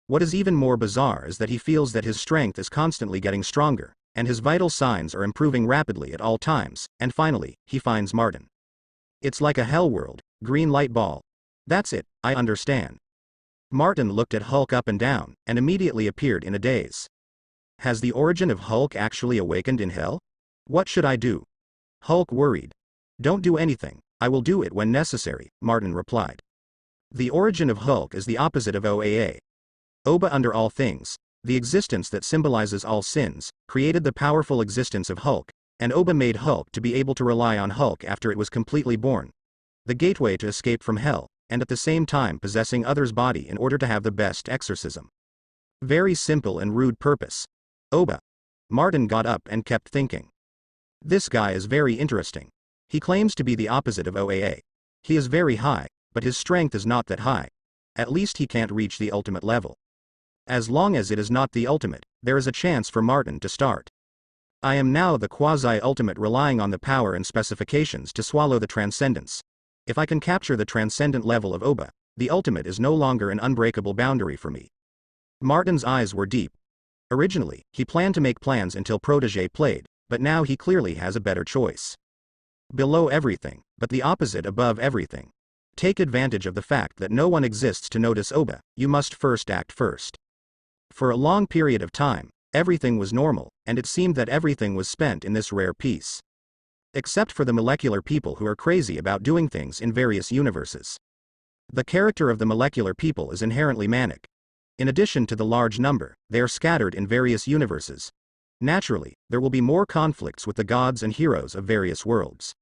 S1: What is even more bizarre is that he feels that his strength is constantly getting stronger, and his vital signs are improving rapidly at all times, and finally, he finds Martin. It's like a hell world, green light ball. That's it, I understand. Martin looked at Hulk up and down, and immediately appeared in a daze. Has the origin of Hulk actually awakened in hell? What should I do? Hulk worried. Don't do anything, I will do it when necessary, Martin replied. The origin of Hulk is the opposite of OAA. Oba under all things, the existence that symbolizes all sins, created the powerful existence of Hulk, and Oba made Hulk to be able to rely on Hulk after it was completely born. The gateway to escape from hell, and at the same time possessing others' body in order to have the best exorcism. Very simple and rude purpose. Oba. Martin got up and kept thinking. This guy is very interesting. He claims to be the opposite of OAA. He is very high, but his strength is not that high. At least he can't reach the ultimate level. As long as it is not the ultimate, there is a chance for Martin to start. I am now the quasi-ultimate relying on the power and specifications to swallow the transcendence. If I can capture the transcendent level of Oba, the ultimate is no longer an unbreakable boundary for me. Martin's eyes were deep. Originally, he planned to make plans until Protégé played, but now he clearly has a better choice. Below everything, but the opposite above everything. Take advantage of the fact that no one exists to notice Oba, you must first act first. For a long period of time, everything was normal, and it seemed that everything was spent in this rare piece. Except for the molecular people who are crazy about doing things in various universes. The character of the molecular people is inherently manic. In addition to the large number, they are scattered in various universes. Naturally, there will be more conflicts with the gods and heroes of various worlds.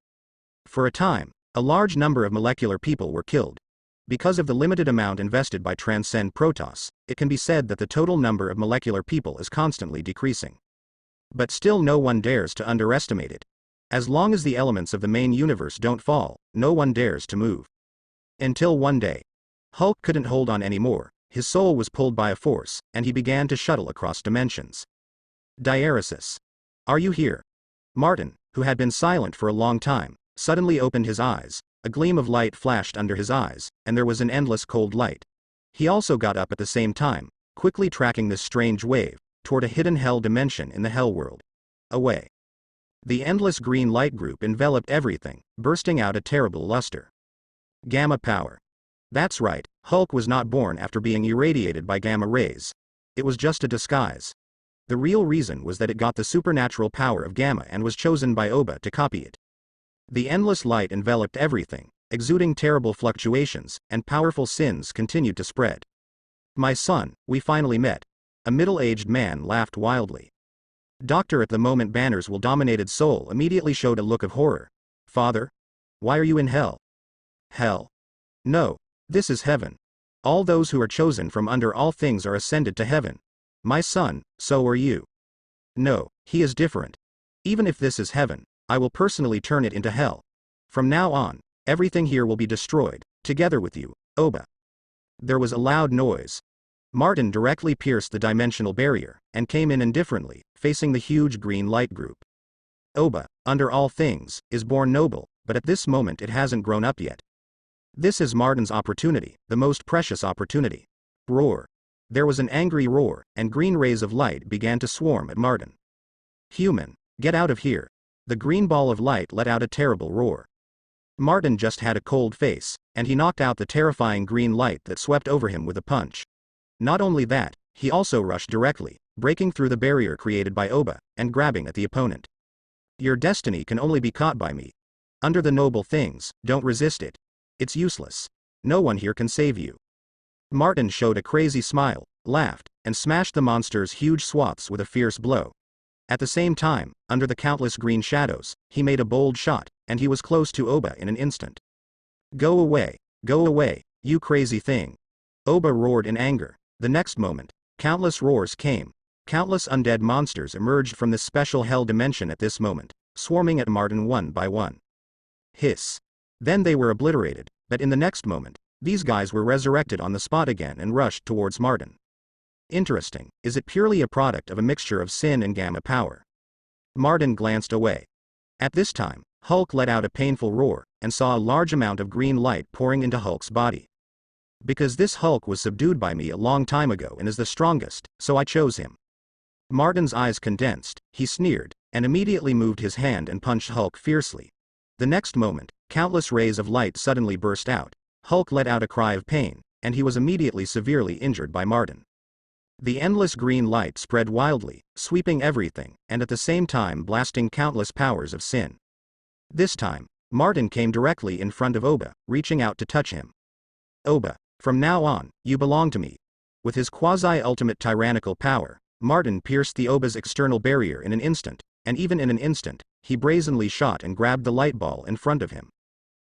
S1: For a time, a large number of molecular people were killed. Because of the limited amount invested by Transcend Protoss, it can be said that the total number of molecular people is constantly decreasing. But still no one dares to underestimate it. As long as the elements of the main universe don't fall, no one dares to move. Until one day, Hulk couldn't hold on anymore, his soul was pulled by a force, and he began to shuttle across dimensions. Diaresis. Are you here? Martin, who had been silent for a long time, suddenly opened his eyes, a gleam of light flashed under his eyes, and there was an endless cold light. He also got up at the same time, quickly tracking this strange wave, toward a hidden hell dimension in the hell world. Away. The endless green light group enveloped everything, bursting out a terrible luster. Gamma power. That's right, Hulk was not born after being irradiated by gamma rays. It was just a disguise. The real reason was that it got the supernatural power of gamma and was chosen by Oba to copy it. The endless light enveloped everything, exuding terrible fluctuations, and powerful sins continued to spread. My son, we finally met. A middle-aged man laughed wildly. Doctor at the moment Banner's well-dominated soul immediately showed a look of horror. Father? Why are you in hell? Hell? No. This is heaven. All those who are chosen from under all things are ascended to heaven. My son, so are you. No, he is different. Even if this is heaven, I will personally turn it into hell. From now on, everything here will be destroyed, together with you, Oba. There was a loud noise. Martin directly pierced the dimensional barrier, and came in indifferently, facing the huge green light group. Oba, under all things, is born noble, but at this moment it hasn't grown up yet. This is Martin's opportunity, the most precious opportunity. Roar. There was an angry roar, and green rays of light began to swarm at Martin. Human, get out of here. The green ball of light let out a terrible roar. Martin just had a cold face, and he knocked out the terrifying green light that swept over him with a punch. Not only that, he also rushed directly, breaking through the barrier created by Oba, and grabbing at the opponent. Your destiny can only be caught by me. Under the noble things, don't resist it. It's useless. No one here can save you. Martin showed a crazy smile, laughed, and smashed the monster's huge swaths with a fierce blow. At the same time, under the countless green shadows, he made a bold shot, and he was close to Oba in an instant. Go away, you crazy thing. Oba roared in anger. The next moment, countless roars came. Countless undead monsters emerged from this special hell dimension at this moment, swarming at Martin one by one. Hiss. Then they were obliterated, but in the next moment, these guys were resurrected on the spot again and rushed towards Martin. Interesting, is it purely a product of a mixture of sin and gamma power? Martin glanced away. At this time, Hulk let out a painful roar, and saw a large amount of green light pouring into Hulk's body. Because this Hulk was subdued by me a long time ago and is the strongest, so I chose him. Martin's eyes condensed, he sneered, and immediately moved his hand and punched Hulk fiercely. The next moment, countless rays of light suddenly burst out. Hulk let out a cry of pain, and he was immediately severely injured by Martin. The endless green light spread wildly, sweeping everything, and at the same time blasting countless powers of sin. This time, Martin came directly in front of Oba, reaching out to touch him. Oba, from now on, you belong to me. With his quasi-ultimate tyrannical power, Martin pierced the Oba's external barrier in an instant, and even in an instant, he brazenly shot and grabbed the light ball in front of him.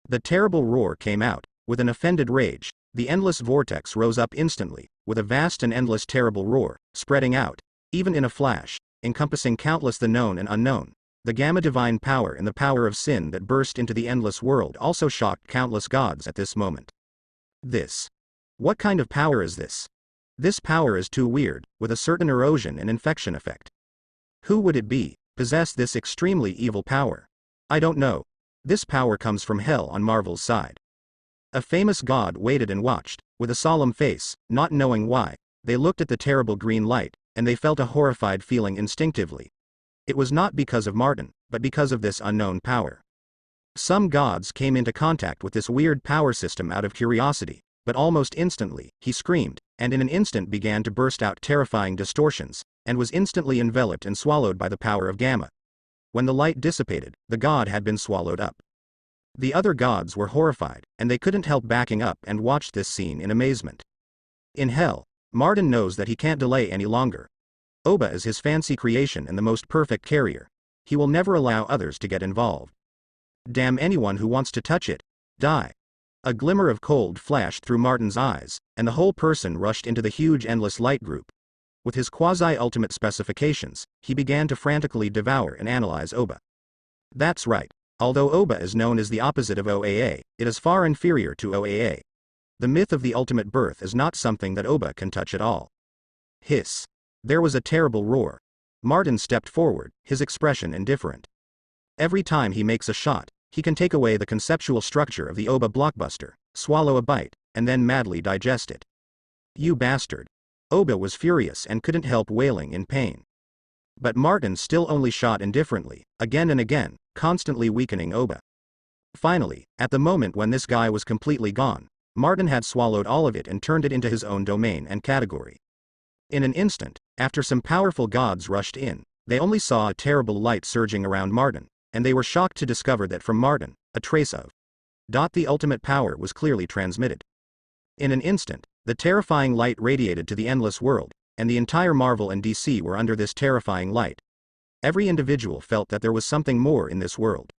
S1: The terrible roar came out. With an offended rage, the endless vortex rose up instantly, with a vast and endless terrible roar, spreading out, even in a flash, encompassing countless the known and unknown. The gamma divine power and the power of sin that burst into the endless world also shocked countless gods at this moment. This. What kind of power is this? This power is too weird, with a certain erosion and infection effect. Who would it be, possess this extremely evil power? I don't know. This power comes from hell on Marvel's side. A famous god waited and watched, with a solemn face, not knowing why. They looked at the terrible green light, and they felt a horrified feeling instinctively. It was not because of Martin, but because of this unknown power. Some gods came into contact with this weird power system out of curiosity, but almost instantly, he screamed, and in an instant began to burst out terrifying distortions, and was instantly enveloped and swallowed by the power of gamma. When the light dissipated, the god had been swallowed up. The other gods were horrified, and they couldn't help backing up and watched this scene in amazement. In hell, Martin knows that he can't delay any longer. Oba is his fancy creation and the most perfect carrier. He will never allow others to get involved. Damn anyone who wants to touch it. Die. A glimmer of cold flashed through Martin's eyes, and the whole person rushed into the huge endless light group. With his quasi-ultimate specifications, he began to frantically devour and analyze Oba. That's right. Although Oba is known as the opposite of OAA, it is far inferior to OAA. The myth of the ultimate birth is not something that Oba can touch at all. Hiss. There was a terrible roar. Martin stepped forward, his expression indifferent. Every time he makes a shot, he can take away the conceptual structure of the Oba blockbuster, swallow a bite, and then madly digest it. You bastard. Oba was furious and couldn't help wailing in pain. But Martin still only shot indifferently, again and again, constantly weakening Oba. Finally, at the moment when this guy was completely gone, Martin had swallowed all of it and turned it into his own domain and category. In an instant, after some powerful gods rushed in, they only saw a terrible light surging around Martin, and they were shocked to discover that from Martin, a trace of the ultimate power was clearly transmitted. In an instant, the terrifying light radiated to the endless world, and the entire Marvel and DC were under this terrifying light. Every individual felt that there was something more in this world.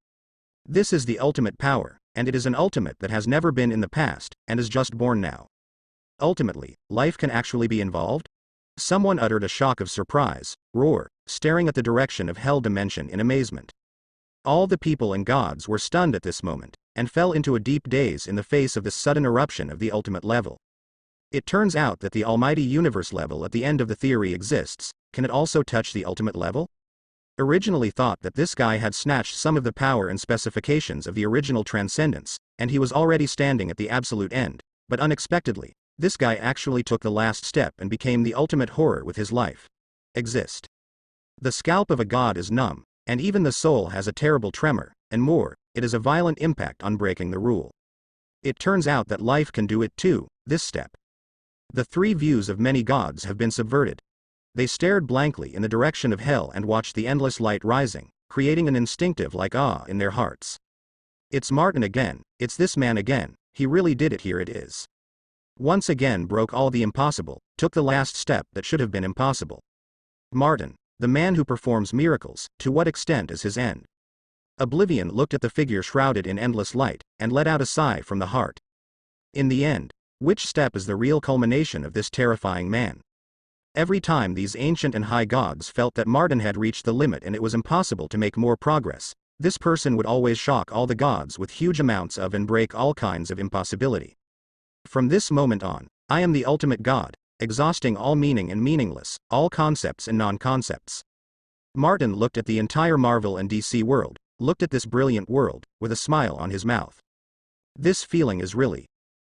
S1: This is the ultimate power, and it is an ultimate that has never been in the past, and is just born now. Ultimately, life can actually be involved? Someone uttered a shock of surprise, roar, staring at the direction of Hell Dimension in amazement. All the people and gods were stunned at this moment, and fell into a deep daze in the face of this sudden eruption of the ultimate level. It turns out that the almighty universe level at the end of the theory exists. Can it also touch the ultimate level? Originally thought that this guy had snatched some of the power and specifications of the original transcendence, and he was already standing at the absolute end, but unexpectedly, this guy actually took the last step and became the ultimate horror with his life. Exist. The scalp of a god is numb, and even the soul has a terrible tremor, and more, it is a violent impact on breaking the rule. It turns out that life can do it too, this step. The three views of many gods have been subverted. They stared blankly in the direction of hell and watched the endless light rising, creating an instinctive like awe in their hearts. It's Martin again, it's this man again, he really did it, here it is. Once again broke all the impossible, took the last step that should have been impossible. Martin, the man who performs miracles, to what extent is his end? Oblivion looked at the figure shrouded in endless light, and let out a sigh from the heart. In the end, which step is the real culmination of this terrifying man? Every time these ancient and high gods felt that Martin had reached the limit and it was impossible to make more progress, this person would always shock all the gods with huge amounts of and break all kinds of impossibility. From this moment on, I am the ultimate god, exhausting all meaning and meaningless, all concepts and non-concepts. Martin looked at the entire Marvel and DC world, looked at this brilliant world, with a smile on his mouth. This feeling is really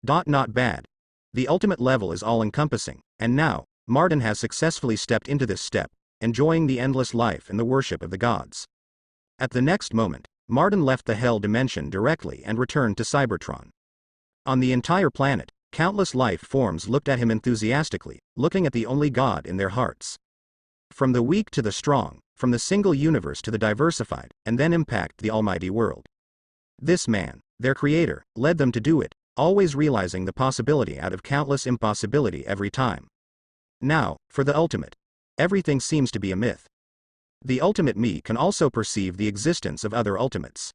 S1: not bad. The ultimate level is all-encompassing, and now, Martin has successfully stepped into this step, enjoying the endless life and the worship of the gods. At the next moment, Martin left the Hell Dimension directly and returned to Cybertron. On the entire planet, countless life forms looked at him enthusiastically, looking at the only god in their hearts. From the weak to the strong, from the single universe to the diversified, and then impact the almighty world. This man, their creator, led them to do it, always realizing the possibility out of countless impossibility every time. Now, for the ultimate. Everything seems to be a myth. The ultimate me can also perceive the existence of other ultimates.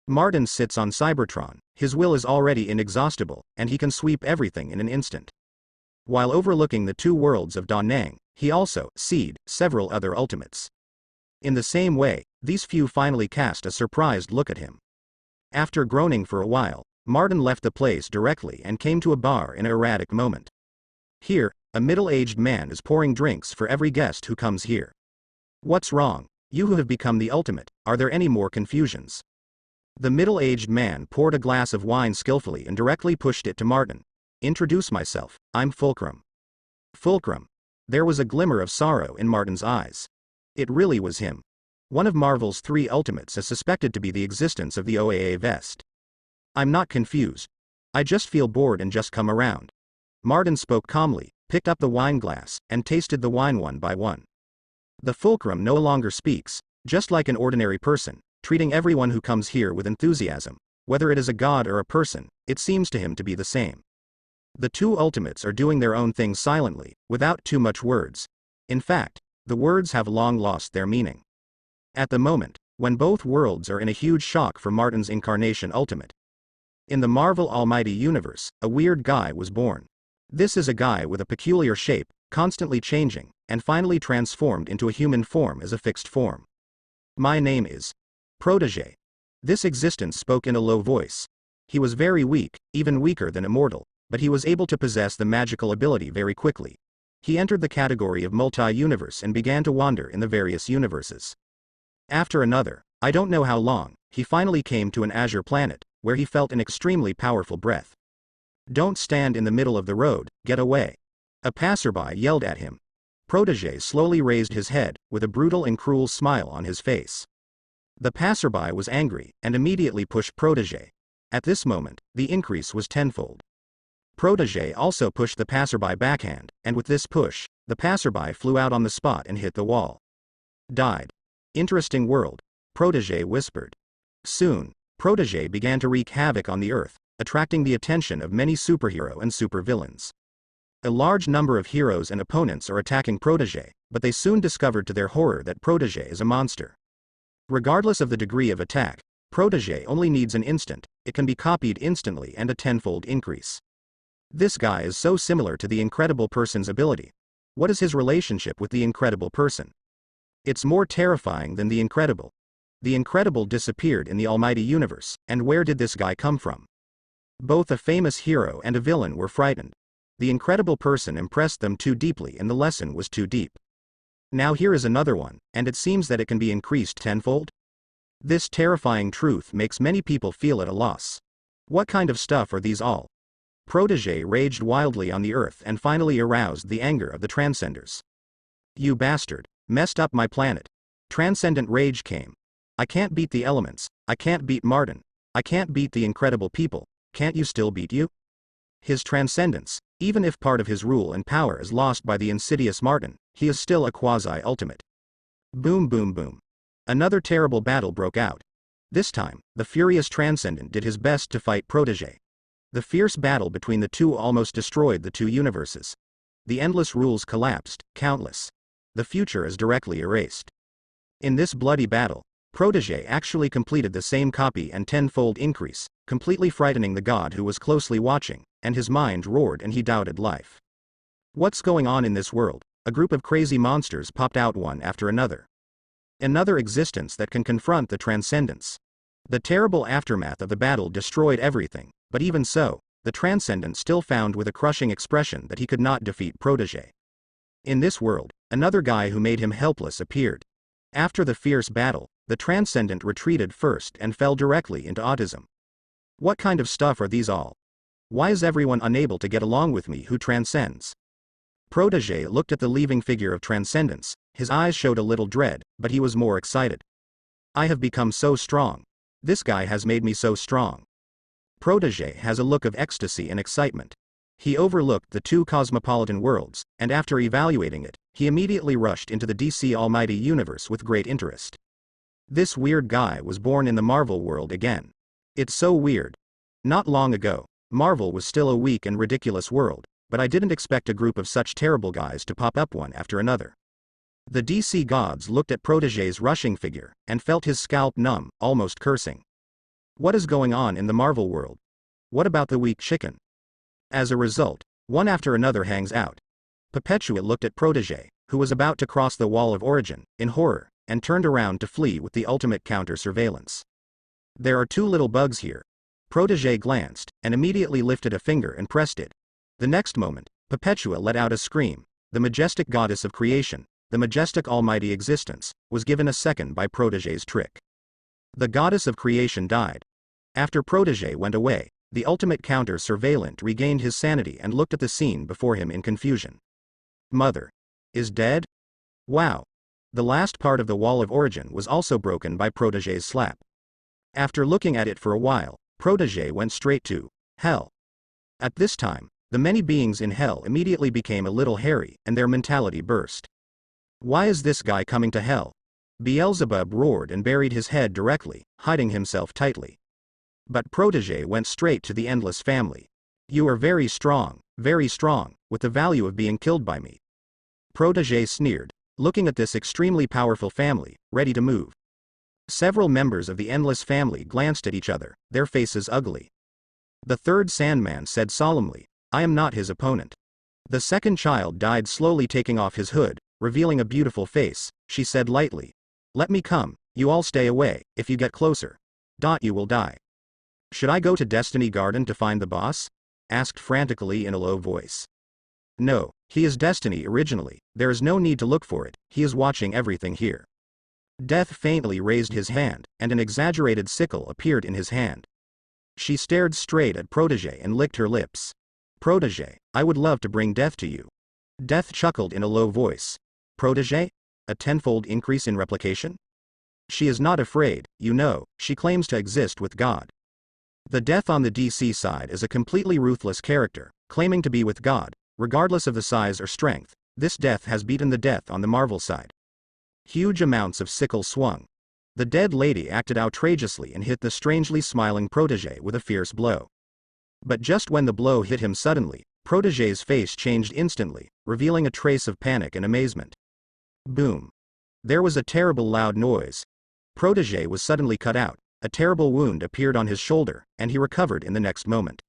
S1: Martin sits on Cybertron, his will is already inexhaustible, and he can sweep everything in an instant. While overlooking the two worlds of Da Nang, he also seed several other ultimates. In the same way, these few finally cast a surprised look at him. After groaning for a while, Martin left the place directly and came to a bar in an erratic moment. Here, a middle-aged man is pouring drinks for every guest who comes here. What's wrong? You who have become the ultimate, are there any more confusions? The middle-aged man poured a glass of wine skillfully and directly pushed it to Martin. Introduce myself, I'm Fulcrum. Fulcrum. There was a glimmer of sorrow in Martin's eyes. It really was him. One of Marvel's three ultimates is suspected to be the existence of the OAA vest. I'm not confused. I just feel bored and just come around. Martin spoke calmly, picked up the wine glass, and tasted the wine one by one. The Fulcrum no longer speaks, just like an ordinary person, treating everyone who comes here with enthusiasm. Whether it is a god or a person, it seems to him to be the same. The two ultimates are doing their own thing silently, without too much words. In fact, The words have long lost their meaning. At the moment, when both worlds are in a huge shock for Martin's incarnation ultimate. In the Marvel Almighty Universe, a weird guy was born. This is a guy with a peculiar shape, constantly changing, and finally transformed into a human form as a fixed form. My name is Protégé. This existence spoke in a low voice. He was very weak, even weaker than immortal, but he was able to possess the magical ability very quickly. He entered the category of multi-universe and began to wander in the various universes. After another, I don't know how long, he finally came to an azure planet, where he felt an extremely powerful breath. Don't stand in the middle of the road, get away. A passerby yelled at him. Protégé slowly raised his head, with a brutal and cruel smile on his face. The passerby was angry, and immediately pushed Protégé. At this moment, the increase was tenfold. Protégé also pushed the passerby backhand, and with this push, the passerby flew out on the spot and hit the wall. Died. Interesting world, Protégé whispered. Soon, Protégé began to wreak havoc on the Earth, attracting the attention of many superhero and supervillains. A large number of heroes and opponents are attacking Protégé, but they soon discovered to their horror that Protégé is a monster. Regardless of the degree of attack, Protégé only needs an instant, it can be copied instantly and a tenfold increase. This guy is so similar to the Incredible Person's ability. What is his relationship with the Incredible Person? It's more terrifying than the Incredible. The Incredible disappeared in the Almighty Universe, and where did this guy come from? Both a famous hero and a villain were frightened. The Incredible Person impressed them too deeply and the lesson was too deep. Now here is another one, and it seems that it can be increased tenfold? This terrifying truth makes many people feel at a loss. What kind of stuff are these all? Protégé raged wildly on the Earth and finally aroused the anger of the Transcenders. You bastard, messed up my planet. Transcendent rage came. I can't beat the elements, I can't beat Martin, I can't beat the incredible people, can't you still beat you? His transcendence, even if part of his rule and power is lost by the insidious Martin, he is still a quasi-ultimate. Boom boom boom. Another terrible battle broke out. This time, the furious Transcendent did his best to fight Protégé. The fierce battle between the two almost destroyed the two universes. The endless rules collapsed, countless. The future is directly erased. In this bloody battle, Protégé actually completed the same copy and tenfold increase, completely frightening the god who was closely watching, and his mind roared and he doubted life. What's going on in this world? A group of crazy monsters popped out one after another. Another existence that can confront the Transcendence. The terrible aftermath of the battle destroyed everything, but even so, the Transcendent still found with a crushing expression that he could not defeat Protégé. In this world, another guy who made him helpless appeared. After the fierce battle, the Transcendent retreated first and fell directly into autism. What kind of stuff are these all? Why is everyone unable to get along with me who transcends? Protégé looked at the leaving figure of Transcendence, his eyes showed a little dread, but he was more excited. I have become so strong. This guy has made me so strong. Protégé has a look of ecstasy and excitement. He overlooked the two cosmopolitan worlds, and after evaluating it, he immediately rushed into the DC Almighty Universe with great interest. This weird guy was born in the Marvel world again. It's so weird. Not long ago, Marvel was still a weak and ridiculous world, but I didn't expect a group of such terrible guys to pop up one after another. The DC gods looked at Protégé's rushing figure, and felt his scalp numb, almost cursing. What is going on in the Marvel world? What about the weak chicken? As a result, one after another hangs out. Perpetua looked at Protégé, who was about to cross the wall of origin, in horror, and turned around to flee with the ultimate counter-surveillance. There are two little bugs here. Protégé glanced, and immediately lifted a finger and pressed it. The next moment, Perpetua let out a scream. The majestic goddess of creation, the majestic almighty existence, was given a second by Protégé's trick. The goddess of creation died. After Protégé went away, the ultimate counter-surveillant regained his sanity and looked at the scene before him in confusion. Mother is dead? Wow. The last part of the wall of origin was also broken by Protégé's slap. After looking at it for a while, Protégé went straight to hell. At this time, the many beings in hell immediately became a little hairy, and their mentality burst. Why is this guy coming to hell? Beelzebub roared and buried his head directly, hiding himself tightly. But Protégé went straight to the endless family. You are very strong, with the value of being killed by me. Protégé sneered. looking at this extremely powerful family, ready to move. Several members of the Endless family glanced at each other, their faces ugly. The third Sandman said solemnly, "I am not his opponent." The second child died slowly, taking off his hood, revealing a beautiful face. She said lightly, "Let me come, you all stay away, if you get closer. You will die." "Should I go to Destiny Garden to find the boss?" asked frantically in a low voice. "No, he is Destiny originally, there is no need to look for it, he is watching everything here." Death faintly raised his hand, and an exaggerated sickle appeared in his hand. She stared straight at Protégé and licked her lips. "Protégé, I would love to bring death to you." Death chuckled in a low voice. "Protégé? A tenfold increase in replication? She is not afraid, you know, she claims to exist with God." The Death on the DC side is a completely ruthless character, claiming to be with God, regardless of the size or strength. This Death has beaten the Death on the Marvel side. Huge amounts of sickle swung. The dead lady acted outrageously and hit the strangely smiling Protégé with a fierce blow. But just when the blow hit him suddenly, Protégé's face changed instantly, revealing a trace of panic and amazement. Boom. There was a terrible loud noise. Protégé was suddenly cut out, a terrible wound appeared on his shoulder, and he recovered in the next moment.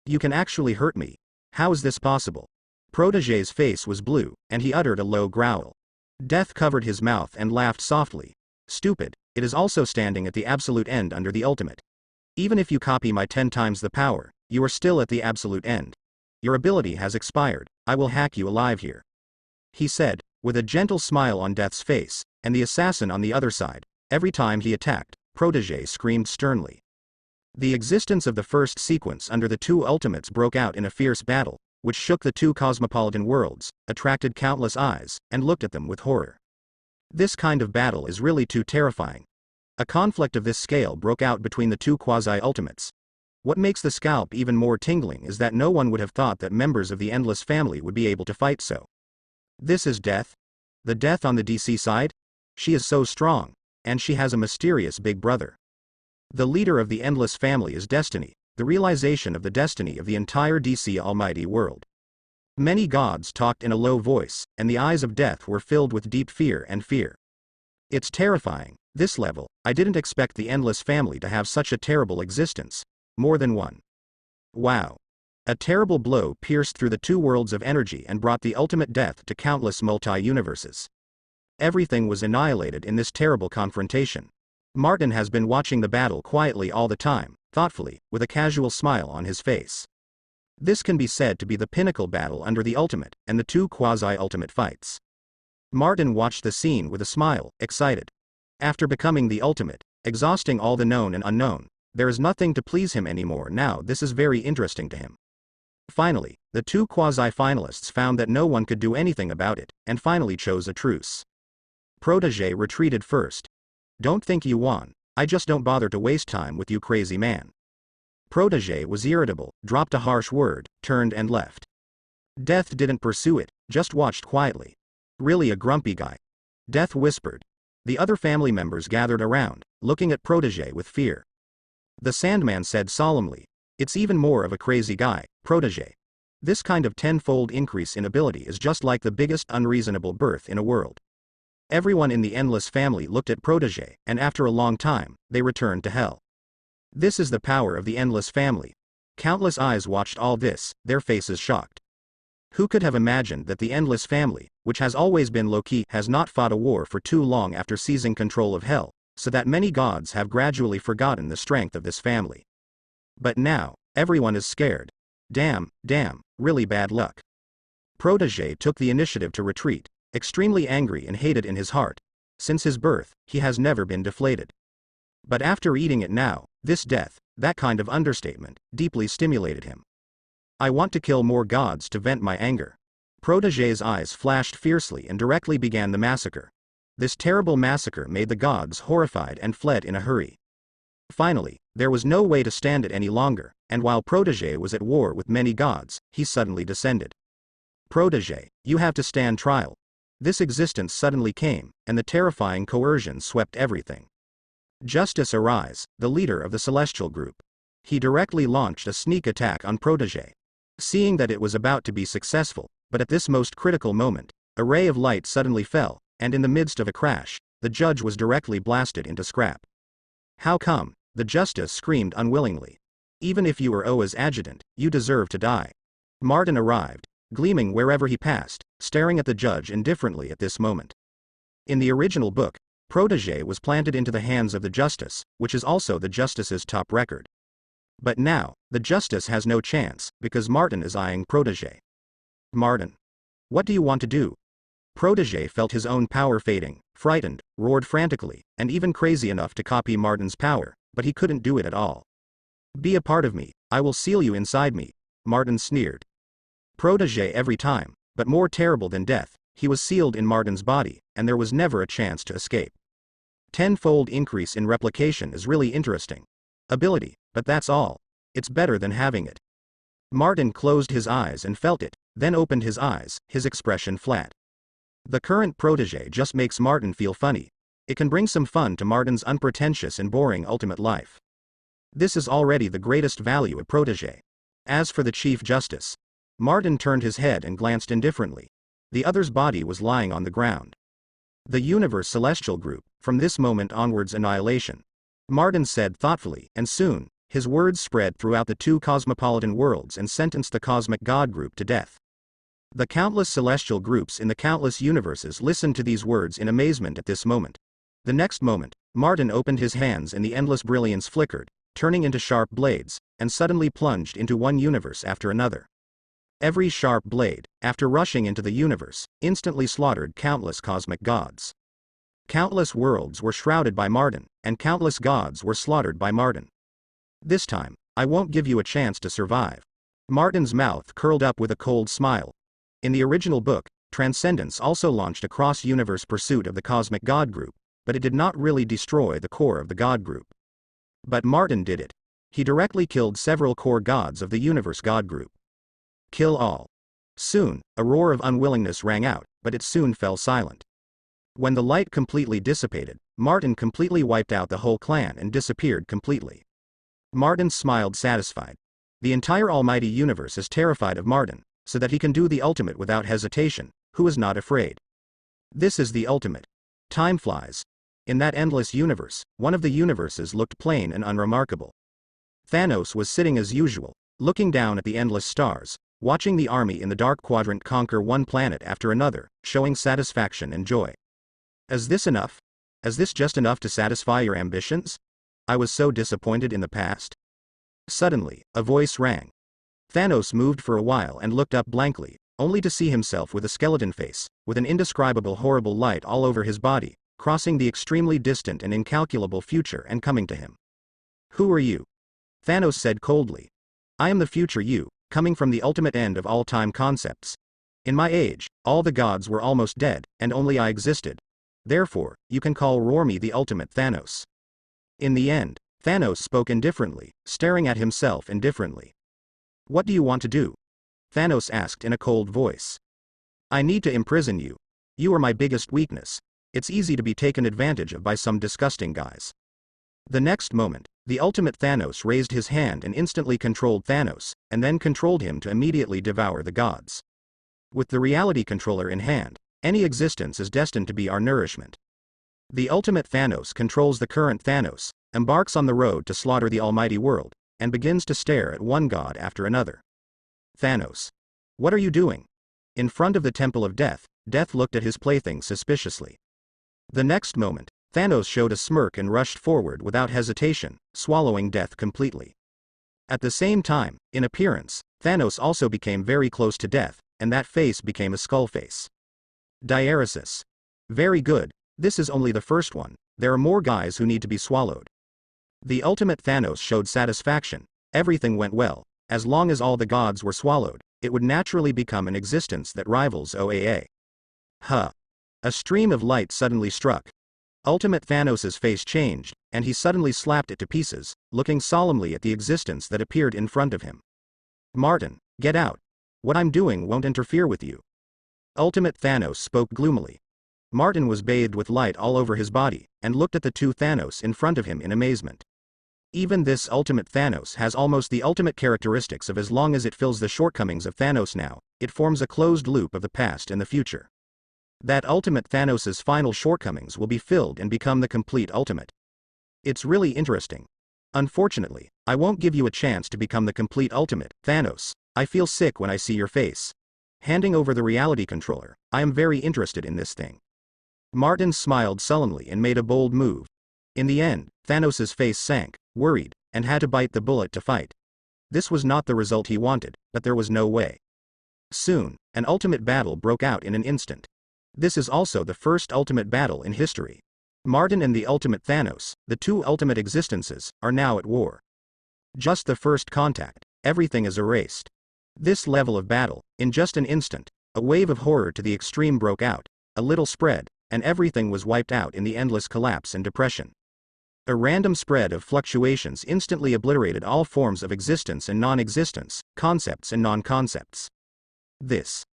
S1: "You can actually hurt me. How is this possible?" Protégé's face was blue, and he uttered a low growl. Death covered his mouth and laughed softly. "Stupid, it is also standing at the absolute end under the ultimate. Even if you copy my 10 times the power, you are still at the absolute end. Your ability has expired, I will hack you alive here," he said, with a gentle smile on Death's face, and the assassin on the other side. Every time he attacked, Protégé screamed sternly. The existence of the first sequence under the two ultimates broke out in a fierce battle, which shook the two cosmopolitan worlds, attracted countless eyes, and looked at them with horror. This kind of battle is really too terrifying. A conflict of this scale broke out between the two quasi-ultimates. What makes the scalp even more tingling is that no one would have thought that members of the Endless family would be able to fight so. This is Death? The Death on the DC side? She is so strong, and she has a mysterious big brother. The leader of the Endless family is Destiny, the realization of the destiny of the entire DC almighty world. Many gods talked in a low voice, and the eyes of Death were filled with deep fear and fear. "It's terrifying, this level. I didn't expect the Endless family to have such a terrible existence. More than one. Wow." A terrible blow pierced through the two worlds of energy and brought the ultimate death to countless multi-universes. Everything was annihilated in this terrible confrontation. Martin has been watching the battle quietly all the time, thoughtfully, with a casual smile on his face. This can be said to be the pinnacle battle under the ultimate, and the two quasi-ultimate fights. Martin watched the scene with a smile, excited. After becoming the ultimate, exhausting all the known and unknown, there is nothing to please him anymore now. This is very interesting to him. Finally, the two quasi-finalists found that no one could do anything about it, and finally chose a truce. Protégé retreated first. "Don't think you won, I just don't bother to waste time with you, crazy man." Protégé was irritable, dropped a harsh word, turned and left. Death didn't pursue it, just watched quietly. "Really a grumpy guy," Death whispered. The other family members gathered around, looking at Protégé with fear. The Sandman said solemnly, "It's even more of a crazy guy, Protégé. This kind of tenfold increase in ability is just like the biggest unreasonable birth in a world." Everyone in the Endless family looked at Protégé, and after a long time, they returned to hell. This is the power of the Endless family. Countless eyes watched all this, their faces shocked. Who could have imagined that the Endless family, which has always been low-key, has not fought a war for too long after seizing control of hell, so that many gods have gradually forgotten the strength of this family. But now, everyone is scared. Damn, really bad luck. Protégé took the initiative to retreat, extremely angry and hated in his heart. Since his birth, he has never been deflated. But after eating it now, this death, that kind of understatement, deeply stimulated him. "I want to kill more gods to vent my anger." Protégé's eyes flashed fiercely and directly began the massacre. This terrible massacre made the gods horrified and fled in a hurry. Finally, there was no way to stand it any longer, and while Protégé was at war with many gods, he suddenly descended. "Protégé, you have to stand trial." This existence suddenly came, and the terrifying coercion swept everything. Justice Arise, the leader of the Celestial Group. He directly launched a sneak attack on Protégé. Seeing that it was about to be successful, but at this most critical moment, A ray of light suddenly fell, and in the midst of a crash, the judge was directly blasted into scrap. How come? The justice screamed unwillingly. Even if you were Oa's adjutant, you deserve to die. Martin arrived, gleaming wherever he passed, staring at the judge indifferently at this moment. In the original book, Protégé was planted into the hands of the justice, which is also the justice's top record. But now, the justice has no chance, because Martin is eyeing Protégé. Martin. What do you want to do? Protégé felt his own power fading, frightened, roared frantically, and even crazy enough to copy Martin's power, but he couldn't do it at all. Be a part of me, I will seal you inside me, Martin sneered. Protégé every time, but more terrible than death, he was sealed in Martin's body, and there was never a chance to escape. Tenfold increase in replication is really interesting. Ability, but that's all. It's better than having it. Martin closed his eyes and felt it, then opened his eyes, his expression flat. The current Protégé just makes Martin feel funny. It can bring some fun to Martin's unpretentious and boring ultimate life. This is already the greatest value of Protégé. As for the Chief Justice, Martin turned his head and glanced indifferently. The other's body was lying on the ground. The Universe Celestial Group, from this moment onwards annihilation, Martin said thoughtfully, and soon, his words spread throughout the two cosmopolitan worlds and sentenced the Cosmic God Group to death. The countless celestial groups in the countless universes listened to these words in amazement at this moment. The next moment, Martin opened his hands and the endless brilliance flickered, turning into sharp blades, and suddenly plunged into one universe after another. Every sharp blade, after rushing into the universe, instantly slaughtered countless cosmic gods. Countless worlds were shrouded by Martin, and countless gods were slaughtered by Martin. This time, I won't give you a chance to survive. Martin's mouth curled up with a cold smile. In the original book, Transcendence also launched a cross-universe pursuit of the Cosmic God Group, but it did not really destroy the core of the God Group. But Martin did it. He directly killed several core gods of the Universe God Group. Kill all. Soon, a roar of unwillingness rang out, but it soon fell silent. When the light completely dissipated, Martin completely wiped out the whole clan and disappeared completely. Martin smiled satisfied. The entire almighty universe is terrified of Martin, so that he can do the ultimate without hesitation, who is not afraid. This is the ultimate. Time flies. In that endless universe, one of the universes looked plain and unremarkable. Thanos was sitting as usual, looking down at the endless stars, watching the army in the Dark Quadrant conquer one planet after another, showing satisfaction and joy. Is this enough? Is this just enough to satisfy your ambitions? I was so disappointed in the past. Suddenly, a voice rang. Thanos moved for a while and looked up blankly, only to see himself with a skeleton face, with an indescribable horrible light all over his body, crossing the extremely distant and incalculable future and coming to him. Who are you? Thanos said coldly. I am the future you, coming from the ultimate end of all time concepts. In my age, all the gods were almost dead, and only I existed. Therefore, you can call me the ultimate Thanos. In the end, Thanos spoke indifferently, staring at himself indifferently. What do you want to do? Thanos asked in a cold voice. I need to imprison you. You are my biggest weakness. It's easy to be taken advantage of by some disgusting guys. The next moment, the ultimate Thanos raised his hand and instantly controlled Thanos, and then controlled him to immediately devour the gods. With the reality controller in hand, any existence is destined to be our nourishment. The ultimate Thanos controls the current Thanos, embarks on the road to slaughter the almighty world, and begins to stare at one god after another. Thanos. What are you doing? In front of the Temple of Death, Death looked at his plaything suspiciously. The next moment, Thanos showed a smirk and rushed forward without hesitation, swallowing Death completely. At the same time, in appearance, Thanos also became very close to Death, and that face became a skull face. Diaresis. Very good, this is only the first one, there are more guys who need to be swallowed. The ultimate Thanos showed satisfaction. Everything went well. As long as all the gods were swallowed, it would naturally become an existence that rivals OAA. Huh. A stream of light suddenly struck. Ultimate Thanos's face changed, and he suddenly slapped it to pieces, looking solemnly at the existence that appeared in front of him. Martin, get out. What I'm doing won't interfere with you. Ultimate Thanos spoke gloomily. Martin was bathed with light all over his body, and looked at the two Thanos in front of him in amazement. Even this ultimate Thanos has almost the ultimate characteristics of as long as it fills the shortcomings of Thanos now, it forms a closed loop of the past and the future. That ultimate Thanos' final shortcomings will be filled and become the complete ultimate. It's really interesting. Unfortunately, I won't give you a chance to become the complete ultimate, Thanos. I feel sick when I see your face. Handing over the reality controller, I am very interested in this thing. Martin smiled sullenly and made a bold move. In the end, Thanos' face sank, worried, and had to bite the bullet to fight. This was not the result he wanted, but there was no way. Soon, an ultimate battle broke out in an instant. This is also the first ultimate battle in history. Martin and the ultimate Thanos, the two ultimate existences, are now at war. Just the first contact, everything is erased. This level of battle, in just an instant, a wave of horror to the extreme broke out, a little spread, and everything was wiped out in the endless collapse and depression. A random spread of fluctuations instantly obliterated all forms of existence and non-existence, concepts and non-concepts. This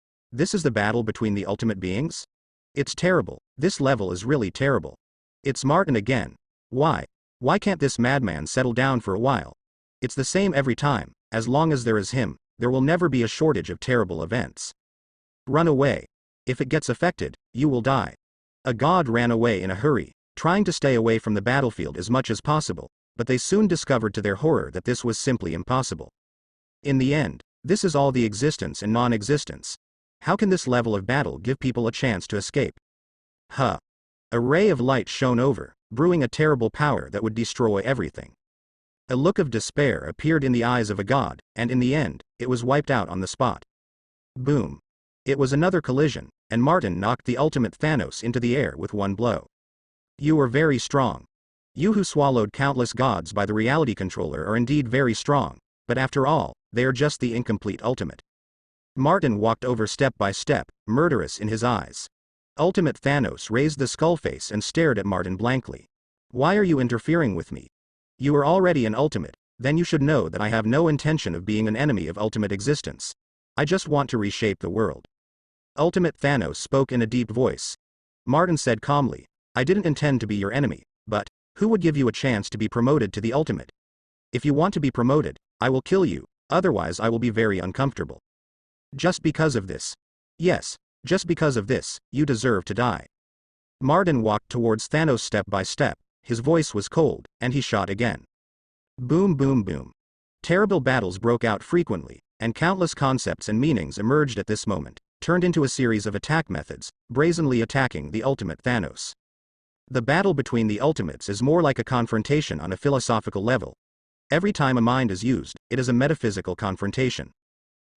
S1: is the battle between the ultimate beings? It's terrible. This level is really terrible. It's Martin again. Why can't this madman settle down for a while? It's the same every time. As long as there is him, there will never be a shortage of terrible events. Run away. If it gets affected, you will die. A god ran away in a hurry, trying to stay away from the battlefield as much as possible, but they soon discovered to their horror that this was simply impossible. In the end, this is all the existence and non-existence. How can this level of battle give people a chance to escape? A ray of light shone over, brewing a terrible power that would destroy everything. A look of despair appeared in the eyes of a god, and in the end, it was wiped out on the spot. Boom. It was another collision, and Martin knocked the ultimate Thanos into the air with one blow. You are very strong. You who swallowed countless gods by the reality controller are indeed very strong, but after all, they are just the incomplete ultimate. Martin walked over step by step, murderous in his eyes. Ultimate Thanos raised the skull face and stared at Martin blankly. Why are you interfering with me? You are already an ultimate, then you should know that I have no intention of being an enemy of ultimate existence. I just want to reshape the world. Ultimate Thanos spoke in a deep voice. Martin said calmly, I didn't intend to be your enemy, but who would give you a chance to be promoted to the ultimate? If you want to be promoted, I will kill you, otherwise I will be very uncomfortable. Just because of this. Yes, just because of this, you deserve to die. Martin walked towards Thanos step by step, his voice was cold, and he shot again. Boom boom boom. Terrible battles broke out frequently, and countless concepts and meanings emerged at this moment, turned into a series of attack methods, brazenly attacking the ultimate Thanos. The battle between the ultimates is more like a confrontation on a philosophical level. Every time a mind is used, it is a metaphysical confrontation.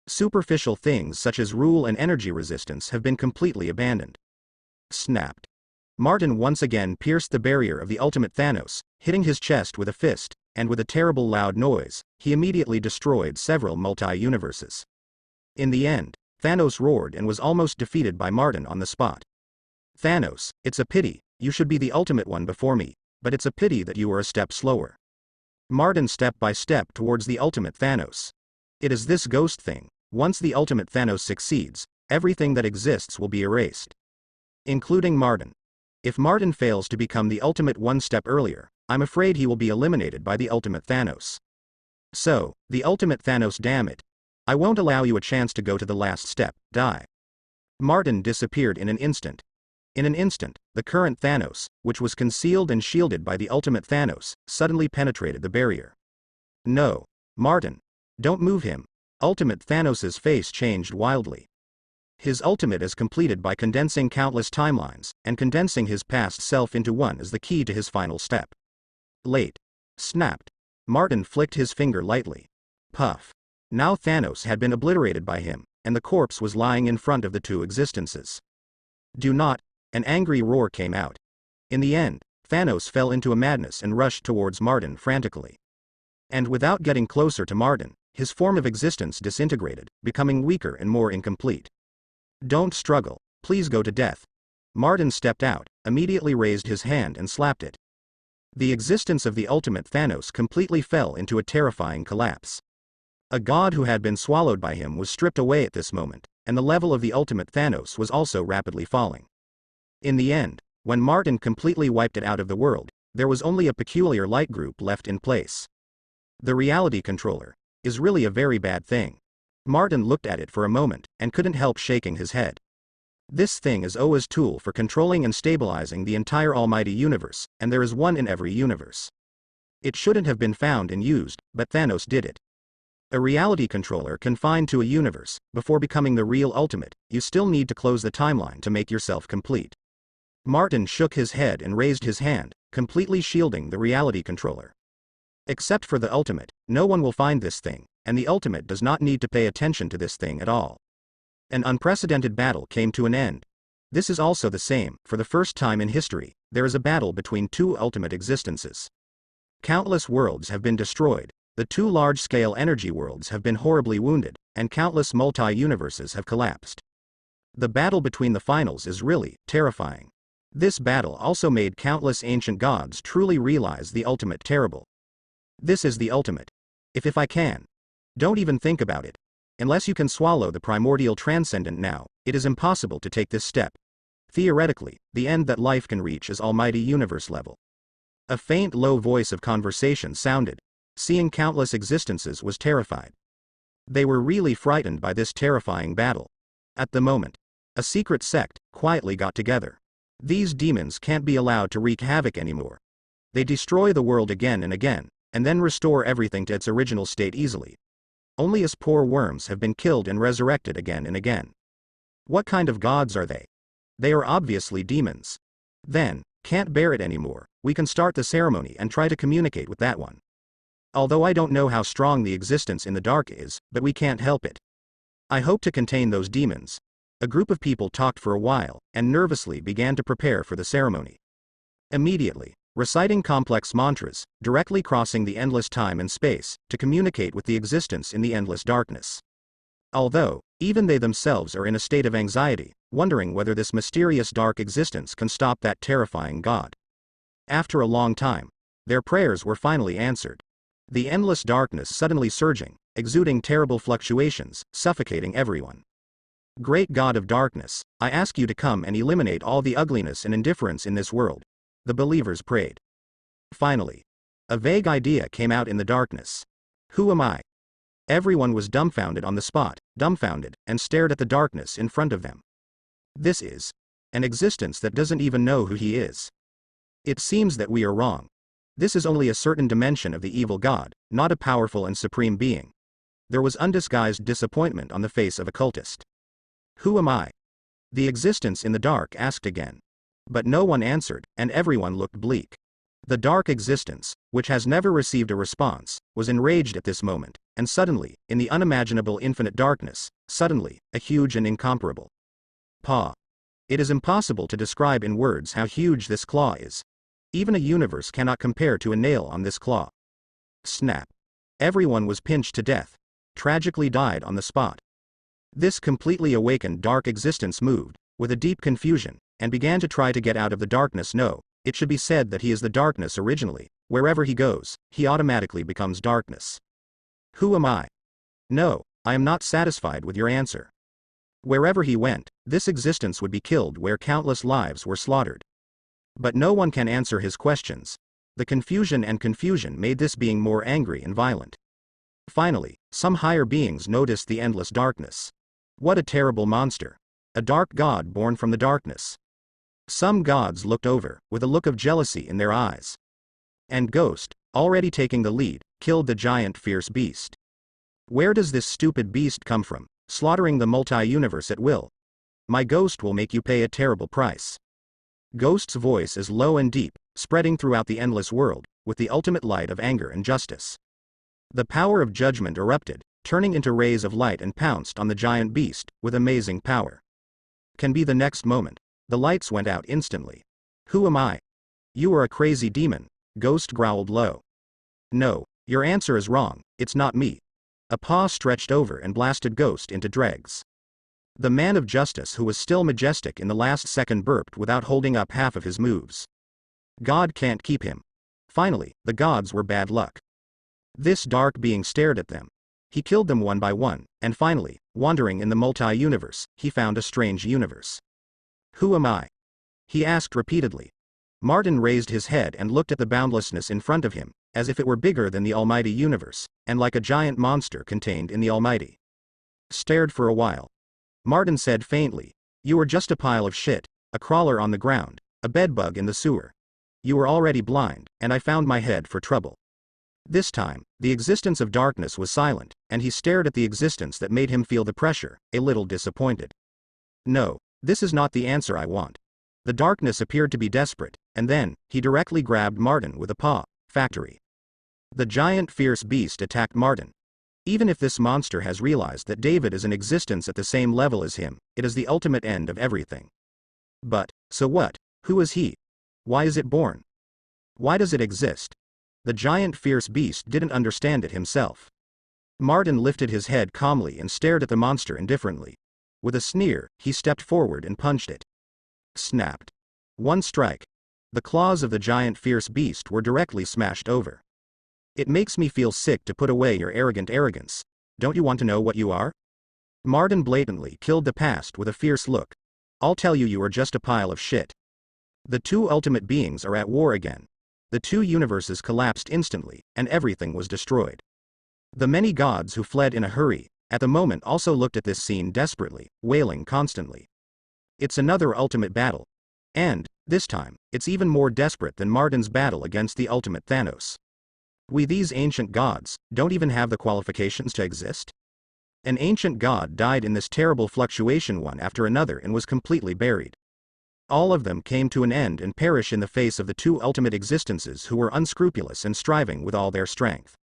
S1: Superficial things such as rule and energy resistance have been completely abandoned. Snapped. Martin once again pierced the barrier of the ultimate Thanos, hitting his chest with a fist, and with a terrible loud noise, he immediately destroyed several multi-universes. In the end, Thanos roared and was almost defeated by Martin on the spot. Thanos, it's a pity, you should be the ultimate one before me, but it's a pity that you are a step slower. Martin step by step towards the ultimate Thanos. It is this ghost thing, once the ultimate Thanos succeeds, everything that exists will be erased. Including Martin. If Martin fails to become the ultimate one step earlier, I'm afraid he will be eliminated by the ultimate Thanos. So, the ultimate Thanos, damn it. I won't allow you a chance to go to the last step, die. Martin disappeared in an instant. In an instant, the current Thanos, which was concealed and shielded by the ultimate Thanos, suddenly penetrated the barrier. No. Martin. Don't move him. Ultimate Thanos' face changed wildly. His ultimate is completed by condensing countless timelines, and condensing his past self into one is the key to his final step. Late. Snapped. Martin flicked his finger lightly. Puff. Now Thanos had been obliterated by him, and the corpse was lying in front of the two existences. Do not. An angry roar came out. In the end, Thanos fell into a madness and rushed towards Martin frantically. And without getting closer to Martin, his form of existence disintegrated, becoming weaker and more incomplete. Don't struggle, please go to death. Martin stepped out, immediately raised his hand and slapped it. The existence of the ultimate Thanos completely fell into a terrifying collapse. A god who had been swallowed by him was stripped away at this moment, and the level of the ultimate Thanos was also rapidly falling. In the end, when Martin completely wiped it out of the world, there was only a peculiar light group left in place. The reality controller is really a very bad thing. Martin looked at it for a moment, and couldn't help shaking his head. This thing is Oa's tool for controlling and stabilizing the entire almighty universe, and there is one in every universe. It shouldn't have been found and used, but Thanos did it. A reality controller confined to a universe, before becoming the real ultimate, you still need to close the timeline to make yourself complete. Martin shook his head and raised his hand, completely shielding the reality controller. Except for the ultimate, no one will find this thing, and the ultimate does not need to pay attention to this thing at all. An unprecedented battle came to an end. This is also the same, for the first time in history, there is a battle between two ultimate existences. Countless worlds have been destroyed, the two large-scale energy worlds have been horribly wounded, and countless multi-universes have collapsed. The battle between the finals is really terrifying. This battle also made countless ancient gods truly realize the ultimate terrible. This is the ultimate. If I can. Don't even think about it. Unless you can swallow the primordial transcendent now, it is impossible to take this step. Theoretically, the end that life can reach is almighty universe level. A faint low voice of conversation sounded. Seeing countless existences was terrified. They were really frightened by this terrifying battle. At the moment, a secret sect quietly got together. These demons can't be allowed to wreak havoc anymore. They destroy the world again and again, and then restore everything to its original state easily. Only us poor worms have been killed and resurrected again and again. What kind of gods are they? They are obviously demons. Then, can't bear it anymore, we can start the ceremony and try to communicate with that one. Although I don't know how strong the existence in the dark is, but we can't help it. I hope to contain those demons. A group of people talked for a while, and nervously began to prepare for the ceremony. Immediately, reciting complex mantras, directly crossing the endless time and space, to communicate with the existence in the endless darkness. Although, even they themselves are in a state of anxiety, wondering whether this mysterious dark existence can stop that terrifying god. After a long time, their prayers were finally answered. The endless darkness suddenly surging, exuding terrible fluctuations, suffocating everyone. Great God of darkness, I ask you to come and eliminate all the ugliness and indifference in this world. The believers prayed. Finally, a vague idea came out in the darkness. Who am I? Everyone was dumbfounded on the spot, dumbfounded, and stared at the darkness in front of them. This is an existence that doesn't even know who he is. It seems that we are wrong. This is only a certain dimension of the evil god, not a powerful and supreme being. There was undisguised disappointment on the face of a cultist. Who am I? The existence in the dark asked again. But no one answered, and everyone looked bleak. The dark existence, which has never received a response, was enraged at this moment, and suddenly, in the unimaginable infinite darkness, suddenly, a huge and incomparable paw. It is impossible to describe in words how huge this claw is. Even a universe cannot compare to a nail on this claw. Snap. Everyone was pinched to death, tragically died on the spot. This completely awakened dark existence moved, with a deep confusion, and began to try to get out of the darkness. No, it should be said that he is the darkness originally. Wherever he goes, he automatically becomes darkness. Who am I? No, I am not satisfied with your answer. Wherever he went, this existence would be killed where countless lives were slaughtered. But no one can answer his questions. The confusion made this being more angry and violent. Finally, some higher beings noticed the endless darkness. What a terrible monster. A dark god born from the darkness. Some gods looked over, with a look of jealousy in their eyes. And Ghost, already taking the lead, killed the giant fierce beast. Where does this stupid beast come from, slaughtering the multi-universe at will? My Ghost will make you pay a terrible price. Ghost's voice is low and deep, spreading throughout the endless world, with the ultimate light of anger and justice. The power of judgment erupted, turning into rays of light and pounced on the giant beast, with amazing power. Can be the next moment. The lights went out instantly. Who am I? You are a crazy demon, Ghost growled low. No, your answer is wrong, it's not me. A paw stretched over and blasted Ghost into dregs. The man of justice, who was still majestic in the last second, burped without holding up half of his moves. God can't keep him. Finally, the gods were bad luck. This dark being stared at them. He killed them one by one, and finally, wandering in the multi-universe, he found a strange universe. Who am I? He asked repeatedly. Martin raised his head and looked at the boundlessness in front of him, as if it were bigger than the almighty universe, and like a giant monster contained in the almighty. Stared for a while. Martin said faintly, You were just a pile of shit, a crawler on the ground, a bedbug in the sewer. You were already blind, and I found my head for trouble. This time, the existence of darkness was silent, and he stared at the existence that made him feel the pressure, a little disappointed. No, this is not the answer I want. The darkness appeared to be desperate, and then, he directly grabbed Martin with a paw. Factory. The giant fierce beast attacked Martin. Even if this monster has realized that David is an existence at the same level as him, it is the ultimate end of everything. But, so what? Who is he? Why is it born? Why does it exist? The giant fierce beast didn't understand it himself. Martin lifted his head calmly and stared at the monster indifferently. With a sneer, he stepped forward and punched it. Snapped. One strike. The claws of the giant fierce beast were directly smashed over. It makes me feel sick to put away your arrogant arrogance. Don't you want to know what you are? Martin blatantly killed the past with a fierce look. I'll tell you, you are just a pile of shit. The two ultimate beings are at war again. The two universes collapsed instantly, and everything was destroyed. The many gods who fled in a hurry, at the moment also looked at this scene desperately, wailing constantly. It's another ultimate battle. And, this time, it's even more desperate than Martin's battle against the ultimate Thanos. We, these ancient gods, don't even have the qualifications to exist? An ancient god died in this terrible fluctuation one after another and was completely buried. All of them came to an end and perish in the face of the two ultimate existences who were unscrupulous and striving with all their strength.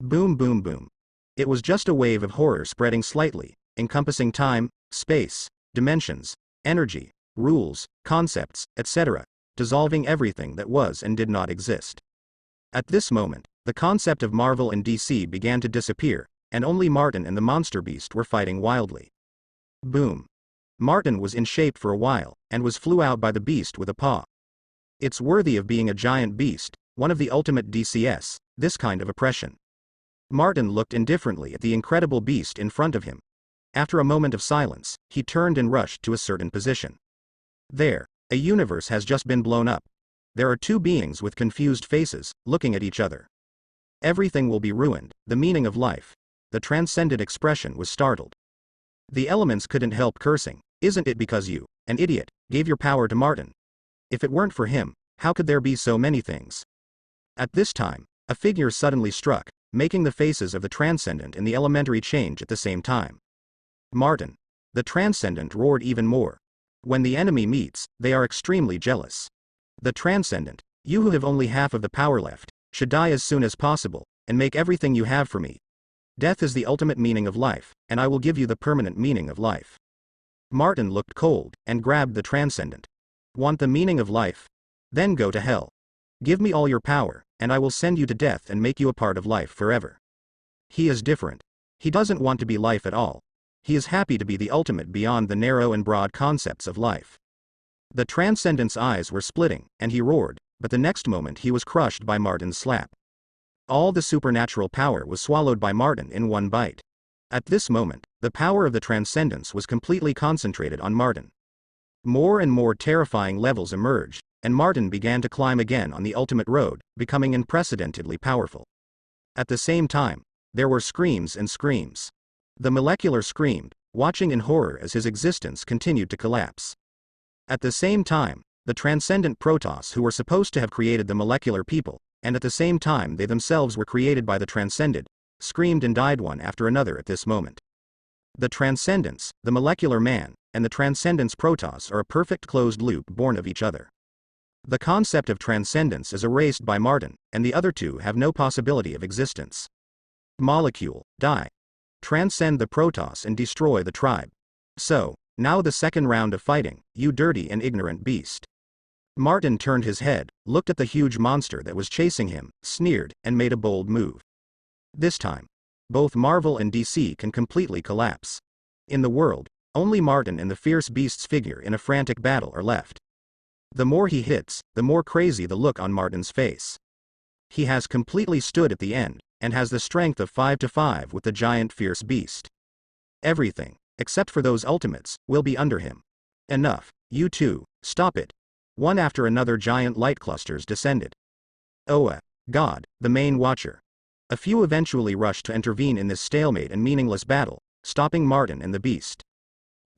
S1: Boom boom boom. It was just a wave of horror spreading slightly, encompassing time, space, dimensions, energy, rules, concepts, etc., dissolving everything that was and did not exist. At this moment, the concept of Marvel and DC began to disappear, and only Martin and the monster beast were fighting wildly. Boom. Martin was in shape for a while, and was flew out by the beast with a paw. It's worthy of being a giant beast, one of the ultimate DCS, this kind of oppression. Martin looked indifferently at the incredible beast in front of him. After a moment of silence, he turned and rushed to a certain position. There, a universe has just been blown up. There are two beings with confused faces, looking at each other. Everything will be ruined, the meaning of life. The transcendent expression was startled. The elements couldn't help cursing. Isn't it because you, an idiot, gave your power to Martin? If it weren't for him, how could there be so many things? At this time, a figure suddenly struck, making the faces of the transcendent and the elementary change at the same time. Martin. The transcendent roared even more. When the enemy meets, they are extremely jealous. The transcendent, you who have only half of the power left, should die as soon as possible, and make everything you have for me. Death is the ultimate meaning of life, and I will give you the permanent meaning of life. Martin looked cold, and grabbed the transcendent. Want the meaning of life? Then go to hell. Give me all your power, and I will send you to death and make you a part of life forever. He is different. He doesn't want to be life at all. He is happy to be the ultimate beyond the narrow and broad concepts of life. The transcendent's eyes were splitting, and he roared, but the next moment he was crushed by Martin's slap. All the supernatural power was swallowed by Martin in one bite. At this moment, the power of the transcendence was completely concentrated on Martin. More and more terrifying levels emerged, and Martin began to climb again on the ultimate road, becoming unprecedentedly powerful. At the same time, there were screams and screams. The molecular screamed, watching in horror as his existence continued to collapse. At the same time, the transcendent Protoss who were supposed to have created the molecular people, and at the same time they themselves were created by the transcended, screamed and died one after another at this moment. The transcendence, the molecular man, and the transcendence Protoss are a perfect closed loop born of each other. The concept of transcendence is erased by Martin, and the other two have no possibility of existence. Molecule, die. Transcend the Protoss and destroy the tribe. So, now the second round of fighting, you dirty and ignorant beast. Martin turned his head, looked at the huge monster that was chasing him, sneered, and made a bold move. This time, both Marvel and DC can completely collapse. In the world, only Martin and the fierce beast's figure in a frantic battle are left. The more he hits, the more crazy the look on Martin's face. He has completely stood at the end, and has the strength of 5-5 with the giant fierce beast. Everything, except for those ultimates, will be under him. Enough, you two, stop it. One after another giant light clusters descended. God, the main watcher. A few eventually rushed to intervene in this stalemate and meaningless battle, stopping Martin and the beast.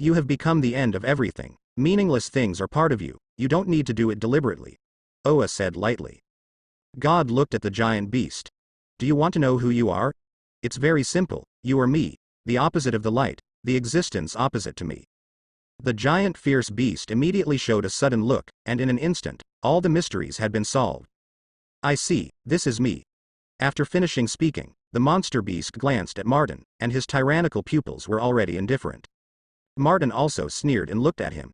S1: You have become the end of everything. Meaningless things are part of you, you don't need to do it deliberately. Oa said lightly. God looked at the giant beast. Do you want to know who you are? It's very simple, you are me, the opposite of the light, the existence opposite to me. The giant fierce beast immediately showed a sudden look, and in an instant, all the mysteries had been solved. I see, this is me. After finishing speaking, the monster beast glanced at Martin, and his tyrannical pupils were already indifferent. Martin also sneered and looked at him.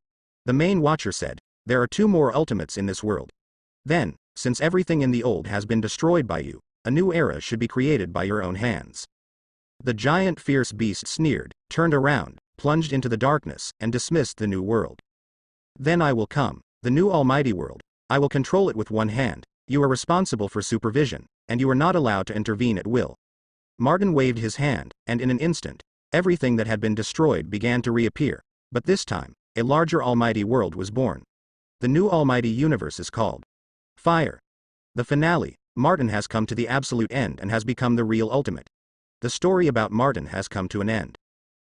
S1: The main watcher said, there are 2 more ultimates in this world. Then, since everything in the old has been destroyed by you, a new era should be created by your own hands. The giant fierce beast sneered, turned around, plunged into the darkness, and dismissed the new world. Then I will come, the new almighty world, I will control it with one hand, you are responsible for supervision, and you are not allowed to intervene at will. Martin waved his hand, and in an instant, everything that had been destroyed began to reappear, but this time, a larger almighty world was born. The new almighty universe is called Fire. The finale, Martin has come to the absolute end and has become the real ultimate. The story about Martin has come to an end.